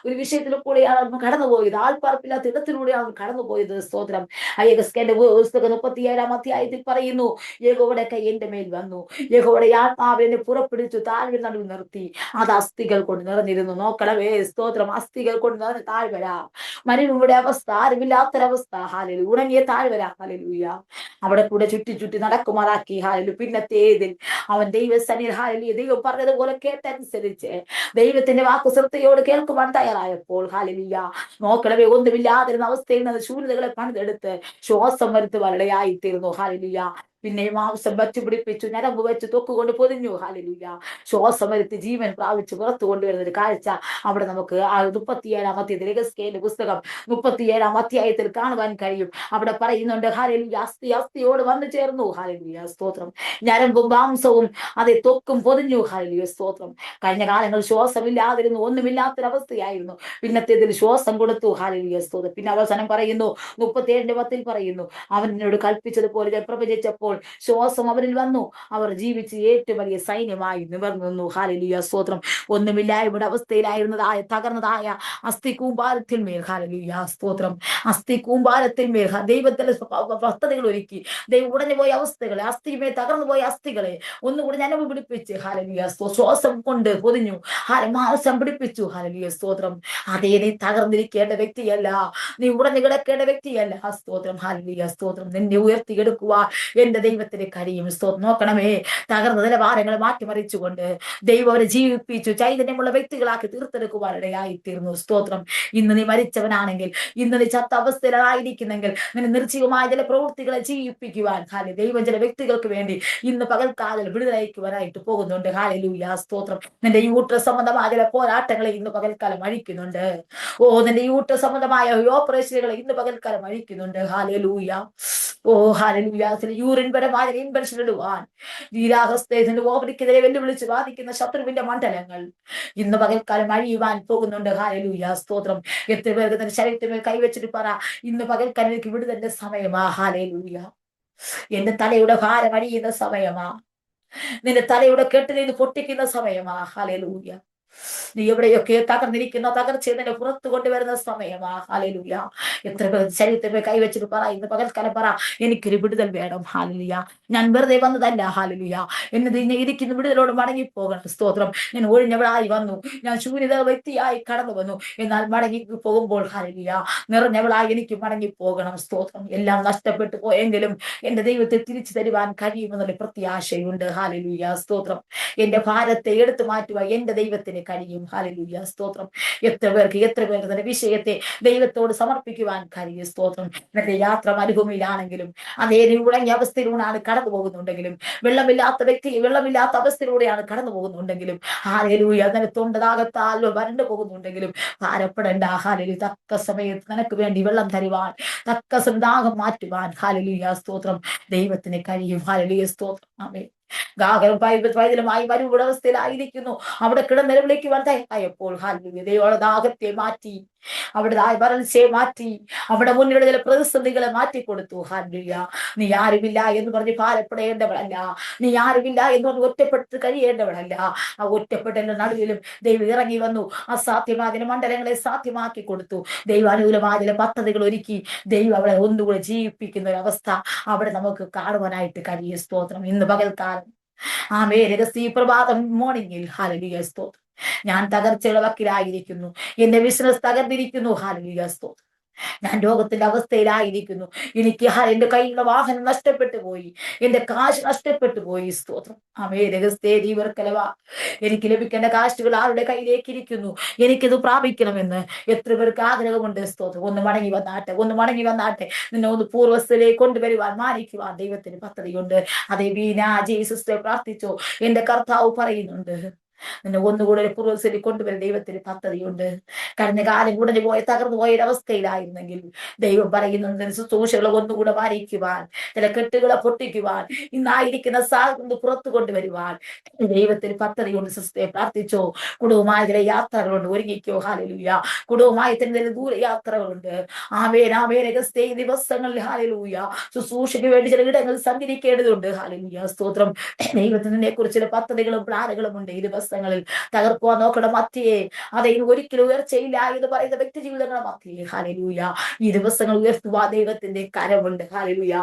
ഒരു വിഷയത്തിൽ കൂടെയാണ് കടന്നുപോയത്. ആൾപ്പാർപ്പില്ലാത്ത ഇടത്തിലൂടെയാണ് കടന്നുപോയത്. സ്തോത്രം. യെഹെസ്കേലിന്റെ പുസ്തകം 37 അധ്യായത്തിൽ പറയുന്നു, യഹോവയുടെ കൈ എന്റെ മേൽ വന്നു, യഹോവയുടെ ആത്മാവ് എന്നെ പുറപ്പെടുവിച്ചു, താഴ്വര നടുവിൽ നിർത്തി, അത് അസ്ഥികൾ കൊണ്ട് നിറഞ്ഞിരുന്നു. നോക്കണമേ. സ്തോത്രം. അസ്ഥികൾ കൊണ്ട് നിറഞ്ഞ താഴ്വര, മരുഭൂമിയുടെ അവസ്ഥ, അറിവില്ലാത്തൊരവസ്ഥ. ഹല്ലേലൂയ. ഉണങ്ങിയ താഴ്വര. ഹല്ലേലൂയ. അവിടെ കൂടെ ചുറ്റി നടക്കുമാറാക്കി. ഹല്ലേലൂയ. പിന്നത്തേതിൽ അവൻ ദൈവസന്നിധിയിൽ ഹല്ലേലൂയ ദൈവം പറഞ്ഞതുപോലെ കേട്ടനുസരിച്ച് ദൈവത്തിന്റെ വാക്ക് ശ്രദ്ധയോട് കേൾക്കുവാൻ തയ്യാറായപ്പോൾ ഹല്ലേലൂയ നോക്കണമേ, ഒന്നുമില്ലാതിരുന്ന അവസ്ഥയിൽ നിന്ന് ശൂന്യതകളെ പണിതെടുത്ത് ശ്വാസം വരുത്തുവാനിടയായിത്തീർന്നു. ഹല്ലേലൂയ. പിന്നെ മാംസം വച്ചു പിടിപ്പിച്ചു, ഞരമ്പ് വെച്ച് തൊക്കുകൊണ്ട് പൊതിഞ്ഞു. ഹല്ലേലൂയ. ശ്വാസം വരുത്തി ജീവൻ പ്രാപിച്ച് പുറത്തു കൊണ്ടുവരുന്ന ഒരു കാഴ്ച അവിടെ നമുക്ക് ആ 37-ാം അധ്യായത്തിൽ യെഹെസ്കേലിന്റെ പുസ്തകം 37-ാം അധ്യായത്തിൽ കാണുവാൻ കഴിയും. അവിടെ പറയുന്നുണ്ട് ഹല്ലേലൂയ, അസ്ഥി അസ്ഥിയോട് വന്നു ചേർന്നു. ഹല്ലേലൂയ സ്തോത്രം. ഞരമ്പും മാംസവും അതെ ത്വക്കും പൊതിഞ്ഞു. ഹല്ലേലൂയ സ്തോത്രം. കഴിഞ്ഞ കാലങ്ങൾ ശ്വാസമില്ലാതിരുന്നു, ഒന്നുമില്ലാത്തൊരവസ്ഥയായിരുന്നു. പിന്നത്തേതിൽ ശ്വാസം കൊടുത്തു. ഹല്ലേലൂയ സ്തോത്രം. പിന്നെ അവസാനം പറയുന്നു 37-ന്റെ 10 പറയുന്നു, അവൻ എന്നോട് കൽപ്പിച്ചതുപോലെ ഞാൻ പ്രവചിച്ചപ്പോൾ ശ്വാസം അവരിൽ വന്നു, അവർ ജീവിച്ച് ഏറ്റവും വലിയ സൈന്യമായി നിവർന്നു നിന്നു. ഹല്ലേലൂയ സ്തോത്രം. ഒന്നുമില്ലായ്മയുടെ അവസ്ഥയിലായിരുന്നതായ തകർന്നതായ അസ്ഥി കൂമ്പാരത്തിന്മേൽ ഹല്ലേലൂയ സ്തോത്രം, അസ്ഥി കൂമ്പാരത്തിന്മേൽ ദൈവത്തിന്റെ പദ്ധതികൾ ഒരുക്കി. ദൈവം ഉടഞ്ഞുപോയ അവസ്ഥകളെ, അസ്ഥിമേ തകർന്നു പോയ അസ്ഥികളെ ഒന്നുകൂടി നനവ് പിടിപ്പിച്ച് ഹല്ലേലൂയ ശ്വാസം കൊണ്ട് പൊതിഞ്ഞു. മാംസം പിടിപ്പിച്ചു. ഹല്ലേലൂയ സ്തോത്രം. അതേ, നീ തകർന്നിരിക്കേണ്ട വ്യക്തിയല്ല, നീ ഉടഞ്ഞു കിടക്കേണ്ട വ്യക്തിയല്ല. സ്തോത്രം. ഹല്ലേലൂയ സ്തോത്രം. നിന്നെ ഉയർത്തിയെടുക്കുക എന്റെ ദൈവത്തിന് കഴിയും. സ്തോത്രം. നോക്കണമേ, തകർന്ന നിലവാരങ്ങളെ മാറ്റിമറിച്ചുകൊണ്ട് ദൈവം അവരെ ജീവിപ്പിച്ചു ചൈതന്യമുള്ള വ്യക്തികളാക്കി തീർത്തെടുക്കുവാനിടയായി തീർന്നു. സ്തോത്രം. ഇന്ന് നീ മരിച്ചവനാണെങ്കിൽ, ഇന്ന് നീ ചത്ത അവസ്ഥയിലായിരിക്കുന്നെങ്കിൽ, നിന്നെ നിർജീവമായ ചില പ്രവൃത്തികളെ ജീവിപ്പിക്കുവാൻ ദൈവം ചില വ്യക്തികൾക്ക് വേണ്ടി ഇന്ന് പകൽക്കാലം വിടുതലയ്ക്കുവാനായിട്ട് പോകുന്നുണ്ട്. ഹല്ലേലൂയ സ്തോത്രം. നിന്റെ യൂട്രസ് സംബന്ധമായ ചില പോരാട്ടങ്ങളെ ഇന്ന് പകൽക്കാലം അഴിക്കുന്നുണ്ട്. ഓ, നിന്റെ യൂട്രസ് സംബന്ധമായ ഓപ്പറേഷനുകളെ ഇന്ന് പകൽക്കാലം അഴിക്കുന്നുണ്ട്. ഹല്ലേലൂയ. ഓ ഹല്ലേലൂയ. യൂറിൻ പരമായ ഇൻഫെക്ഷൻ ഇടുവാൻ വീരാഹസ്തേജന്റെ ഓഹരിക്കെതിരെ വെല്ലുവിളിച്ച് ബാധിക്കുന്ന ശത്രുവിന്റെ മണ്ഡലങ്ങൾ ഇന്ന് പകൽക്കാലം അഴിയുവാൻ പോകുന്നുണ്ട്. ഹല്ലേലൂയ സ്തോത്രം. എത്ര പേർക്ക് തന്റെ ശരീരത്തിന്മേൽ കൈവച്ചിട്ട് പറ, ഇന്ന് പകൽക്കാലം എനിക്ക് വിടുതലിന്റെ സമയമാ. ഹല്ലേലൂയ. എന്റെ തലയുടെ ഭാരം അഴിയുന്ന സമയമാ, നിന്റെ തലയുടെ കെട്ട് നിന്ന് പൊട്ടിക്കുന്ന സമയമാ. ഹല്ലേലൂയ. നീ എവിടെയൊക്കെ തകർന്നിരിക്കുന്ന തകർച്ചയെ നിന്നെ പുറത്തു കൊണ്ടുവരുന്ന സമയമാ. ഹല്ലേലൂയ. എത്ര പേർ ശരീരത്തെ കൈവച്ചിട്ട് പറ, ഇന്ന് പകൽക്കാലം പറ, എനിക്കൊരു വിടുതൽ വേണം. ഹല്ലേലൂയ. ഞാൻ വെറുതെ വന്നതല്ല. ഹല്ലേലൂയ. എന്നത് ഇങ്ങനെ ഇരിക്കുന്ന വിടുതലോട് മടങ്ങിപ്പോകണം. സ്തോത്രം. ഞാൻ ഒഴിഞ്ഞവളായി വന്നു, ഞാൻ ശൂന്യത വ്യക്തിയായി കടന്നു വന്നു, എന്നാൽ മടങ്ങി പോകുമ്പോൾ ഹല്ലേലൂയ നിറഞ്ഞവളായി എനിക്ക് മടങ്ങി പോകണം. സ്തോത്രം. എല്ലാം നഷ്ടപ്പെട്ടു പോയെങ്കിലും എന്റെ ദൈവത്തെ തിരിച്ചു തരുവാൻ കഴിയുമെന്നുള്ള പ്രത്യാശയുണ്ട്. ഹല്ലേലൂയ സ്തോത്രം. എന്റെ ഭാരത്തെ എടുത്തു മാറ്റുക എന്റെ ദൈവത്തിന് കഴിയും. ഹല്ലേലൂയ സ്തോത്രം. എത്ര പേർക്ക് തന്റെ വിഷയത്തെ ദൈവത്തോട് സമർപ്പിക്കുവാൻ കഴിയും. സ്തോത്രം. എന്റെ യാത്ര മരുഭൂമിയിലാണെങ്കിലും, അതേ ഉടങ്ങിയ അവസ്ഥയിലൂടെയാണ് കടന്നു പോകുന്നുണ്ടെങ്കിലും, വെള്ളമില്ലാത്ത അവസ്ഥയിലൂടെയാണ് കടന്നു പോകുന്നുണ്ടെങ്കിലും, ഹല്ലേലൂയ അതിന് തൊണ്ടതാകത്താൽ വരണ്ടു പോകുന്നുണ്ടെങ്കിലും ഭാരപ്പെടേണ്ട. ഹല്ലേലൂയ. തക്ക സമയത്ത് നിനക്ക് വേണ്ടി വെള്ളം തരുവാൻ, തക്ക ദാഹം മാറ്റുവാൻ ഹല്ലേലൂയ സ്തോത്രം ദൈവത്തിന് കഴിയും. ഹല്ലേലൂയ സ്തോത്രം. ആമേൻ. ഗാഹരും പൈതലുമായി മരുവിടവസ്ഥയിലായിരിക്കുന്നു, അവിടെ കിടന്നിലവിളിക്കുവാൻ തയ്യാറായപ്പോൾ ഹല്ലേലൂയ ദൈവം ദാഹത്തെ മാറ്റി, അവിടെ വരൾച്ചയെ മാറ്റി, അവിടെ മുന്നിലുള്ള ചില പ്രതിസന്ധികളെ മാറ്റിക്കൊടുത്തു. ഹല്ലേലൂയ. നീ ആരുമില്ല എന്ന് പറഞ്ഞ് ഭാരപ്പെടേണ്ടവളല്ല, നീ ആരുമില്ല എന്ന് പറഞ്ഞ് ഒറ്റപ്പെട്ട് കഴിയേണ്ടവളല്ല. ആ ഒറ്റപ്പെട്ടതിന്റെ നടുവിലും ദൈവം ഇറങ്ങി വന്നു, അസാധ്യമായ ചില മണ്ഡലങ്ങളെ സാധ്യമാക്കി കൊടുത്തു. ദൈവാനുകൂലമായ ചില പദ്ധതികൾ ഒരുക്കി ദൈവം അവളെ ഒന്നുകൂടെ ജീവിപ്പിക്കുന്ന ഒരു അവസ്ഥ അവിടെ നമുക്ക് കാണുവാനായിട്ട് കഴിയും. സ്തോത്രം. ഇന്ന് പകൽക്കാലം രഹസ്യ പ്രഭാതം മോർണിംഗിൽ ഹല്ലേലൂയ സ്തോത്രം. ഞാൻ തകർച്ചയുടെ വക്കിലായിരിക്കുന്നു, എന്റെ ബിസിനസ് തകർന്നിരിക്കുന്നു. ഹല്ലേലൂയ സ്തോത്രം. ഞാൻ രോഗത്തിന്റെ അവസ്ഥയിലായിരിക്കുന്നു, എനിക്ക് എന്റെ കയ്യിലുള്ള വാഹനം നഷ്ടപ്പെട്ടു പോയി, എന്റെ കാശ് നഷ്ടപ്പെട്ടു പോയി. സ്തോത്രം. എനിക്ക് ലഭിക്കേണ്ട കാശുകൾ ആരുടെ കയ്യിലേക്ക് ഇരിക്കുന്നു, എനിക്കിത് പ്രാപിക്കണമെന്ന് എത്ര പേർക്ക് ആഗ്രഹമുണ്ട്. സ്തോത്രം. ഒന്ന് മടങ്ങി വന്നാട്ടെ, നിന്നെ ഒന്ന് പൂർവസ്ഥയിലേക്ക് കൊണ്ടുവരുവാൻ, മാനിക്കുവാൻ ദൈവത്തിന് പദ്ധതിയുണ്ട്. അതേ ബീന ജീസസ് പ്രാർത്ഥിച്ചോ, എന്റെ കർത്താവ് പറയുന്നുണ്ട്, നിന്നെ ഒന്നുകൂടെ ഒരു പൂർവ്വസ്ഥയിൽ കൊണ്ടുവരുന്ന ദൈവത്തിന് പദ്ധതിയുണ്ട്. കഴിഞ്ഞ കാലം ഉടനെ തകർന്നു പോയ അവസ്ഥയിലായിരുന്നെങ്കിൽ ദൈവം പറയുന്നുണ്ട്, ശുശ്രൂഷകളെ ഒന്നുകൂടെ മാനിക്കുവാൻ, ചില കെട്ടുകളെ പൊട്ടിക്കുവാൻ, ഇന്നായിരിക്കുന്ന സാഹചര്യം പുറത്തു കൊണ്ടുവരുവാൻ ദൈവത്തിന് പദ്ധതിയുണ്ട്. സിസ്റ്ററെ പ്രാർത്ഥിച്ചോ. കുടുംബമായ ചില യാത്രകളുണ്ട്, ഒരുങ്ങിക്കോ. ഹല്ലേലൂയ. കുടുംബമായി തന്നെ ദൂര യാത്രകളുണ്ട്. ഈ ദിവസങ്ങളിൽ ഹല്ലേലൂയ ശുശ്രൂഷയ്ക്ക് വേണ്ടി ചില ഇടങ്ങൾ സഞ്ചരിക്കേണ്ടതുണ്ട്. ഹല്ലേലൂയ സ്തോത്രം. ദൈവത്തിനെ കുറിച്ച് ചില പദ്ധതികളും പ്ലാനുകളും ഉണ്ട് ഈ ദിവസങ്ങളിൽ. തകർക്കുവാൻ നോക്കണം മത്തിയെ, അതെയും ഒരിക്കലും ഉയർച്ചയില്ല എന്ന് പറയുന്ന വ്യക്തി ജീവിതങ്ങളെ മത്തിയെ ഹല്ലേലൂയ ഈ ദിവസങ്ങൾ ഉയർത്തുവാൻ ദൈവത്തിന്റെ കരമുണ്ട്. ഹല്ലേലൂയ.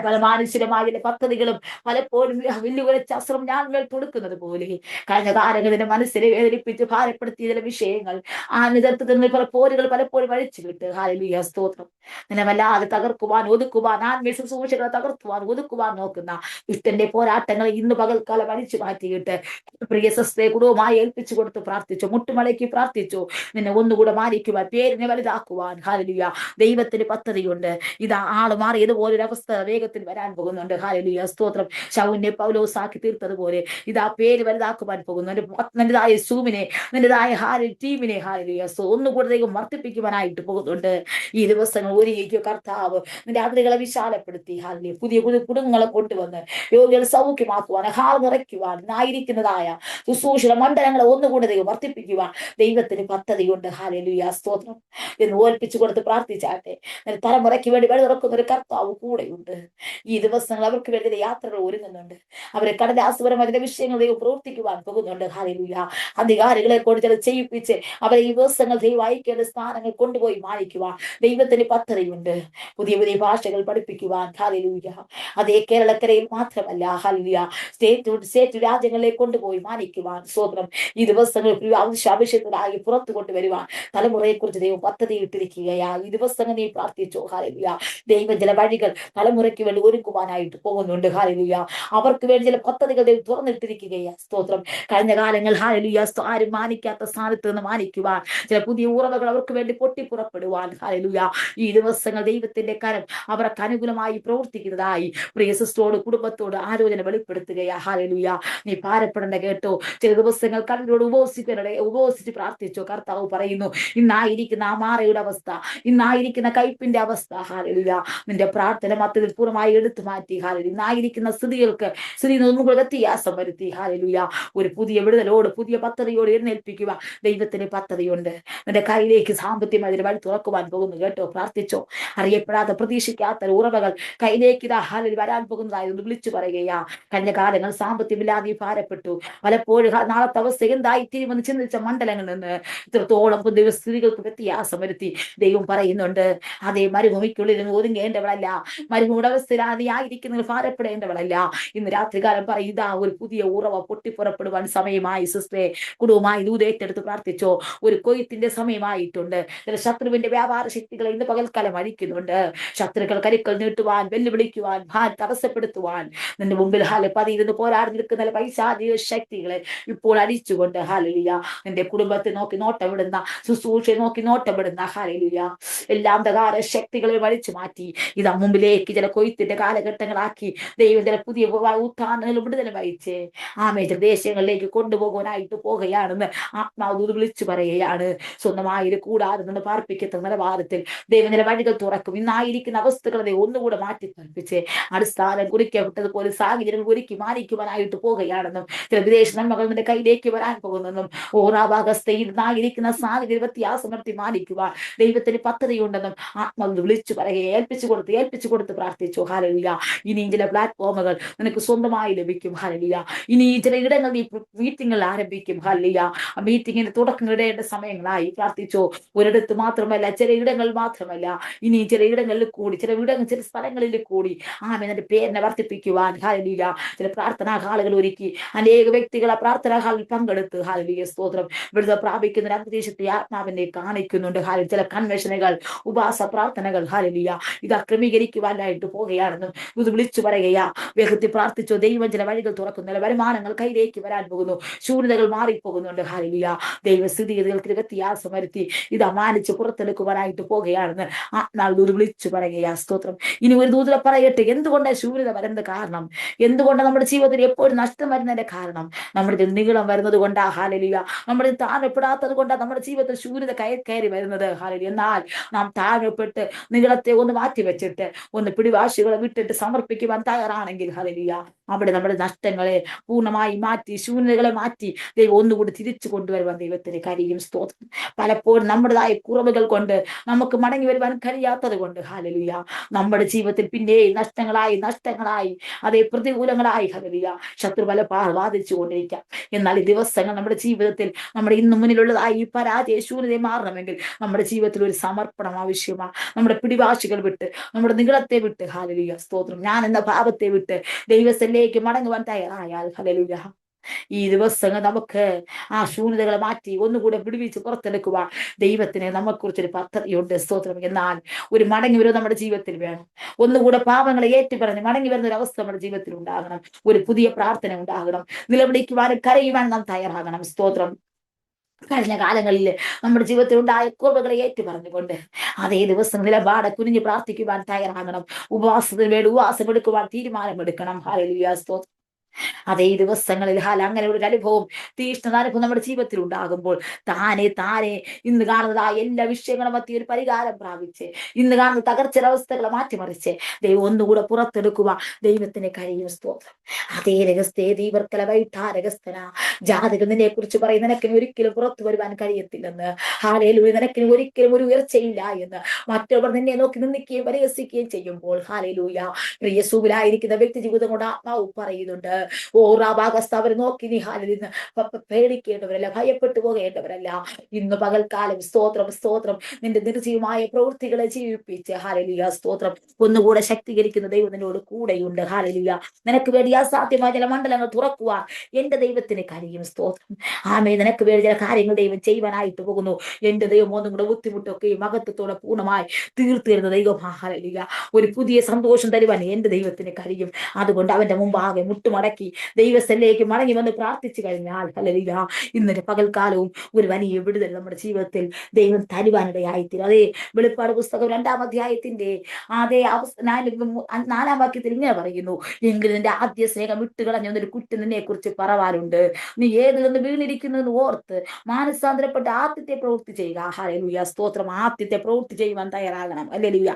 പല മാനുഷികമായ പദ്ധതികളും പലപ്പോഴും വെല്ലുവിളിച്ച അസ്ത്രം ഞാൻ മേൽ കൊടുക്കുന്നത് പോലെ കഴിഞ്ഞ കാലങ്ങളിലെ മനസ്സിനെ വേദനിപ്പിച്ച് ഭാരപ്പെടുത്തിയ ചില വിഷയങ്ങൾ ആ നേതൃത്വത്തിൽ നിന്ന് പല പോരുകൾ പലപ്പോഴും അഴിച്ചു വിട്ട് ഹല്ലേലൂയ സ്തോത്രം. നിന്നെ വല്ലാതെ തകർക്കുവാൻ ഒതുക്കുവാൻ, ആത്മീയ ശുശ്രൂഷകളെ തകർക്കുവാൻ ഒതുക്കുവാൻ നോക്കുന്ന ഇഷ്ടന്റെ പോരാട്ടങ്ങളെ ഇന്ന് പകൽക്കാലം അടിച്ചു മാറ്റിയിട്ട് പ്രിയ സിസ്റ്ററെ കുടുംബമായി ഏൽപ്പിച്ചു കൊടുത്ത് പ്രാർത്ഥിച്ചു, മുട്ടുമലയ്ക്ക് പ്രാർത്ഥിച്ചു. നിന്നെ ഒന്നുകൂടെ മാനിക്കുവാൻ, പേരിനെ വലുതാക്കുവാൻ. ഹല്ലേലൂയ. ദൈവത്തിന് പദ്ധതിയുണ്ട്. ഇതാ ആള് മാറിയതുപോലൊരു അവസ്ഥ വേഗത്തിൽ വരാൻ പോകുന്നുണ്ട്. ഹല്ലേലൂയ. സ്തോത്രം. ശൗലിനെ പൗലോസാക്കി തീർത്തതുപോലെ ഇതാ പേര് വലുതാക്കുവാൻ പോകുന്നു. നിന്റേതായ സൂമിനെ, നിന്റേതായ ടീമിനെ ഹല്ലേലൂയ ഒന്നുകൂടെ ദൈവം വർദ്ധിപ്പിക്കുവാനായിട്ട് പോകുന്നുണ്ട്. ഈ ദിവസങ്ങൾ ഒരുങ്ങിക്കോ കർത്താവ്. നിന്റെ അതിരുകളെ വിശാലപ്പെടുത്തി ഹല്ലേലൂയ പുതിയ പുതിയ കുടുംബങ്ങളെ കൊണ്ടുവന്ന് രോഗികളെ സൗഖ്യമാക്കുവാൻ, ഹാൾ നിറയ്ക്കുവാൻ, ആയിരിക്കുന്നതായ ശുശ്രൂഷ മണ്ഡലങ്ങളെ ഒന്നുകൂടെ ദൈവം വർദ്ധിപ്പിക്കുവാൻ ദൈവത്തിന് പദ്ധതിയുണ്ട്. ഹല്ലേലൂയ. സ്തോത്രം എന്ന് ഓൽപ്പിച്ചു കൊടുത്ത് പ്രാർത്ഥിച്ചാട്ടെ. തലമുറയ്ക്ക് വേണ്ടി വഴി തുറക്കുന്ന ഒരു കർത്താവ് കൂടെയുണ്ട്. ഈ ദിവസങ്ങൾ അവർക്ക് വേണ്ടി യാത്രകൾ ഒരുങ്ങുന്നുണ്ട്. അവരെ കടലാസുപരമായ വിഷയങ്ങൾ ദൈവം പ്രവർത്തിക്കുവാൻ പോകുന്നുണ്ട്. ഹല്ലേലൂയ. അധികാരികളെ കൊണ്ട് ചില ചെയ്യിപ്പിച്ച് അവരെ ഈ ദിവസങ്ങൾ ദൈവം അയക്കേണ്ട സ്ഥാനങ്ങൾ കൊണ്ടുപോയി മാനിക്കുവാൻ ദൈവത്തിന് പദ്ധതിയുണ്ട്. പുതിയ പുതിയ ഭാഷകൾ പഠിപ്പിക്കുവാൻ. ഹല്ലേലൂയ. അതേ കേരളക്കരയിൽ മാത്രമല്ല, ഹല്ലേലൂയ, സ്റ്റേറ്റ് രാജ്യങ്ങളിലേക്ക് കൊണ്ടുപോയി മാനിക്കുവാൻ. സ്വന്തം ഈ ദിവസങ്ങൾ ആവശ്യത്തിനായി പുറത്തു കൊണ്ടുവരുവാൻ തലമുറയെ കുറിച്ച് ദൈവം പദ്ധതി ഇട്ടിരിക്കുകയാ. ഈ ദിവസങ്ങൾ നീ പ്രാർത്ഥിച്ചോ. ഹല്ലേലൂയ. ദൈവം ചില വഴികൾ തലമുറയ്ക്ക് വേണ്ടി ഒരുക്കുവാനായിട്ട് പോകുന്നുണ്ട്. ഹല്ലേലൂയ. അവർക്ക് വേണ്ടി ചില പദ്ധതികൾ ദൈവം തുറന്നിട്ടിരിക്കുകയാ. സ്തോത്രം. കഴിഞ്ഞ കാലങ്ങൾ ഹല്ലേലൂയ ആരും മാനിക്കാത്ത സ്ഥാനത്ത് നിന്ന് മാനിക്കുവാൻ ചില പുതിയ ഉറവകൾ അവർക്ക് വേണ്ടി പൊട്ടിപ്പുറപ്പെടുവാൻ. ഹല്ലേലൂയ. ഈ ദിവസങ്ങൾ ദൈവത്തിന്റെ കരം അവർക്ക് അനുകൂലമായി പ്രവർത്തിക്കുന്നതായി പ്രിയ സിസ്റ്ററോട് കുടുംബത്തോട് ആലോചന വെളിപ്പെടുത്തുകയാ. ഹല്ലേലൂയ. നീ ഭാരപ്പെടേണ്ട കേട്ടോ. ചില ദിവസങ്ങൾ കണ്ണിനോട് ഉപവസിച്ച് പ്രാർത്ഥിച്ചോ. കർത്താവ് പറയുന്നു, ഇന്നായിരിക്കുന്ന ആ മാറയുടെ അവസ്ഥ, ഇന്നായിരിക്കുന്ന കയ്പിന്റെ അവസ്ഥ, ഹല്ലേലൂയ, നിന്റെ പ്രാർത്ഥന മധ്യത്തിൽ പൂർണ്ണമായി എടുത്തു മാറ്റി. ഹല്ലേലൂയ. ഇന്നായിരിക്കുന്ന സ്ഥിതി ഒന്നും കൂടെ വ്യത്യാസം വരുത്തി. ഹല്ലേലൂയ. ഒരു പുതിയ വിടുതലോട്, പുതിയ പദ്ധതിയോട് എഴുന്നേൽപ്പിക്കുക ദൈവത്തിന് പദ്ധതിയുണ്ട്. നിന്റെ കയ്യിലേക്ക് സാമ്പത്തികമായി വഴി തുറക്കുവാൻ പോകുന്നു കേട്ടോ. പ്രാർത്ഥിച്ചോ. അറിയപ്പെടാത്ത പ്രതീക്ഷിക്കാത്ത ഉറവകൾ കയ്യിലേക്ക് ഇതാ ഹല്ലേലൂയ വരാൻ പോകുന്നതായി ഒന്ന് വിളിച്ചു പറയുകയാ. കഴിഞ്ഞ കാലങ്ങൾ സാമ്പത്തികമില്ലാതെ ഭാരപ്പെട്ടു. പലപ്പോഴും നാളത്തെ അവസ്ഥ എന്തായി തീരുമെന്ന് ചിന്തിച്ച മണ്ഡലങ്ങളിൽ നിന്ന് ഇത്രത്തോളം പുതിയ സ്ഥിതികൾക്ക് വ്യത്യാസം വരുത്തി ദൈവം പറയുന്നുണ്ട്. അതേ മരുഭൂമിക്കുള്ളിൽ ഒതുങ്ങേണ്ടവളല്ല, മരുഭൂമിയുടെ അവസ്ഥയിലാതെ ആയിരിക്കുന്നത് ഭാരപ്പെടേണ്ടവളല്ല. ഇന്ന് രാത്രികാലം പറയുക, ഒരു പുതിയ ഉറവ പൊട്ടിപ്പുറപ്പെടുവാൻ സമയമായി. സിസ്റ്ററെ കുടുംബമായി ദൂതേറ്റെടുത്ത് പ്രാർത്ഥിച്ചോ. ഒരു കൊയ്ത്തിന്റെ സമയമായിട്ടുണ്ട്. ചില ശത്രുവിന്റെ വ്യാപാര ശക്തികളെ ഇന്ന് പകൽക്കാലം അഴിക്കുന്നുണ്ട്. ശത്രുക്കൾ കരുക്കൾ നീട്ടുവാൻ, വെല്ലുവിളിക്കുവാൻ, തടസ്സപ്പെടുത്തുവാൻ നിന്റെ മുമ്പിൽ പതിയിരുന്ന് പോരാടി നിൽക്കുന്ന പൈശാചിക ശക്തികളെ ഇപ്പോൾ അടിച്ചുകൊണ്ട് ഹല്ലേലൂയ നിന്റെ കുടുംബത്തെ നോക്കി നോട്ടമിടുന്ന, ശുശ്രൂഷയെ നോക്കി നോട്ടമിടുന്ന ഹല്ലേലൂയ എല്ലാ അന്ധകാര ശക്തികളെ വലിച്ചു മാറ്റി ഇതാ മുമ്പിലേക്ക് ചില കൊയ്ത്തിന്റെ കാലഘട്ടങ്ങളാക്കി ദൈവം ചില പുതിയ ഉത്ഥാനങ്ങളും വിടുതലും വഹിച്ച് മേജർ ദേശങ്ങളിലേക്ക് കൊണ്ടുപോകാനായിട്ട് പോകുകയാണെന്ന് ആത്മാവ് വിളിച്ചു പറയുകയാണ്. സ്വന്തമായി കൂടാതെ നിന്ന് പാർപ്പിക്കുന്ന നിലവാരത്തിൽ ദൈവം ചില വഴികൾ തുറക്കും. ഇന്നായിരിക്കുന്ന അവസ്ഥകളെ ഒന്നുകൂടെ മാറ്റി കൽപ്പിച്ച് അടിസ്ഥാനം കുറിക്കപ്പെട്ടതുപോലെ സാഹചര്യങ്ങൾ ഒരുക്കി മാനിക്കുവാനായിട്ട് പോകുകയാണെന്നും ചില വിദേശ നന്മകൾ നിന്റെ കയ്യിലേക്ക് വരാൻ പോകുന്നെന്നും ഓരാഭാഗസ്ഥയിൽ ഇന്നായിരിക്കുന്ന സാഹചര്യ വ്യത്യാസം നടത്തി മാനിക്കുവാൻ ദൈവത്തിന് പദ്ധതിയുണ്ടെന്നും ആത്മാവ് വിളിച്ചു പറയുക. ഏൽപ്പിച്ചു കൊടുത്ത് പ്രാർത്ഥിച്ചു. ഹല്ലേലൂയ. ഇനിയും ചില പ്ലാറ്റ്ഫോമുകൾ നിനക്ക് സ്വന്തമായി ലഭിക്കും. ഹല്ലേലൂയ. ഇനി ചില ഇടങ്ങൾ നീ മീറ്റിംഗുകൾ ആരംഭിക്കും. ഹല്ലേലൂയ. ആ മീറ്റിംഗിന് തുടക്കം ഇടേണ്ട സമയങ്ങളായി. പ്രാർത്ഥിച്ചോ. ഒരിടത്ത് മാത്രമല്ല, ചില ഇടങ്ങൾ മാത്രമല്ല, ഇനി ചില ഇടങ്ങളിൽ കൂടി, ചില സ്ഥലങ്ങളിൽ കൂടി നിന്റെ പേരിനെ വർദ്ധിപ്പിക്കുവാൻ ഹല്ലേലൂയ ചില പ്രാർത്ഥനാ ഹാളുകൾ ഒരുക്കി അനേക വ്യക്തികൾ ആ പ്രാർത്ഥനാ ഹാളിൽ പങ്കെടുത്ത് ഹല്ലേലൂയ സ്തോത്രം വിടുതൽ പ്രാപിക്കുന്ന അന്തരീക്ഷത്തെ ആത്മാവിനെ കാണിക്കുന്നുണ്ട്. ചില കൺവെൻഷനുകൾ, ഉപവാസ പ്രാർത്ഥനകൾ ഹല്ലേലൂയ ഇത് ക്രമീകരിക്കുവാനായിട്ട് പോകുകയാണെന്നും ഇത് വിളിച്ചു പറയുകയാ. വേഗത്തിൽ പ്രാർത്ഥിച്ചോ. ദൈവം ചില വഴികൾ തുറക്കുന്നില്ല. വരുമാനങ്ങൾ കയ്യിലേക്ക് വരാൻ പോകുന്നു. ശൂന്യതകൾ മാറിപ്പോകുന്നുണ്ട്. ഹല്ലേലൂയ. ദൈവസ്ഥിതികൾക്ക് വ്യത്യാസം വരുത്തി ഇത് മാനിച്ച് പുറത്തെടുക്കുവാനായിട്ട് പോകുകയാണെന്ന് ആത്മാവ് വിളിച്ചു പറയുകയാ. സ്തോത്രം. ഇനി ഒരു ദൂതരെ പറയട്ടെ. എന്തുകൊണ്ടാണ് ശൂന്യത വരുന്നത് കാരണം? എന്തുകൊണ്ട് നമ്മുടെ ജീവിതത്തിൽ എപ്പോഴും നഷ്ടം വരുന്നതിന്റെ കാരണം? നമ്മുടെ നീളം വരുന്നത് കൊണ്ടാ. ഹല്ലേലൂയ. നമ്മുടെ താഴ്വപ്പെടാത്തത് കൊണ്ടാണ് നമ്മുടെ ജീവിതത്തിൽ ശൂന്യത കയറി വരുന്നത്. ഹല്ലേലൂയ. എന്നാൽ നാം താഴ്വപ്പെട്ട് നീളത്തെ ഒന്ന് മാറ്റി വെച്ചിട്ട് ഒന്ന് പിടിവാശികളെ വിട്ടിട്ട് സമർപ്പിക്കുവാൻ തയ്യാറാണെങ്കിൽ ഹല്ലേലൂയ അവിടെ നമ്മുടെ നഷ്ടങ്ങളെ പൂർണ്ണമായി മാറ്റി, ശൂന്യതകളെ മാറ്റി ദൈവം ഒന്നുകൂടി തിരിച്ചു കൊണ്ടുവരുവാൻ ദൈവത്തിന് കഴിയും. സ്തോത്രം. പലപ്പോഴും നമ്മുടേതായ കുറവുകൾ കൊണ്ട് നമുക്ക് മടങ്ങി വരുവാൻ കഴിയാത്തത് കൊണ്ട് ഹല്ലേലൂയ നമ്മുടെ ജീവിതത്തിൽ പിന്നെ നഷ്ടങ്ങളായി അതേ പ്രതികൂലങ്ങളായി ഹല്ലേലൂയ ശത്രു പല വാദിച്ചു കൊണ്ടിരിക്കാം. എന്നാൽ ഈ ദിവസങ്ങൾ നമ്മുടെ ജീവിതത്തിൽ നമ്മുടെ ഇന്ന് മുന്നിലുള്ളതായി ഈ പരാജയ ശൂന്യതയെ മാറണമെങ്കിൽ നമ്മുടെ ജീവിതത്തിൽ ഒരു സമർപ്പണം ആവശ്യമാണ്. നമ്മുടെ പിടിവാശികൾ വിട്ട്, നമ്മുടെ നീളത്തെ വിട്ട് ഹല്ലേലൂയ സ്തോത്രം ഞാൻ എന്ന ഭാവത്തെ വിട്ട് ദൈവത്തിലേക്ക് മടങ്ങുവാൻ തയ്യാറായാൽ ഹല്ലേലൂയ ഈ ദിവസങ്ങൾ നമുക്ക് ആ ശൂന്യതകളെ മാറ്റി ഒന്നുകൂടെ വിടുവിച്ച് പുറത്തെടുക്കുവാൻ ദൈവത്തിന് നമ്മെക്കുറിച്ചൊരു പദ്ധതിയുണ്ട്. സ്തോത്രം. എന്നാൽ ഒരു മടങ്ങി വരും നമ്മുടെ ജീവിതത്തിൽ വേണം. ഒന്നുകൂടെ പാപങ്ങളെ ഏറ്റുപറഞ്ഞ് മടങ്ങി വരുന്ന ഒരു അവസ്ഥ നമ്മുടെ ജീവിതത്തിൽ ഉണ്ടാകണം. ഒരു പുതിയ പ്രാർത്ഥന ഉണ്ടാകണം. നിലവിളിക്കുവാനും കരയുവാനും നാം തയ്യാറാകണം. സ്തോത്രം. കഴിഞ്ഞ കാലങ്ങളിൽ നമ്മുടെ ജീവിതത്തിൽ ഉണ്ടായ കുറവുകളെ ഏറ്റു പറഞ്ഞുകൊണ്ട് അതേ ദിവസം നിലപാട് കുനിഞ്ഞ് പ്രാർത്ഥിക്കുവാൻ തയ്യാറാകണം. ഉപവാസത്തിന് വേണ്ടി ഉപവാസം എടുക്കുവാൻ തീരുമാനമെടുക്കണം. ഹല്ലേലൂയ. സ്തോത്രം. അതേ ദിവസങ്ങളിൽ അങ്ങനെ ഒരു അനുഭവം, തീഷ്ണ അനുഭവം നമ്മുടെ ജീവിതത്തിൽ ഉണ്ടാകുമ്പോൾ താനെ ഇന്ന് കാണുന്നതായ എല്ലാ വിഷയങ്ങളും മത്തി ഒരു പരിഹാരം പ്രാപിച്ച് ഇന്ന് കാണുന്ന തകർച്ചരവസ്ഥകളെ മാറ്റിമറിച്ച് ദൈവം ഒന്നുകൂടെ പുറത്തെടുക്കുക ദൈവത്തിന് കഴിയും. സ്തോത്രം. അതേ രഹസ്യ ദീവർക്കല വൈഠാരഹസ്തന ജാതികൾ നിന്നെ കുറിച്ച് പറയും നിനക്കിന് ഒരിക്കലും പുറത്തു വരുവാൻ കഴിയത്തില്ലെന്ന്. ഹാലേലൂയ. നിനക്കിന് ഒരിക്കലും ഒരു ഉയർച്ചയില്ല എന്ന് മറ്റുള്ളവർ നിന്നെ നോക്കി നിന്ദിക്കുകയും പരിഹസിക്കുകയും ചെയ്യുമ്പോൾ ഹാലേലൂയ യേശുവിലായിരിക്കുന്ന വ്യക്തി ജീവിതം കൊണ്ട് ആത്മാവ് പറയുന്നുണ്ട്. ഓ റാബാഗസ്ത അവർ നോക്കി നീ ഹാലിൽ നിന്ന് പേടിക്കേണ്ടവരല്ല, ഭയപ്പെട്ടു പോകേണ്ടവരല്ല. ഇന്ന് പകൽക്കാലം സ്തോത്രം സ്തോത്രം നിന്റെ നിർജീവമായ പ്രവൃത്തികളെ ജീവിപ്പിച്ച് ഹാലലിയ സ്തോത്രം ഒന്നുകൂടെ ശക്തീകരിക്കുന്ന ദൈവം നിന്നോട് കൂടെയുണ്ട്. ഹാലലിയ. നിനക്ക് വേണ്ടി അസാധ്യമായ ചില മണ്ഡലങ്ങൾ തുറക്കുവാൻ എന്റെ ദൈവത്തിന് കഴിയും. സ്തോത്രം. ആമേ. നിനക്ക് വേണ്ടി ചില കാര്യങ്ങൾ ദൈവം ചെയ്യുവാനായിട്ട് പോകുന്നു. എന്റെ ദൈവം ഒന്നും കൂടെ ബുദ്ധിമുട്ടൊക്കെ മഹത്വത്തോടെ പൂർണ്ണമായി തീർത്തു തരുന്ന ദൈവം. ഹാലലിയ. ഒരു പുതിയ സന്തോഷം തരുവാൻ എന്റെ ദൈവത്തിന് കഴിയും. അതുകൊണ്ട് അവന്റെ മുമ്പാകെ മുട്ടുമടക്കി ദൈവസ്ഥലേക്ക് മടങ്ങി വന്ന് പ്രാർത്ഥിച്ചു കഴിഞ്ഞാൽ ഹല്ലേലൂയ ഇന്നത്തെ പകൽക്കാലവും ഒരു വലിയ വിടുതൽ നമ്മുടെ ജീവിതത്തിൽ ദൈവം തരുവാനിടയായിത്തീരും. അതേ വെളിപ്പാട് പുസ്തകം 2-ാം അധ്യായത്തിന്റെ അതേ 4-ാം വാക്യത്തിൽ ഇങ്ങനെ പറയുന്നു, എങ്കിൽ നിന്റെ ആദ്യ സ്നേഹം വിട്ടുകളഞ്ഞൊരു കുറ്റം നിന്നെ കുറിച്ച് പറവാനുണ്ട്. നീ ഏതിൽ നിന്ന് വീണിരിക്കുന്നു ഓർത്ത് മാനസാന്തരപ്പെട്ട് ആദ്യത്തെ പ്രവൃത്തി ചെയ്യുക. ഹല്ലേലൂയ. സ്തോത്രം. ആദ്യത്തെ പ്രവൃത്തി ചെയ്യുവാൻ തയ്യാറാകണം. ഹല്ലേലൂയ.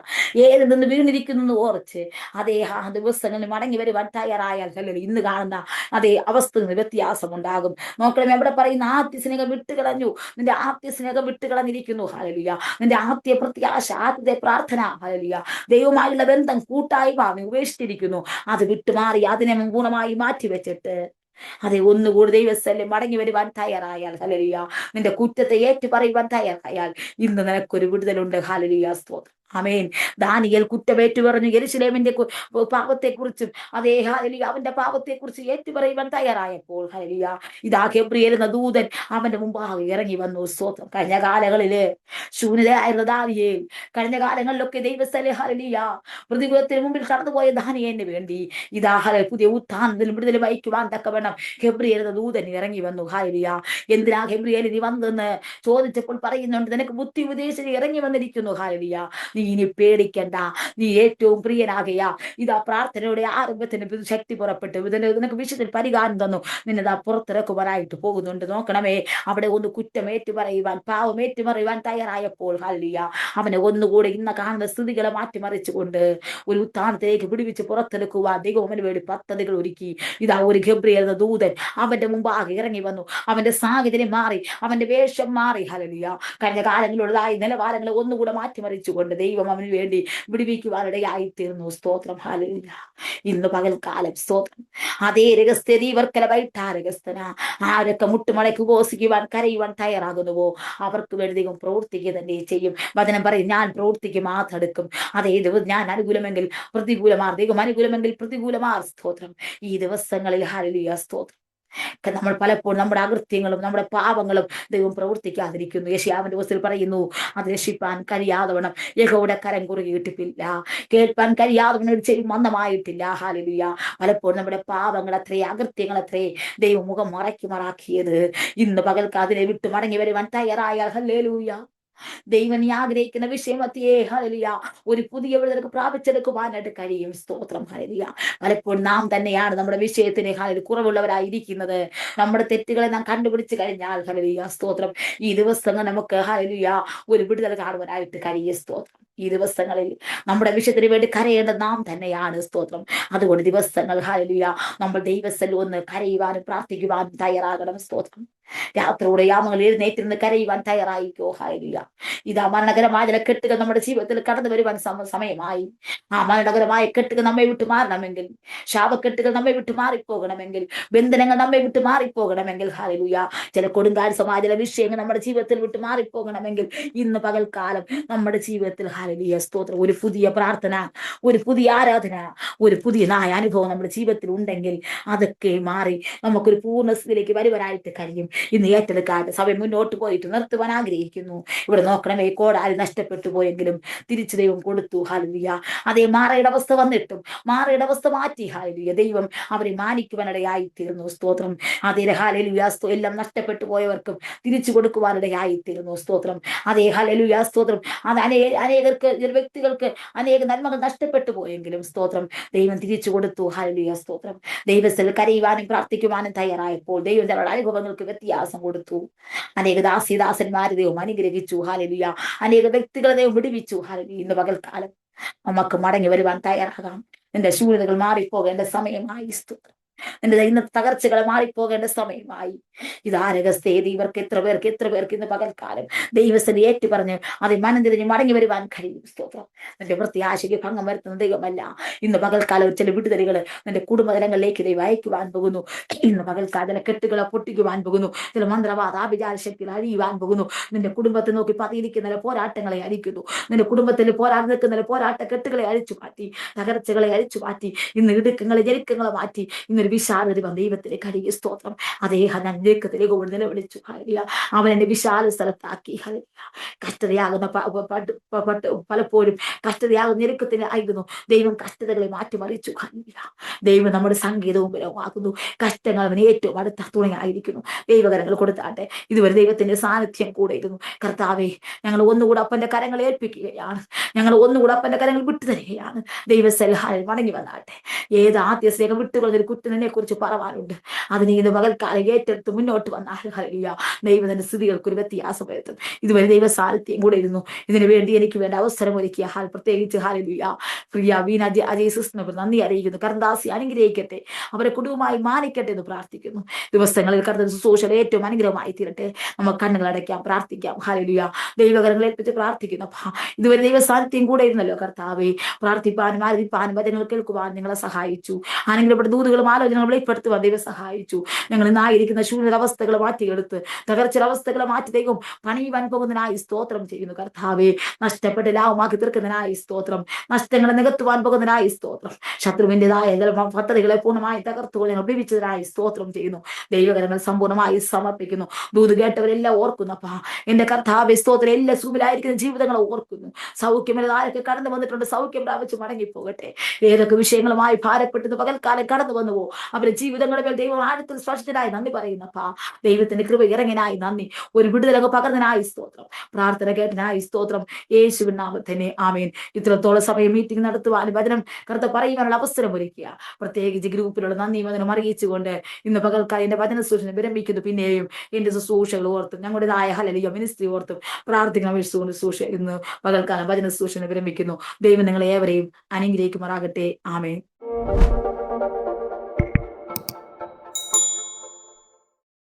ഏതിൽ നിന്ന് വീണിരിക്കുന്നു ഓർച്ച് അതേ ആ ദിവസങ്ങളിൽ മടങ്ങി വരുവാൻ തയ്യാറായാൽ ഹല്ലേലൂയ ഇന്ന് കാണുന്ന അതേ അവസ്ഥയിൽ വ്യത്യാസമുണ്ടാകും. നോക്കണം. എവിടെ പറയുന്ന ആദ്യ സ്നേഹം വിട്ടുകളഞ്ഞു, നിന്റെ ആദ്യ സ്നേഹം വിട്ടുകളഞ്ഞിരിക്കുന്നു. ഹല്ലേലൂയ. നിന്റെ ആദ്യ പ്രത്യാശ, ആദ്യത്തെ പ്രാർത്ഥന, ഹല്ലേലൂയ ദൈവമായുള്ള ബന്ധം, കൂട്ടായ്മ നീ ഉപേക്ഷിച്ചിരിക്കുന്നു. അത് വിട്ടുമാറി അതിനെ പൂർണ്ണമായി മാറ്റിവെച്ചിട്ട് അതെ ഒന്നുകൂടി ദൈവസ്ഥലിൽ മടങ്ങി വരുവാൻ തയ്യാറായാൽ ഹല്ലേലൂയ നിന്റെ കുറ്റത്തെ ഏറ്റു പറയുവാൻ തയ്യാറായാൽ ഇന്ന് നിനക്കൊരു വിടുതലുണ്ട്. ഹല്ലേലൂയ. സ്തോത്രം. ആമേൻ. ദാനിയേൽ കുറ്റമേറ്റു പറഞ്ഞു യെരൂശലേമിന്റെ പാപത്തെക്കുറിച്ചും അതേ ഹല്ലേലൂയ അവന്റെ പാപത്തെക്കുറിച്ച് ഏറ്റുപറയുവാൻ തയ്യാറായപ്പോൾ ഹല്ലേലൂയ ഇതാ ഗബ്രിയേൽ എന്ന ദൂതൻ അവന്റെ മുമ്പാകെ ഇറങ്ങി വന്നു. സ്തോത്രം. കഴിഞ്ഞ കാലങ്ങളില് ശൂന്യതയായിരുന്ന ദാനിയേൽ കഴിഞ്ഞ കാലങ്ങളിലൊക്കെ ദൈവസ്ഥലെ ഹല്ലേലൂയ പ്രതികൂലത്തിന് മുമ്പിൽ കടന്നുപോയ ദാനിയേലിന് വേണ്ടി ഇതാ പുതിയ ഉത്ഥാനത്തിലും വിടുതൽ വഹിക്കുവാൻ തക്കവണ്ണം ഗബ്രിയേൽ എന്ന ദൂതൻ ഇറങ്ങി വന്നു. ഹല്ലേലൂയ. എന്തിനാ ഗബ്രിയേൽ നീ വന്നെന്ന് ചോദിച്ചപ്പോൾ പറയുന്നുണ്ട്, നിനക്ക് ബുദ്ധി ഉപദേശിച്ച് ഇറങ്ങി വന്നിരിക്കുന്നു. ഹല്ലേലൂയ. നീ ഇനി പേടിക്കണ്ട. നീ ഏറ്റവും പ്രിയനാകയാ ഇതാ പ്രാർത്ഥനയുടെ ആരംഭത്തിന് ശക്തി പുറപ്പെട്ടു നിനക്ക് വിഷയത്തിൽ പരിഹാരം തന്നു. നിന്നെതാ പുറത്തിറക്കുവാനായിട്ട് പോകുന്നുണ്ട്. നോക്കണമേ. അവിടെ ഒന്ന് കുറ്റം ഏറ്റുപറയുവാൻ, പാവം ഏറ്റുപറയുവാൻ തയ്യാറായപ്പോൾ ഹല്ലേലൂയ അവനെ ഒന്നുകൂടെ ഇന്ന് കാണുന്ന സ്ഥിതികളെ മാറ്റിമറിച്ചുകൊണ്ട് ഒരു ഉത്ഥാനത്തിലേക്ക് പിടിവിച്ച് പുറത്തെടുക്കുവാൻ ദൈവം അവന് വേണ്ടി പദ്ധതികൾ ഒരുക്കി. ഇതാ ഒരു ഗബ്രിയേൽ എന്ന ദൂതൻ അവന്റെ മുമ്പാകെ ഇറങ്ങി വന്നു. അവന്റെ സാഹചര്യം മാറി, അവന്റെ വേഷം മാറി. ഹല്ലേലൂയ. കഴിഞ്ഞ കാലങ്ങളിലുള്ളതായി നിലവാരങ്ങളെ ഒന്നുകൂടെ മാറ്റിമറിച്ചുകൊണ്ട് ദൈവം അവന് വേണ്ടി വിടുവിക്കുവാനിടയായി തീർന്നു. സ്തോത്രം. ഹല്ലേലൂയ. ഇന്ന് പകൽക്കാലം സ്തോത്രം. അതേ രഹസ്യ ദീവർക്കല വൈഠാരഹസ്തന ആരൊക്കെ മുട്ടുമടക്കി ഉപവസിക്കുവാൻ കരയുവാൻ തയ്യാറാകുന്നുവോ അവർക്ക് വേണ്ടി ദൈവം പ്രവർത്തിക്കുക തന്നെ ചെയ്യും. വചനം പറയും, ഞാൻ പ്രവർത്തിക്കും മാതെടുക്കും. അതേ ദിവസം ഞാൻ അനുകൂലമെങ്കിൽ പ്രതികൂലമാർ, ദൈവം അനുകൂലമെങ്കിൽ പ്രതികൂലമാർ. സ്തോത്രം. ഈ ദിവസങ്ങളിൽ ഹല്ലേലൂയ. സ്തോത്രം. നമ്മൾ പലപ്പോഴും നമ്മുടെ അകൃത്യങ്ങളും നമ്മുടെ പാപങ്ങളും ദൈവം പ്രവർത്തിക്കാതിരിക്കുന്നു. യെശയ്യാവിന്റെ പുസ്തകത്തിൽ പറയുന്നു, അത് രക്ഷിപ്പാൻ കഴിയാതവണ്ണം യഹോവയുടെ കരം കുറുകിയിട്ടില്ല, കേൾപ്പാൻ കഴിയാതവണ്ണം ഒരു ചെവി മന്ദമായിട്ടില്ല. ഹല്ലേലൂയ. പലപ്പോഴും നമ്മുടെ പാപങ്ങൾ അത്രേ, അകൃത്യങ്ങൾ അത്രേ ദൈവം മുഖം മറയ്ക്കുമാറാക്കിയത്. ഇന്ന് പകൽക്ക് അതിനെ വിട്ട് മടങ്ങി വരുവാൻ തയ്യാറായാൽ ഹല്ലേലൂയ ദൈവം നീ ആഗ്രഹിക്കുന്ന വിഷയം അത്തിയേ ഹല്ലേലൂയ ഒരു പുതിയ വിടുതൽ പ്രാപിച്ചെടുക്കുവാനായിട്ട് കഴിയും. സ്തോത്രം. ഹല്ലേലൂയ. പലപ്പോഴും നാം തന്നെയാണ് നമ്മുടെ വിഷയത്തിന് കുറവുള്ളവരായിരിക്കുന്നത്. നമ്മുടെ തെറ്റുകളെ നാം കണ്ടുപിടിച്ച് കഴിഞ്ഞാൽ ഹല്ലേലൂയ സ്തോത്രം ഈ ദിവസങ്ങൾ നമുക്ക് ഹല്ലേലൂയ ഒരു വിടുതൽ കാണുവാനായിട്ട് കഴിയും. സ്തോത്രം. ഈ ദിവസങ്ങളിൽ നമ്മുടെ വിഷയത്തിന് വേണ്ടി കരയേണ്ടത് നാം തന്നെയാണ്. സ്തോത്രം. അതുകൊണ്ട് ദിവസങ്ങൾ ഹല്ലേലൂയ നമ്മൾ ദൈവസ്ഥലിൽ ഒന്ന് കരയുവാനും പ്രാർത്ഥിക്കുവാനും തയ്യാറാകണം. സ്തോത്രം. രാത്രിയുടെ യാമങ്ങൾ എഴുന്നേറ്റിരുന്ന് കരയുവാൻ തയ്യാറായിക്കോ. ഹല്ലേലൂയ. ഇതാ മരണകരമായ ചില കെട്ടുകൾ നമ്മുടെ ജീവിതത്തിൽ കടന്നു വരുവാൻ സമയമായി. ആ മരണകരമായ കെട്ടുകൾ നമ്മെ വിട്ട് മാറണമെങ്കിൽ, ശാപക്കെട്ടുകൾ നമ്മെ വിട്ട് മാറിപ്പോകണമെങ്കിൽ, ബന്ധനങ്ങൾ നമ്മെ വിട്ട് മാറിപ്പോകണമെങ്കിൽ ഹല്ലേലൂയ ചില കൊടുങ്കാൽ സമാജ വിഷയങ്ങൾ നമ്മുടെ ജീവിതത്തിൽ വിട്ട് മാറിപ്പോകണമെങ്കിൽ ഇന്ന് പകൽക്കാലം നമ്മുടെ ജീവിതത്തിൽ ഹല്ലേലൂയ ഹല്ലേലൂയ സ്തോത്രം. ഒരു പുതിയ പ്രാർത്ഥന, ഒരു പുതിയ ആരാധന, ഒരു പുതിയ അനുഭവം നമ്മുടെ ജീവിതത്തിൽ ഉണ്ടെങ്കിൽ അതൊക്കെ മാറി നമുക്കൊരു പൂർണ്ണസ്ഥിതിയിലേക്ക് വരുവാനായിട്ട് കഴിയും. ഇന്ന് ഏറ്റെടുക്കാതെ സഭ മുന്നോട്ട് പോയിട്ട് നിർത്തുവാൻ ആഗ്രഹിക്കുന്നു. ഇവിടെ നോക്കണമേ, കോടാലി നഷ്ടപ്പെട്ടു പോയെങ്കിലും തിരിച്ചു ദൈവം കൊടുത്തു. ഹല്ലേലൂയ. അതേ മാറയുടെ അവസ്ഥ വന്നിട്ടും മാറയുടെ അവസ്ഥ മാറ്റി. ഹല്ലേലൂയ. ദൈവം അവരെ മാനിക്കുവാനിടയായി തീർന്നു. സ്തോത്രം. അതേ ഹല്ലേലൂയ. എല്ലാം നഷ്ടപ്പെട്ടു പോയവർക്കും തിരിച്ചു കൊടുക്കുവാനിടയായി തീർന്നു. സ്തോത്രം. അതേ ഹല്ലേലൂയ സ്തോത്രം. അത് അനേകർക്ക് വ്യക്തികൾക്ക് അനേക നന്മകൾ നഷ്ടപ്പെട്ടു പോയെങ്കിലും സ്തോത്രം ദൈവം തിരിച്ചു കൊടുത്തു. ഹല്ലേലൂയ സ്തോത്രം. ദൈവത്തിൽ കരയുവാനും പ്രാർത്ഥിക്കുവാനും തയ്യാറായപ്പോൾ ദൈവം തങ്ങളുടെ അനുഭവങ്ങൾക്ക് വ്യത്യാസം കൊടുത്തു. അനേക ദാസിദാസന്മാരെ ദൈവം അനുഗ്രഹിച്ചു. ഹല്ലേലൂയ. അനേക വ്യക്തികളെ ദൈവം വിടുവിച്ചു. ഹല്ലേലൂയ. ഇന്ന് പകൽക്കാലം നമുക്ക് മടങ്ങി വരുവാൻ തയ്യാറാകാം. നിന്റെ ശൂന്യതകൾ മാറിപ്പോകേണ്ട സമയമായി. സ്തോത്രം. നിന്റെ ഇന്നത്തെ തകർച്ചകളെ മാറിപ്പോകേണ്ട സമയമായി. ഇതാരകസ്ഥേതി ഇവർക്ക് എത്ര പേർക്ക് ഇന്ന് പകൽക്കാലം ദൈവസ്ഥനെ ഏറ്റു പറഞ്ഞ് അത് മനം തിരിഞ്ഞ് മടങ്ങി വരുവാൻ കഴിയും. സ്തോത്രം. നിന്റെ വൃത്തിയാശയ്ക്ക് ഭംഗം വരുത്തുന്ന ദൈവമല്ല. ഇന്ന് പകൽക്കാലം ചില വിടുതലുകൾ നിന്റെ കുടുംബതലങ്ങളിലേക്ക് ദൈവം അയക്കുവാൻ പോകുന്നു. ഇന്ന് പകൽക്കാലം ചില കെട്ടുകളെ പൊട്ടിക്കുവാൻ പോകുന്നു. ചില മന്ത്രവാദ ആഭിചാര ശക്തികൾ അഴിയുവാൻ പോകുന്നു. നിന്റെ കുടുംബത്തെ നോക്കി പതിയിരിക്കുന്ന പോരാട്ടങ്ങളെ അഴിക്കുന്നു. നിന്റെ കുടുംബത്തിൽ പോരാടി നിൽക്കുന്ന പോരാട്ട കെട്ടുകളെ അഴിച്ചു മാറ്റി, തകർച്ചകളെ അഴിച്ചു മാറ്റി, ഇന്ന് ഇടുക്കങ്ങളെ ജനിക്കങ്ങളെ മാറ്റി ഇന്നൊരു വിശാലത ദൈവത്തിലേക്ക് അടിയ. സ്തോത്രം. അദ്ദേഹം ഞാൻ ഞെക്കത്തിലേക്ക് നിലവിളിച്ചു. ഹല്ലേലൂയ. അവൻ എന്നെ വിശാല സ്ഥലത്താക്കി. ഹല്ലേലൂയ. കഷ്ടതയാകുന്ന പലപ്പോഴും കഷ്ടതയാകുന്ന ഞെരുക്കത്തിന് ആയിരുന്നു ദൈവം കഷ്ടതകളെ മാറ്റിമറിച്ചു. ഹല്ലേലൂയ. ദൈവം നമ്മുടെ സംഗീതവും ബലമാകുന്നു. കഷ്ടങ്ങൾ അവന് ഏറ്റവും അടുത്ത തുണയായിരിക്കുന്നു. ദൈവകരങ്ങൾ കൊടുത്താട്ടെ. ഇതുവരെ ദൈവത്തിന്റെ സാന്നിധ്യം കൂടെ ഇരുന്നു. കർത്താവേ, ഞങ്ങൾ ഒന്നുകൂടെ അപ്പന്റെ കരങ്ങൾ ഏൽപ്പിക്കുകയാണ്. ഞങ്ങൾ ഒന്നുകൂടെ അപ്പന്റെ കരങ്ങൾ വിട്ടുതരികയാണ്. ദൈവസഹായം മടങ്ങി വന്നാട്ടെ. ഏത് ആദ്യ സ്നേഹം വിട്ടുകൊള്ളൊരു കുറ്റത്തിനെ കുറിച്ച് പറവാനുണ്ട്. അതിന് ഇത് പകൽക്കാലം ഏറ്റെടുത്ത് മുന്നോട്ട് വന്നാൽ ഹല്ലേലൂയ ദൈവത്തിന്റെ സ്ഥിതികൾക്ക് ഒരു വ്യത്യാസം വരുത്തും. ഇതുവരെ ദൈവ സാന്നിധ്യം കൂടെ ഇരുന്നു. ഇതിനു വേണ്ടി എനിക്ക് വേണ്ട അവസരം ഒരുക്കിയ പ്രത്യേകിച്ച് ഹല്ലേലൂയ പ്രിയ വീണ അജയ്സിന് നന്ദി അറിയിക്കുന്നു. കർത്താവേ അനുഗ്രഹിക്കട്ടെ, അവരെ കുടുംബമായി മാനിക്കട്ടെ എന്ന് പ്രാർത്ഥിക്കുന്നു. ദിവസങ്ങളിൽ കർത്താവ് ശുശ്രൂഷകൾ ഏറ്റവും അനുഗ്രഹമായി തീരട്ടെ. നമുക്ക് കണ്ണുകൾ അടയ്ക്കാം, പ്രാർത്ഥിക്കാം. ഹല്ലേലൂയ. ദൈവകരങ്ങൾ ഏൽപ്പിച്ച് പ്രാർത്ഥിക്കുന്നു. ഇതുവരെ ദൈവ സാന്നിധ്യം കൂടെ ഇരുന്നല്ലോ കർത്താവേ. പ്രാർത്ഥിപ്പാനും ആരാധിപ്പാനും വചനങ്ങൾ കേൾക്കുവാൻ നിങ്ങളെ സഹായിച്ചു. അനുഗ്രഹപ്പെട്ട ദൂതുകളും ആലോചനകൾ വെളിപ്പെടുത്തുവാൻ ദൈവം സഹായിച്ചു. ഞങ്ങൾ ഇന്നായിരിക്കുന്ന ശൂന്യത അവസ്ഥകളെ മാറ്റിയെടുത്ത് തകർച്ച അവസ്ഥകളെ മാറ്റി ദൈവം പണിയുവാൻ പോകുന്നതിനായി സ്തോത്രം ചെയ്യുന്നു. കർത്താവേ, നഷ്ടപ്പെട്ട ലാഭമാക്കി തീർക്കുന്നതിനായി സ്തോത്രം. നഷ്ടങ്ങളെ നികത്തുവാൻ പോകുന്നതിനായി സ്തോത്രം. ശത്രുവിൻ്റെതായ പദ്ധതികളെ പൂർണ്ണമായി തകർത്തുകൊണ്ട് ഞങ്ങൾ വിഭിച്ചതിനായി സ്തോത്രം ചെയ്യുന്നു. ദൈവകരങ്ങൾ സമ്പൂർണ്ണമായി സമർപ്പിക്കുന്നു. ദൂത് കേട്ടവരെല്ലാം ഓർക്കുന്നപ്പാ എന്റെ കർത്താവേ സ്തോത്രം. എല്ലാ സൂമിലായിരിക്കുന്ന ജീവിതങ്ങളെ ഓർക്കുന്നു. സൗഖ്യമെല്ലാം ആരൊക്കെ കടന്നു വന്നിട്ടുണ്ട് സൗഖ്യം പ്രാപിച്ച് മടങ്ങിപ്പോകട്ടെ. ഏതൊക്കെ വിഷയങ്ങളുമായി ഭാരപ്പെട്ടത് പകൽക്കാലം കടന്നു വന്നുവോ അവരുടെ ജീവിതങ്ങളുടെ മേൽ ദൈവം ആഴത്തിൽ സ്പർശിച്ചതായി നന്ദി പറയുന്നപ്പാ. ദൈവത്തിന്റെ കൃപ ഇറങ്ങിനായി നന്ദി. ഒരു വിടുതലൊക്കെ പകർന്നതിനായി സ്തോത്രം. പ്രാർത്ഥന കേട്ടനായി സ്തോത്രം. യേശുവിൻ നാമത്തിൽ ആമേൻ. ഇത്രത്തോളം സഭയെ മീറ്റിംഗ് നടത്തുവാനും വചനം കർത്താവ് പറയുവാനുള്ള അവസരം ഒരുക്കുക. പ്രത്യേകിച്ച് ഗ്രൂപ്പിലുള്ള നന്ദി വചനം അറിയിച്ചുകൊണ്ട് ഇന്ന് പകൽക്കാലം എന്റെ വചന ശുശ്രൂഷ വിരമിക്കുന്നു. പിന്നെയും എന്റെ ശുശ്രൂഷകൾ ഓർത്തും ഞങ്ങളുടേതായ ഹല്ലേലൂയ മിനിസ്ട്രി ഓർത്തും പ്രാർത്ഥിക്കണം. ശുശ്രൂഷ ഇന്ന് പകൽക്കാലം വചന ശുശ്രൂഷ വിരമിക്കുന്നു. ദൈവം നിങ്ങളെ ഏവരെയും അനുഗ്രഹിക്കുമാറാകട്ടെ. ആമേൻ.